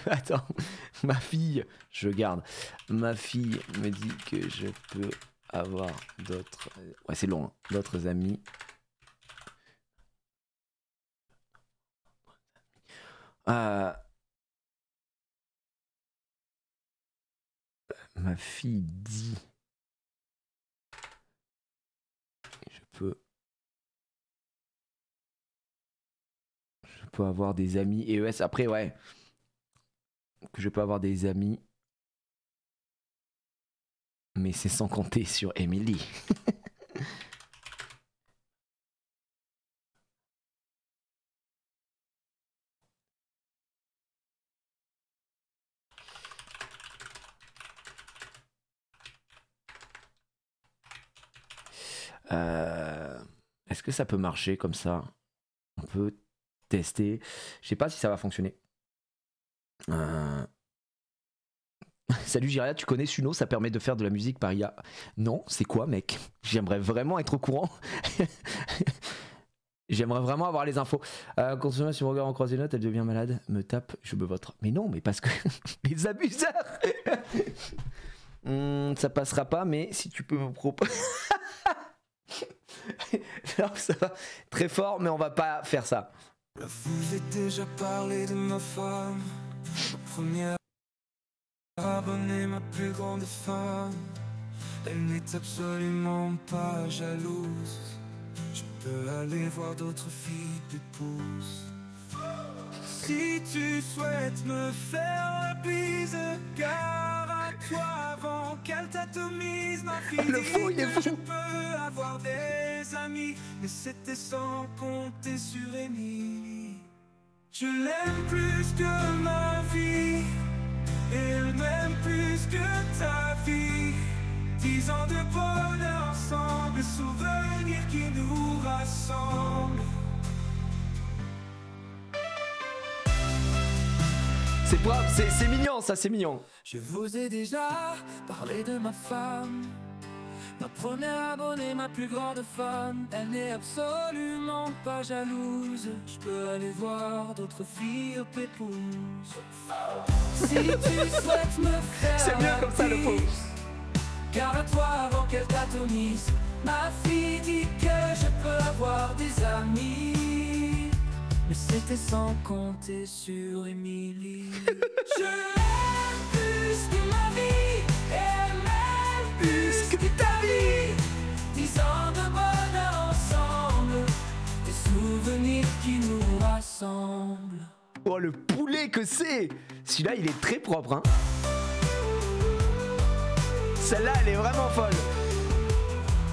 Attends, ma fille, je garde. Ma fille me dit que je peux avoir d'autres... Ouais, c'est long, hein. D'autres amis. Ma fille dit... Je peux avoir des amis. ES, après, ouais. Que je peux avoir des amis. Mais c'est sans compter sur Emily. Est-ce que ça peut marcher comme ça? On peut tester. Je sais pas si ça va fonctionner. Salut Jiria, tu connais Suno? Ça permet de faire de la musique par IA. Non, c'est quoi mec? J'aimerais vraiment être au courant. J'aimerais vraiment avoir les infos. Consommation, si mon regard en croise les notes, elle devient malade, me tape, je me voterai. Mais non, mais parce que les abuseurs. Ça passera pas, mais si tu peux me proposer. Alors, ça va très fort, mais on va pas faire ça. Je vous ai déjà parlé de ma femme, ma première abonnée, ma plus grande fan. Elle n'est absolument pas jalouse. Je peux aller voir d'autres filles d'épouses. Si tu souhaites me faire la bise, gare à toi avant qu'elle t'atomise. Ma fille Le fou, il est dit que fou. je peux avoir des amis, mais c'était sans compter sur Émilie. Je l'aime plus que ma vie, et elle m'aime plus que ta vie. 10 ans de bonheur ensemble, souvenirs qui nous rassemblent. C'est mignon, ça, c'est mignon. Je vous ai déjà parlé de ma femme, ma première abonnée, ma plus grande fan. Elle n'est absolument pas jalouse. Je peux aller voir d'autres filles au pépouze. Si tu souhaites me faire C'est mieux comme ça, le faux. gare à toi avant qu'elle t'atomise. Ma fille dit que je peux avoir des amis, mais c'était sans compter sur Émilie. Je l'aime plus que ma vie, et elle m'aime plus que ta vie. 10 ans de bonheur ensemble, des souvenirs qui nous rassemblent. Oh, le poulet que c'est. Celui-là, il est très propre, hein. Celle-là, elle est vraiment folle.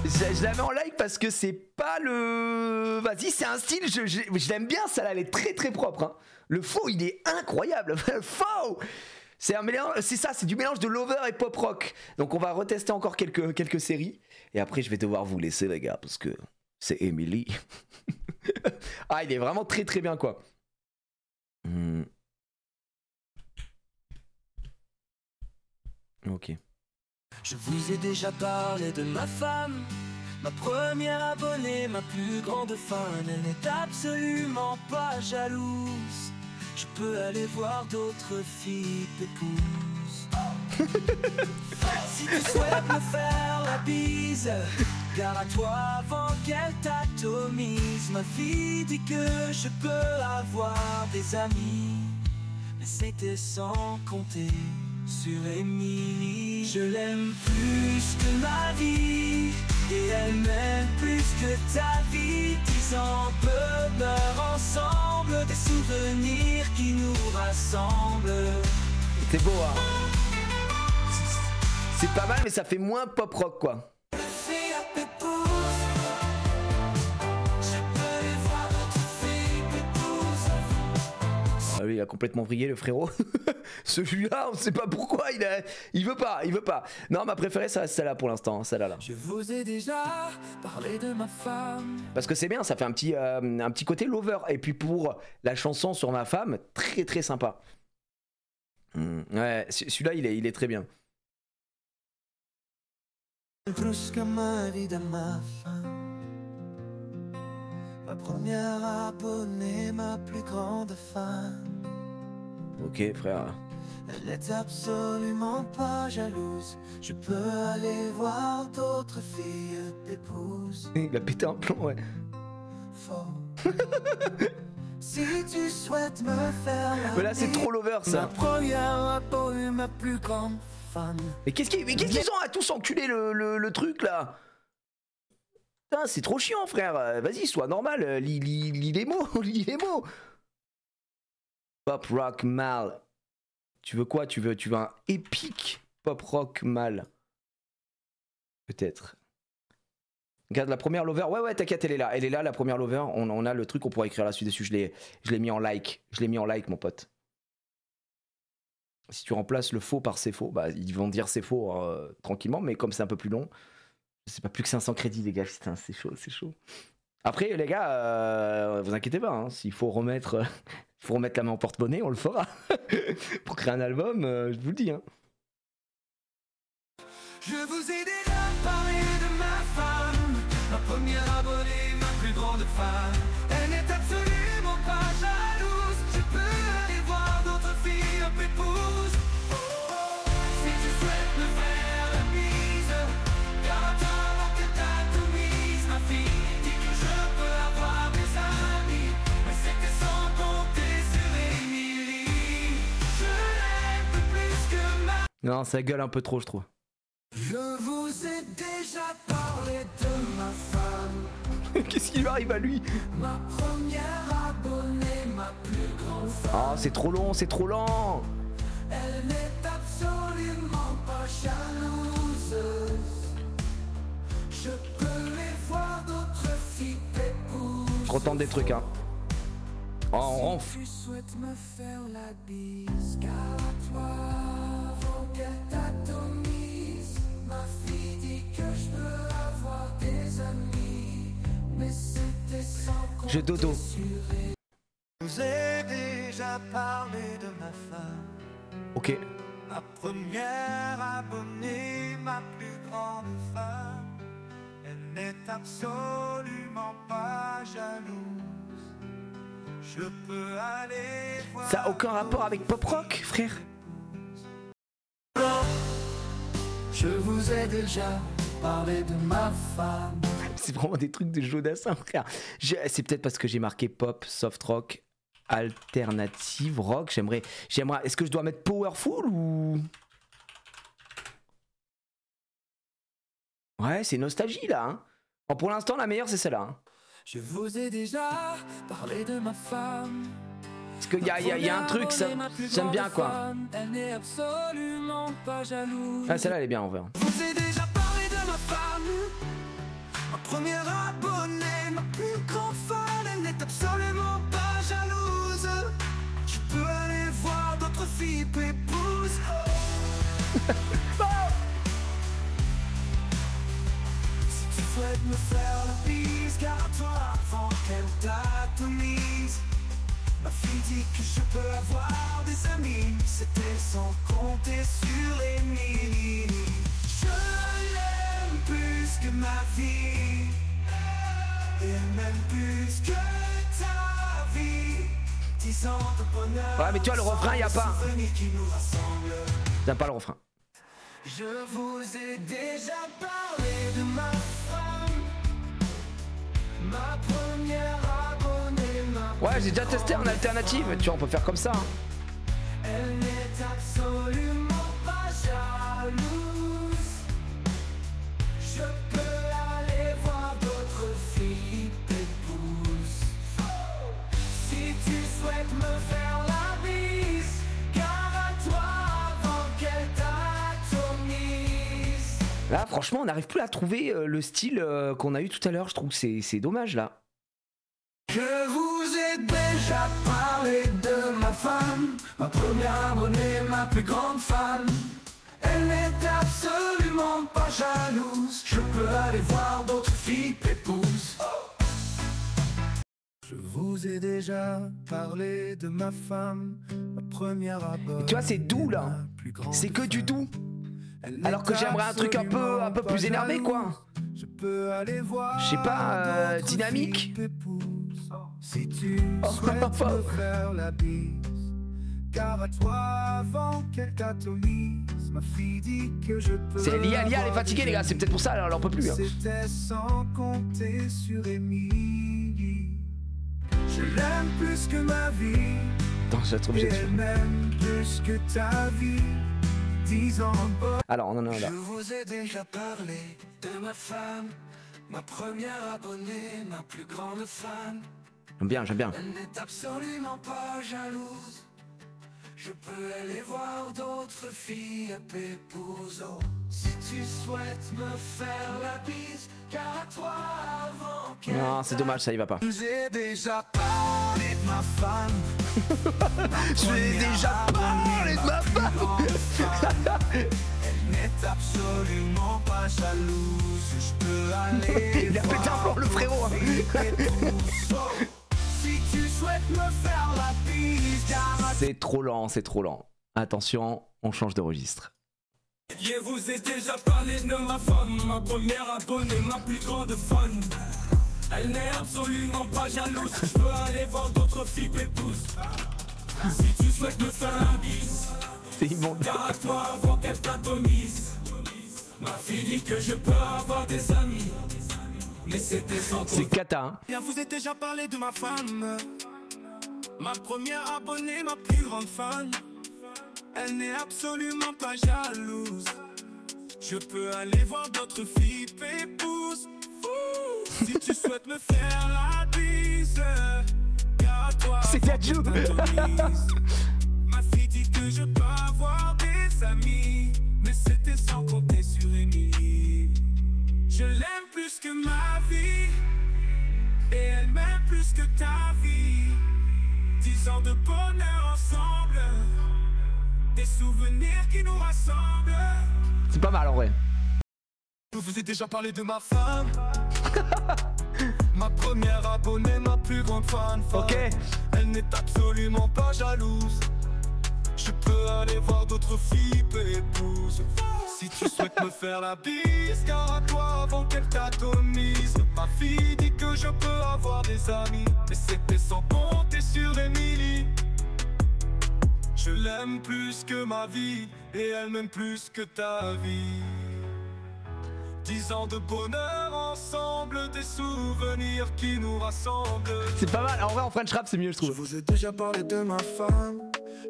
Je la mets en like parce que c'est pas le... Vas-y, c'est un style, je l'aime bien, celle-là, elle est très très propre, hein. Le faux, il est incroyable. Le faux, c'est un mélange, c'est ça, c'est du mélange de lover et pop rock. Donc on va retester encore quelques séries. Et après, je vais devoir vous laisser, les gars, parce que c'est Emily. Ah, il est vraiment très très bien, quoi. Ok. Je vous ai déjà parlé de ma femme, ma première abonnée, ma plus grande fan. Elle n'est absolument pas jalouse. Je peux aller voir d'autres filles pépouses. Si tu souhaites me faire la bise, gare à toi avant qu'elle t'atomise. Ma fille dit que je peux avoir des amis, mais c'était sans compter sur Émilie. Je l'aime plus que ma vie, et elle m'aime plus que ta vie. 10 ans bonheur ensemble, des souvenirs qui nous rassemblent. C'est beau, hein. C'est pas mal, mais ça fait moins pop rock quoi. Ah oui, il a complètement vrillé le frérot. Celui-là, on sait pas pourquoi, il veut pas. Non, ma préférée, ça reste celle-là pour l'instant, celle-là. Je vous ai déjà parlé de ma femme. Parce que c'est bien, ça fait un petit côté lover. Et puis pour la chanson sur ma femme, très très sympa. Ouais, celui-là, il est très bien. Plus que ma vie de ma femme. Ma première abonnée, ma plus grande fan. Ok, frère. Elle n'est absolument pas jalouse. Je peux aller voir d'autres filles t'épouses. Il a pété un plomb, ouais. Faux. Si tu souhaites me faire la Mais là, c'est trop lover, ma ça. première abonnée, ma plus grande fan. Mais qu'est-ce qu'ils ont à tous enculer le truc, là? Putain, c'est trop chiant, frère. Vas-y, sois normal. Lis les mots. Lis les mots. Pop rock mal. Tu veux quoi? Tu veux un épique pop rock mal? Peut-être. Regarde la première lover. Ouais, t'inquiète, elle est là. Elle est là, la première lover. On a le truc, on pourra écrire la suite dessus. Je l'ai mis en like. Je l'ai mis en like, mon pote. Si tu remplaces le faux par c'est faux, bah, ils vont dire c'est faux tranquillement, mais comme c'est un peu plus long. C'est pas plus que 500 crédits, les gars. Putain, c'est chaud, c'est chaud. Après, les gars, vous inquiétez pas. Hein, s'il faut remettre la main au porte-monnaie, on le fera. Pour créer un album, je vous le dis. Hein. Je vous ai déjà parlé de ma femme, ma première abonnée, ma plus grande fan. Elle n'est absolument pas jalouse. Je peux aller voir d'autres filles un peu épouses. Si tu souhaites me faire la bise, garde-toi que t'as tout mise. Ma fille dit que je peux avoir des amis, mais c'est que sans compter sur Émilie. Je l'aime plus que ma... Non, ça gueule un peu trop, je trouve. Je vous ai déjà parlé de ma femme. Qu'est-ce qui lui arrive à lui? Ma première abonnée, ma plus grande fan. Ah, c'est trop long, c'est trop lent. Elle n'est absolument pas jalouse. Je peux les voir d'autres filles t'épousent. Je retente des trucs, hein. Oh, on ronfle. Si tu souhaites me faire la bise, car à toi, faut qu'elle t'atomise. Ma fille dit que je peux avoir des amis, mais c'était sans compter. Je dodo. Je vous ai déjà parlé de ma femme. Ok. Ma première abonnée, ma plus grande fan. Elle n'est absolument pas jalouse. Je peux aller voir. Ça a aucun rapport avec pop rock, frère? Je vous ai déjà parlé de ma femme. C'est vraiment des trucs de Jodassin, frère. C'est peut-être parce que j'ai marqué pop, soft rock, alternative rock. J'aimerais. Est-ce que je dois mettre powerful ou. Ouais, c'est nostalgie là. Hein. Bon, pour l'instant, la meilleure, c'est celle-là. Hein. Je vous ai déjà parlé de ma femme. Parce qu'il y a un truc, ça, j'aime bien quoi. Elle n'est absolument pas jalouse. Ah, celle-là, elle est bien en vrai. Je vous ai déjà parlé de ma femme. Ma première abonnée, ma plus grande fan. Elle n'est absolument pas jalouse. Je peux aller voir d'autres filles t'épouses. Si tu souhaites me faire la bise, garde-toi avant qu'elle t'atomise. Ma fille dit que je peux avoir des amis, c'était sans compter sur Émilie. Je l'aime plus que ma vie, et même plus que ta vie. 10 ans de bonheur. Ouais, mais tu vois, le refrain, y a pas. T'as pas le refrain. Je vous ai déjà parlé de ma femme, ma première abonnée, ma... Ouais, j'ai déjà testé en alternative. Tu vois, on peut faire comme ça. Hein. Elle n'est absolument pas jalouse. Je peux aller voir d'autres filles t'épouses. Si tu souhaites me faire la bise, car à toi avant qu'elle t'atomise. Là, franchement, on n'arrive plus à trouver le style qu'on a eu tout à l'heure. Je trouve que c'est dommage là. Je vous ai déjà parlé de ma femme, ma première abonnée, ma plus grande fan. Elle n'est absolument pas jalouse. Je peux aller voir d'autres filles pépouses. Je vous ai déjà parlé de ma femme, ma première abonnée. Tu vois, c'est doux là. C'est que du doux. Alors que j'aimerais un truc un peu plus énervé quoi. Je peux aller voir. Je sais pas, dynamique. Si tu souhaites me faire la bise, car à toi avant qu'elle t'atomise, ma fille dit que je peux. C'est Lia, elle est fatiguée les gars, c'est peut-être pour ça, elle en peut plus. Hein. C'était sans compter sur Émilie. Je l'aime plus que ma vie. Attends, je vais être obligé de Elle m'aime plus que ta vie. 10 ans. Alors, non, là. Je vous ai déjà parlé de ma femme, ma première abonnée, ma plus grande fan. J'aime bien. Elle n'est absolument pas jalouse. Je peux aller voir d'autres filles pépouses. Oh, si tu souhaites me faire la bise, car à toi avant qu'elle. Non, c'est dommage, ça y va pas. Je vous ai déjà parlé de ma femme. Je lui ai déjà parlé de ma femme. Elle n'est absolument pas jalouse. Je peux aller. Il a pété un plomb, le frérot. Si tu souhaites me faire la bise, c'est trop lent. Attention, on change de registre. Je vous ai déjà parlé de ma femme, ma première abonnée, ma plus grande fan. Elle n'est absolument pas jalouse, je peux aller voir d'autres filles pépouses. Si tu souhaites me faire la bise, c'est immonde. Car à toi avant qu'elle t'atomise. Ma fille dit que je peux avoir des amis, mais c'était sans c'est cata hein. Je vous ai déjà parlé de ma femme, ma première abonnée, ma plus grande fan. Elle n'est absolument pas jalouse. Je peux aller voir d'autres filles pépouses. Si tu souhaites me faire la bise, car à toi c'est Gadjou. Ma fille dit que je peux avoir des amis, mais c'était sans compter sur Émilie. Je l'aime plus que ma vie, et elle m'aime plus que ta vie. 10 ans de bonheur ensemble, des souvenirs qui nous rassemblent. C'est pas mal en vrai. Je vous ai déjà parlé de ma femme. Ma première abonnée, ma plus grande fan. Ok. Elle n'est absolument pas jalouse. Je peux aller voir d'autres filles pépouses. Si tu souhaites me faire la bise, car à toi avant qu'elle t'atomise. Ma fille dit que je peux avoir des amis, mais c'était sans compter sur Émilie. Je l'aime plus que ma vie, et elle m'aime plus que ta vie. 10 ans de bonheur ensemble, des souvenirs qui nous rassemblent. C'est pas mal, en vrai en French rap c'est mieux je trouve. Je vous ai déjà parlé de ma femme,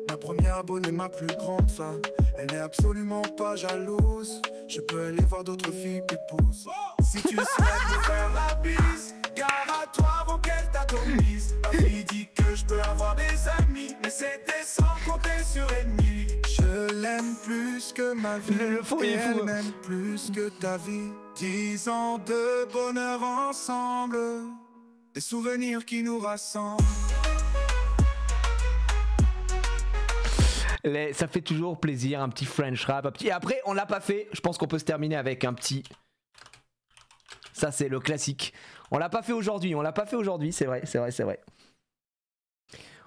ma première abonnée, ma plus grande fan. Elle n'est absolument pas jalouse. Je peux aller voir d'autres filles pépouses. Si tu souhaites me faire la bise, car à toi avant qu'elle t'atomise. Ma fille dit que je peux avoir des amis, mais c'était sans compter sur Émilie. Je l'aime plus que ma vie, le fond, il est fou. Elle m'aime plus que ta vie. 10 ans de bonheur ensemble, des souvenirs qui nous rassemblent. Ça fait toujours plaisir, un petit French rap, un petit... Et après, on l'a pas fait, je pense qu'on peut se terminer avec un petit... Ça, c'est le classique. On l'a pas fait aujourd'hui, c'est vrai.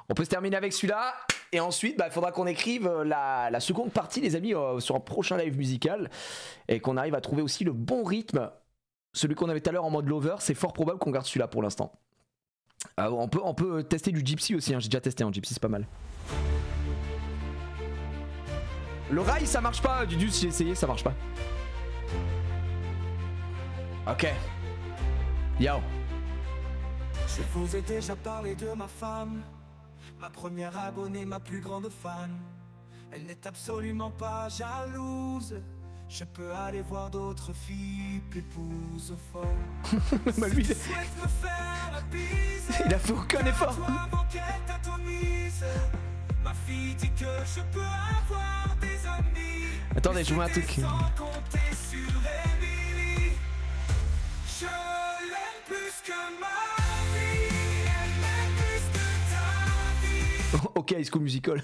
On peut se terminer avec celui-là, et ensuite, il faudra qu'on écrive la seconde partie, les amis, sur un prochain live musical, et qu'on arrive à trouver aussi le bon rythme. Celui qu'on avait tout à l'heure en mode lover, c'est fort probable qu'on garde celui-là pour l'instant. On peut tester du Gypsy aussi, hein. J'ai déjà testé un Gypsy, c'est pas mal. Le rail ça marche pas, du j'ai essayé, ça marche pas. Ok. Yo. Je vous ai déjà parlé de ma femme, ma première abonnée, ma plus grande fan. Elle n'est absolument pas jalouse. Je peux aller voir d'autres filles pépouses folles. Bah lui, Si tu souhaites me faire la bise, il a fait aucun effort. avant qu'elle t'atomise. Ma fille dit que je peux avoir des amis. Attendez, je vous mets un truc. Sans compter sur elle. Ok, High School Musical.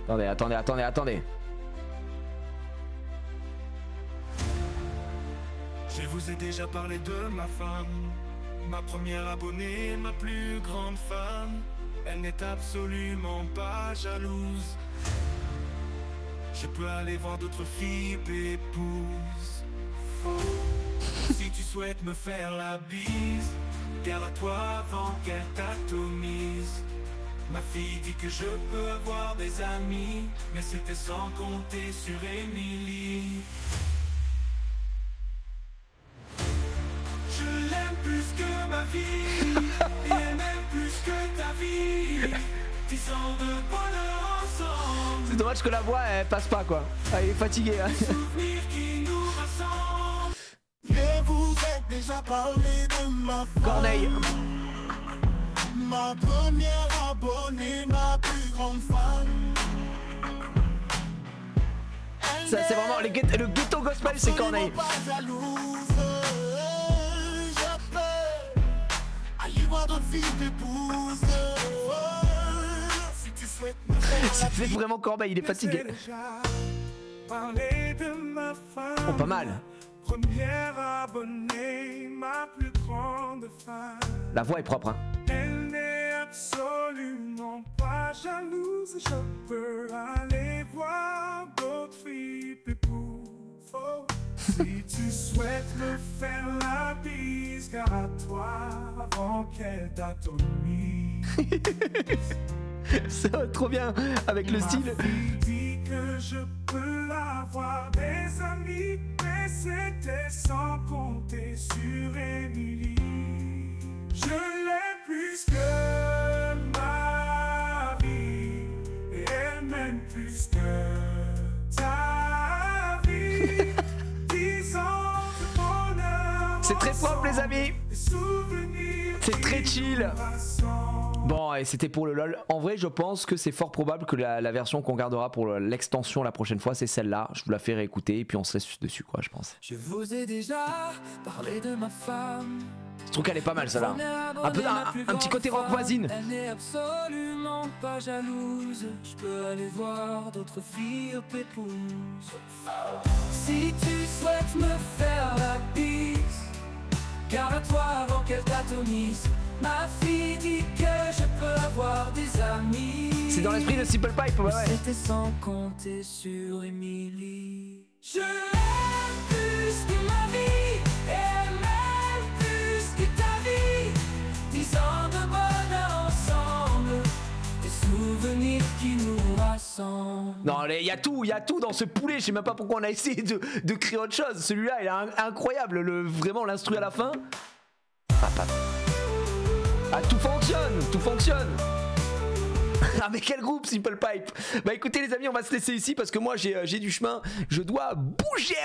Attendez. Je vous ai déjà parlé de ma femme, ma première abonnée, ma plus grande fan. Elle n'est absolument pas jalouse. Je peux aller voir d'autres filles épouses. Si tu souhaites me faire la bise, garde à toi avant qu'elle t'atomise. Ma fille dit que je peux avoir des amis, mais c'était sans compter sur Émilie. Je l'aime plus que ma vie, et elle m'aime plus que ta vie. 10 ans de bonheur ensemble. C'est dommage que la voix elle passe pas quoi. Elle est fatiguée. Hein. Souvenirs qui nous rassemblent. Je vous ai déjà parlé de ma femme, Corneille. ma première abonnée, ma plus grande fan. Ça c'est vraiment le ghetto gospel, c'est Corneille. Pas jalouse, je peux aller voir d'autres filles t'épousent. Si tu souhaites me faire la C'est vraiment Corneille, il est fatigué. Parler de ma femme. Oh, pas mal. Première abonnée, ma plus grande fan. La voix est propre. Hein. Elle n'est absolument pas jalouse. Je peux aller voir d'autres filles pépouses. Oh. Si tu souhaites me faire la bise, garde à toi avant qu'elle t'atomise. Ça va trop bien avec le style. Ma fille dit que je peux avoir des amis, mais c'était sans compter sur Émilie. Je l'aime plus que ma vie, et elle m'aime plus que ta vie. 10 ans de bonheur. C'est très propre les amis. Des souvenirs C'est très qui chill. nous rassemblent. Bon, et c'était pour le LOL. En vrai, je pense que c'est fort probable que la version qu'on gardera pour l'extension la prochaine fois, c'est celle-là. Je vous la fais réécouter et puis on se laisse dessus, quoi, je pense. Je vous ai déjà parlé de ma femme. Je trouve qu'elle est pas mal, celle-là. Un peu un petit côté rock voisine. Elle n'est absolument pas jalouse. Je peux aller voir d'autres filles pépouses. Si tu souhaites me faire la bise, garde à toi avant qu'elle t'atomise. Ma fille dit que je peux avoir des amis. C'est dans l'esprit de Simple Pipe, ouais. C'était sans compter sur Émilie. Je l'aime plus que ma vie, et elle m'aime plus que ta vie. 10 ans de bonheur ensemble, des souvenirs qui nous rassemblent. Non, il y a tout dans ce poulet. Je sais même pas pourquoi on a essayé de créer autre chose. Celui-là, il est incroyable. Vraiment, l'instru à la fin. Ah, tout fonctionne. Ah mais quel groupe Simple Pipe. Bah écoutez les amis, on va se laisser ici parce que moi j'ai du chemin, je dois bouger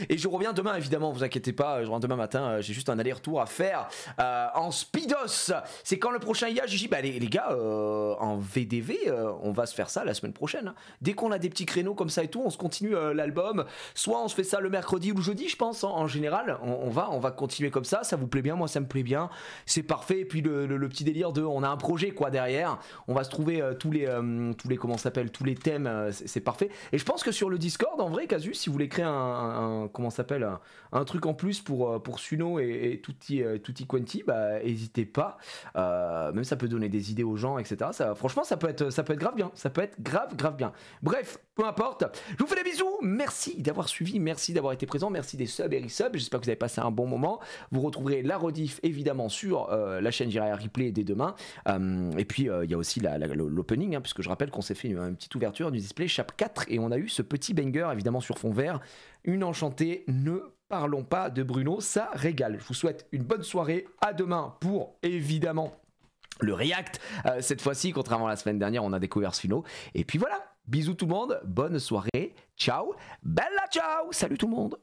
et je reviens demain évidemment, vous inquiétez pas, je reviens demain matin, j'ai juste un aller-retour à faire en speedos. C'est quand le prochain IA? J'ai dit bah les gars en VDV on va se faire ça la semaine prochaine. Dès qu'on a des petits créneaux comme ça et tout, on se continue l'album, soit on se fait ça le mercredi ou le jeudi je pense, en général on va continuer comme ça vous plaît bien, moi ça me plaît bien, c'est parfait. Et puis le petit délire de on a un projet quoi derrière, on va se trouver tous les comment ça s'appelle, tous les thèmes, c'est parfait. Et je pense que sur le Discord en vrai Casus, si vous voulez créer un comment ça s'appelle, un truc en plus pour Suno et Tutti Quanti, bah n'hésitez pas, même ça peut donner des idées aux gens etc. Franchement ça peut être grave bien, ça peut être grave bien. Bref, peu importe, je vous fais des bisous, merci d'avoir suivi, merci d'avoir été présent, merci des subs et resubs, j'espère que vous avez passé un bon moment. Vous retrouverez la rediff évidemment sur la chaîne JRR Replay dès demain, et puis il y a aussi l'opening, puisque je rappelle qu'on s'est fait une petite ouverture du display Chap 4 et on a eu ce petit banger évidemment sur fond vert, une enchantée, ne parlons pas de Bruno, ça régale. Je vous souhaite une bonne soirée, à demain pour évidemment le react, cette fois-ci contrairement à la semaine dernière on a découvert Suno, et puis voilà, bisous tout le monde, bonne soirée, ciao, bella ciao, salut tout le monde.